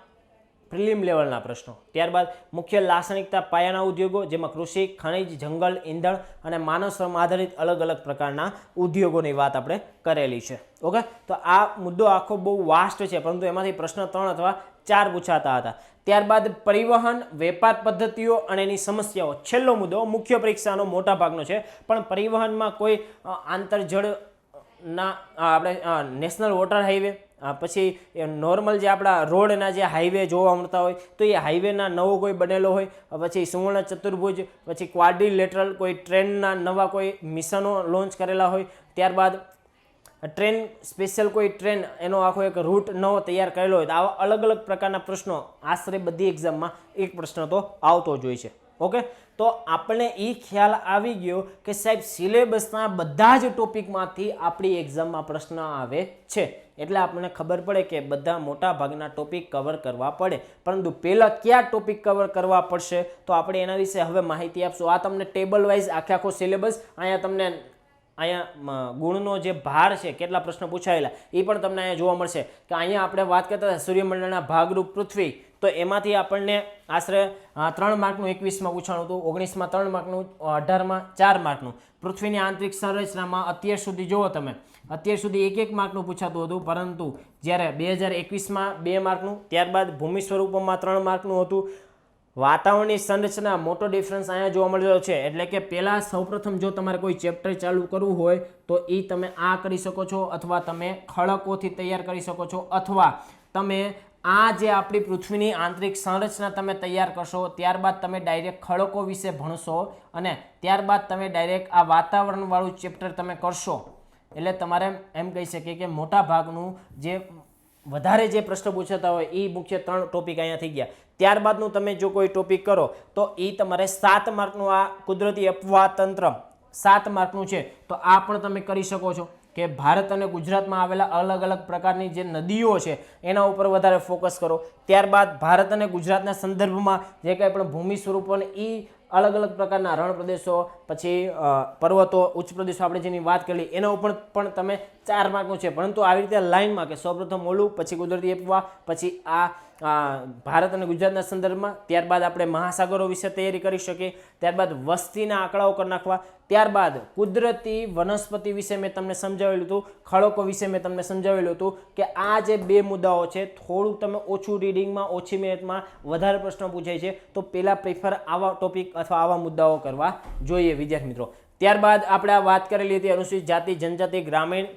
પ્રિલિમ લેવલના પ્રશ્નો. ત્યારબાદ મુખ્ય લાક્ષણિકતા પાયાના ઉદ્યોગો, જેમાં કૃષિ, ખનિજ, જંગલ, ઈંધણ અને માનવ શ્રમ આધારિત અલગ અલગ પ્રકારના ઉદ્યોગોની વાત આપણે કરેલી છે. ઓકે, તો આ મુદ્દો આખો બહુ વાસ્ટ છે, પરંતુ એમાંથી પ્રશ્ન 3 અથવા 4 પૂછાતા હતા. ત્યારબાદ પરિવહન, વેપાર પદ્ધતિઓ અને એની સમસ્યાઓ, છેલ્લો મુદ્દો મુખ્ય પરીક્ષાનો મોટા ભાગનો છે, પણ પરિવહનમાં કોઈ આંતરજળ ના આપણે નેશનલ વોટર હાઈવે, પછી નોર્મલ જે આપણા રોડના જે હાઈવે જોવા મળતા હોય તો એ હાઈવેના નવો કોઈ બનેલો હોય, પછી સુવર્ણ ચતુર્ભુજ, પછી ક્વાડ્રિલેટરલ કોઈ ટ્રેનના નવા કોઈ મિશનો લોન્ચ કરેલા હોય, ત્યારબાદ ટ્રેન સ્પેશિયલ કોઈ ટ્રેન એનો આખો એક રૂટ નવો તૈયાર કરેલો હોય. તો આવા અલગ અલગ પ્રકારના પ્રશ્નો આશરે બધી એક્ઝામમાં એક પ્રશ્ન તો આવતો જ હોય છે. ઓકે, તો આપણને એ ખ્યાલ આવી ગયો કે સાહેબ સિલેબસના બધા જ ટોપિકમાંથી આપણી એક્ઝામમાં પ્રશ્ન આવે છે, એટલે આપણને ખબર પડે કે બધા મોટા ભાગના ટોપિક કવર કરવા પડે, પરંતુ પહેલાં કયા ટોપિક કવર કરવા પડશે તો આપણે એના વિશે હવે માહિતી આપશું. આ તમને ટેબલ વાઇઝ આખો સિલેબસ અહીંયા તમને અહીંયા ગુણનો જે ભાર છે, કેટલા પ્રશ્નો પૂછાયેલા એ પણ તમને અહીંયા જોવા મળશે. કે અહીંયા આપણે વાત કરતા હતા સૂર્યમંડળના ભાગરૂપ પૃથ્વી, તો એમાંથી આપણને આશરે 3 માર્કનું 21માં પૂછાણું હતું, 19માં 3 માર્કનું, 18માં 4 માર્કનું. પૃથ્વીની આંતરિક સંરચનામાં અત્યાર સુધી જુઓ તમે, અત્યાર સુધી 1 માર્કનું પૂછાતું હતું, પરંતુ જ્યારે 2021માં 2 માર્કનું, ત્યારબાદ ભૂમિ સ્વરૂપોમાં 3 માર્કનું હતું. વાતાવરણની સંરચના મોટો ડિફરન્સ અહીંયા જોવા મળેલો છે, એટલે કે પહેલાં સૌપ્રથમ જો તમારે કોઈ ચેપ્ટર ચાલુ કરવું હોય તો એ તમે આ કરી શકો છો, અથવા તમે ખડકોથી તૈયાર કરી શકો છો, અથવા તમે આ જે આપણી પૃથ્વીની આંતરિક સંરચના તમે તૈયાર કરશો, ત્યારબાદ તમે ડાયરેક્ટ ખડકો વિશે ભણશો અને ત્યારબાદ તમે ડાયરેક્ટ આ વાતાવરણવાળું ચેપ્ટર તમે કરશો. એટલે તમારે એમ કહી શકીએ કે મોટા ભાગનું જે વધારે જે પ્રશ્ન પૂછાતા હોય એ મુખ્ય 3 ટોપિક અહીંયા થઈ ગયા. ત્યારબાદનું તમે જો કોઈ ટોપિક કરો તો એ તમારે 7 માર્કનું આ કુદરતી અપવાહ તંત્ર 7 માર્કનું છે, તો આ પણ તમે કરી શકો છો. કે ભારત અને ગુજરાતમાં આવેલા અલગ અલગ પ્રકારની જે નદીઓ છે એના ઉપર વધારે ફોકસ કરો. ત્યારબાદ ભારત અને ગુજરાતના સંદર્ભમાં જે કંઈ પણ ભૂમિ સ્વરૂપો એ અલગ અલગ પ્રકારના રણ પ્રદેશો, પછી પર્વતો, ઉચ્ચ પ્રદેશો આપણે જેની વાત કરી એના ઉપર પણ તમે 4 માર્કનું છે, પરંતુ આવી રીતે લાઇનમાં કે સૌપ્રથમ ઓલું, પછી કુદરતી અપવાહ, પછી આ ભારત અને ગુજરાતના સંદર્ભમાં, ત્યારબાદ આપણે મહાસાગરો વિશે તૈયારી કરી શકીએ, ત્યારબાદ વસ્તીના આંકડાઓ કરી નાખવા, ત્યારબાદ કુદરતી વનસ્પતિ વિશે મેં તમને સમજાવેલું હતું, ખડકો વિશે મેં તમને સમજાવેલું હતું કે આ જે 2 મુદ્દાઓ છે થોડુંક તમે ઓછું રીડિંગમાં, ઓછી મિનિટમાં વધારે પ્રશ્નો પૂછાય છે, તો પહેલાં પ્રિફર આવા ટોપિક અથવા આવા મુદ્દાઓ કરવા જોઈએ વિદ્યાર્થી મિત્રો. ત્યારબાદ આપણે આ વાત કરેલી હતી અનુસૂચિત જાતિ, જનજાતિ, ગ્રામીણ,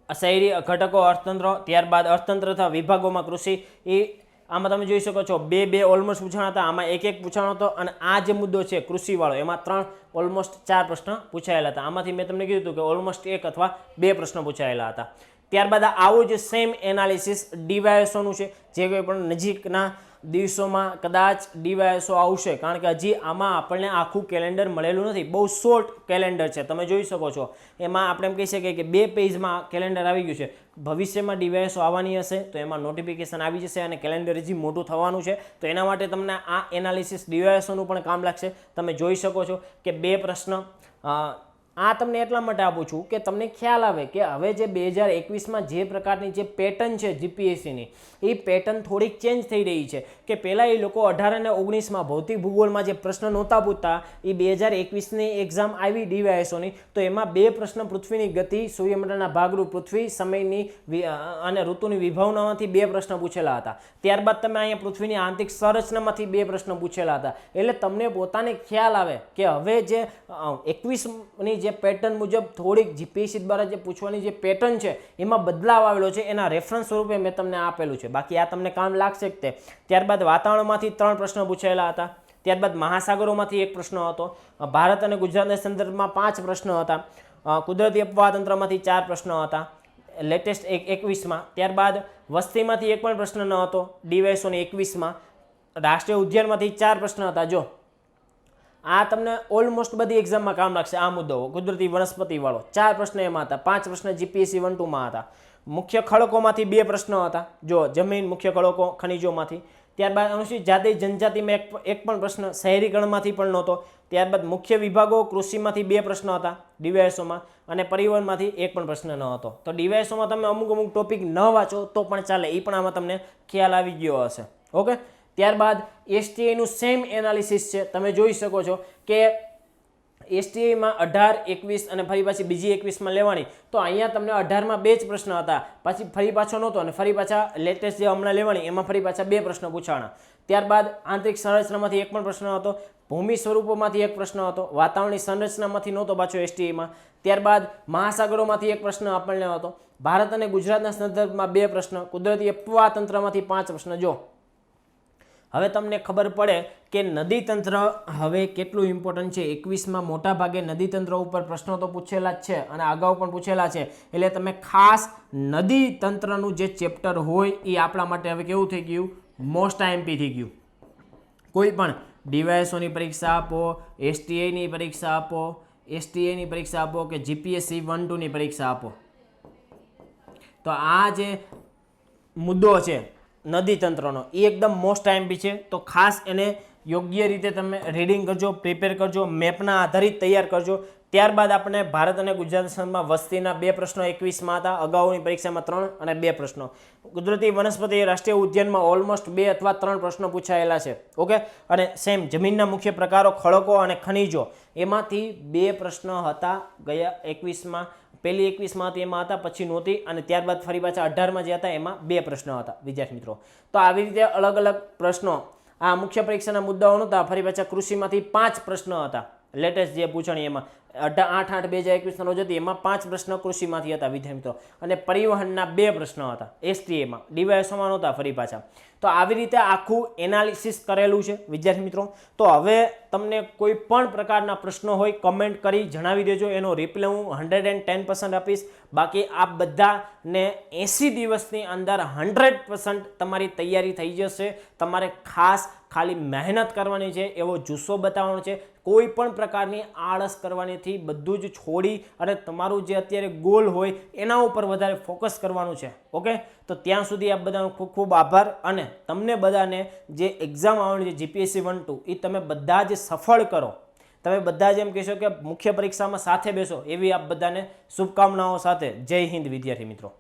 શહેરી ઘટકો, અર્થતંત્ર, ત્યારબાદ અર્થતંત્ર તથા વિભાગોમાં કૃષિ. એ આમાં તમે જોઈ શકો છો 2 ઓલમોસ્ટ પૂછાણા હતા, આમાં 1 પૂછાણો હતો, અને આ જે મુદ્દો છે કૃષિવાળો એમાં 3 ઓલમોસ્ટ 4 પ્રશ્ન પૂછાયેલા હતા. આમાંથી મેં તમને કીધું હતું કે ઓલમોસ્ટ 1 અથવા 2 પ્રશ્નો પૂછાયેલા હતા. ત્યારબાદ આવું જ સેમ એનાલિસિસ ડીવાયએસઓનું છે, જે કોઈ પણ નજીકના દિવસોમાં કદાચ ડીવાયએસઓ આવશે, કારણ કે હજી આમાં આપણને આખું કેલેન્ડર મળેલું નથી, બહુ શોર્ટ કેલેન્ડર છે, તમે જોઈ શકો છો. એમાં આપણે એમ કહી શકીએ કે 2 પેજમાં કેલેન્ડર આવી ગયું છે. ભવિષ્યમાં ડીવાયએસઓ આવવાની હશે તો એમાં નોટિફિકેશન આવી જશે અને કેલેન્ડર હજી મોટું થવાનું છે, તો એના માટે તમને આ એનાલિસિસ ડીવાયએસઓનું પણ કામ લાગશે. તમે જોઈ શકો છો કે 2 પ્રશ્ન આ તમને એટલા માટે આપું છું કે તમને ખ્યાલ આવે કે હવે જે 2021માં જે પ્રકારની જે પેટર્ન છે જીપીએસસીની, એ પેટર્ન થોડીક ચેન્જ થઈ રહી છે. કે પહેલાં એ લોકો 18 અને 19માં ભૌતિક ભૂગોળમાં જે પ્રશ્ન નહોતા પૂછતા, એ 2021ની એક્ઝામ આવી ડીવાયએસઓની, તો એમાં 2 પ્રશ્ન પૃથ્વીની ગતિ, સૂર્યમંડળના ભાગરૂપ પૃથ્વી, સમયની અને ઋતુની વિભાવનામાંથી 2 પ્રશ્ન પૂછેલા હતા. ત્યારબાદ તમે અહીંયા પૃથ્વીની આંતરિક સંરચનામાંથી 2 પ્રશ્ન પૂછેલા હતા. એટલે તમને પોતાને ખ્યાલ આવે કે હવે જે 21ની જે પેટર્ન મુજબ થોડીક જીપીએસસી દ્વારા જે પૂછવાની જે પેટર્ન છે એમાં બદલાવ આવેલો છે, એના રેફરન્સ સ્વરૂપે મેં તમને આપેલું છે. બાકી આ તમને કામ લાગશે જ તે. ત્યારબાદ વાતાવરણમાંથી 3 પ્રશ્નો પૂછાયેલા હતા. ત્યારબાદ મહાસાગરોમાંથી 1 પ્રશ્ન હતો. ભારત અને ગુજરાતના સંદર્ભમાં 5 પ્રશ્નો હતા. કુદરતી અપવાહ તંત્રમાંથી 4 પ્રશ્નો હતા લેટેસ્ટ 21માં. ત્યારબાદ વસ્તીમાંથી 1 પણ પ્રશ્ન ન હતો ડીવાયએસઓની 21માં. રાષ્ટ્રીય ઉદ્યાનમાંથી 4 પ્રશ્ન હતા. જો આ તમને ઓલમોસ્ટ બધી એક્ઝામમાં કામ લાગશે. આ મુદ્દો કુદરતી વનસ્પતિ વાળો 4 પ્રશ્ન એમાં હતા, 5 પ્રશ્ન જીપીએસસી 1-2માં હતા. મુખ્ય ખડકોમાંથી 2 પ્રશ્નો હતા. જો જમીન, મુખ્ય ખડકો, ખનિજોમાંથી. ત્યારબાદ અનુસૂચિત જાતિ જનજાતિમાં એક પણ પ્રશ્ન શહેરીકરણમાંથી પણ નહોતો. ત્યારબાદ મુખ્ય વિભાગો કૃષિમાંથી 2 પ્રશ્નો હતા ડીવાયએસઓમાં, અને પરિવહનમાંથી 1 પણ પ્રશ્ન ન હતો. તો ડીવાયએસઓમાં તમે અમુક ટોપિક ન વાંચો તો પણ ચાલે, એ પણ આમાં તમને ખ્યાલ આવી ગયો હશે. ઓકે, ત્યારબાદ એસટીઆઈનું સેમ એનાલિસિસ છે. તમે જોઈ શકો છો કે એસટીઆઈમાં 18, 21 અને ફરી પાછી બીજી 21માં લેવાની, તો અહીંયા તમને 18માં 2 જ પ્રશ્ન હતા, પછી ફરી પાછો નહોતો અને ફરી પાછા લેટેસ્ટ જે હમણાં લેવાની એમાં ફરી પાછા 2 પ્રશ્ન પૂછાણા. ત્યારબાદ આંતરિક સંરચનામાંથી એક પણ પ્રશ્ન હતો, ભૂમિ સ્વરૂપોમાંથી એક પ્રશ્ન હતો, વાતાવરણની સંરચનામાંથી નહોતો પાછો એસટીઆઈમાં. ત્યારબાદ મહાસાગરોમાંથી એક પ્રશ્ન આપણને હતો, ભારત અને ગુજરાતના સંદર્ભમાં 2 પ્રશ્ન, કુદરતી અપવા તંત્રમાંથી 5 પ્રશ્ન. જો હવે તમને ખબર પડે કે નદી તંત્ર હવે કેટલું ઇમ્પોર્ટન્ટ છે. 21માં મોટા ભાગે નદી તંત્ર ઉપર પ્રશ્નો તો પૂછેલા જ છે અને અગાઉ પણ પૂછેલા છે, એટલે તમે ખાસ નદી તંત્રનું જે ચેપ્ટર હોય એ આપણા માટે હવે કેવું થઈ ગયું, મોસ્ટ આઈએમપી થઈ ગયું. કોઈ પણ ડીવાયએસઓની પરીક્ષા આપો, એસટીઆઈની પરીક્ષા આપો, કે જીપીએસસી 1-2ની પરીક્ષા આપો, તો આ જે મુદ્દો છે નદી તંત્રનો એ એકદમ મોસ્ટ આઈએમપી છે. તો ખાસ એને યોગ્ય રીતે તમે રીડિંગ કરજો, પ્રિપેર કરજો, મેપના આધારિત તૈયાર કરજો. ત્યારબાદ આપણે ભારત અને ગુજરાત સંદર્ભમાં વસ્તીના 2 પ્રશ્નો 21માં હતા, અગાઉની પરીક્ષામાં 3 અને 2 પ્રશ્નો. કુદરતી વનસ્પતિ રાષ્ટ્રીય ઉદ્યાનમાં ઓલમોસ્ટ 2 અથવા 3 પ્રશ્નો પૂછાયેલા છે. ઓકે, અને સેમ જમીનના મુખ્ય પ્રકારો ખડકો અને ખનિજો, એમાંથી 2 પ્રશ્ન હતા ગયા 21માં. પહેલી 21માં હતી એમાં હતા, પછી નહોતી, અને ત્યારબાદ ફરી પાછા 18માં જે હતા એમાં 2 પ્રશ્નો હતા વિદ્યાર્થી મિત્રો. તો આવી રીતે અલગ અલગ પ્રશ્નો આ મુખ્ય પરીક્ષાના મુદ્દાઓ નહોતા. ફરી પાછા કૃષિમાંથી 5 પ્રશ્નો હતા લેટેસ્ટ જે પૂછણી, એમાં 8/8/2021 રોજ હતી, એમાં 5 પ્રશ્નો કૃષિમાંથી હતા વિદ્યાર્થી મિત્રો. અને પરિવહનના 2 પ્રશ્નો હતા એસટીએમાં, ડીવાયએસઓમાં નહોતા ફરી પાછા. તો આવી રીતે આખું એનાલિસિસ કરેલું છે વિદ્યાર્થી મિત્રો. તો હવે તમને કોઈ પણ પ્રકારના પ્રશ્નો હોય કમેન્ટ કરી જણાવી દેજો, એનો રિપ્લાય હું 110% આપીશ. બાકી આ બધાને 80 દિવસની અંદર 100% તમારી તૈયારી થઈ જશે. તમારે ખાસ ખાલી મહેનત કરવાની છે, એવો જુસ્સો બતાવવાનો છે, કોઈ પણ પ્રકારની આળસ કરવાનીથી બધું જ છોડી અને તમારું જે અત્યારે ગોલ હોય એના ઉપર વધારે ફોકસ કરવાનું છે. ઓકે, તો ત્યાં સુધી આ બધાનો ખૂબ ખૂબ આભાર. અને તમને બધાને જે એક્ઝામ આવવાની છે જીપીએસસી 1-2 એ તમે બધા જ સફળ કરો. તમે બધા જ એમ કહેશો કે મુખ્ય પરીક્ષામાં સાથે બેસો, એવી આપ બધાને શુભકામનાઓ સાથે. જય હિન્દ વિદ્યાર્થી મિત્રો.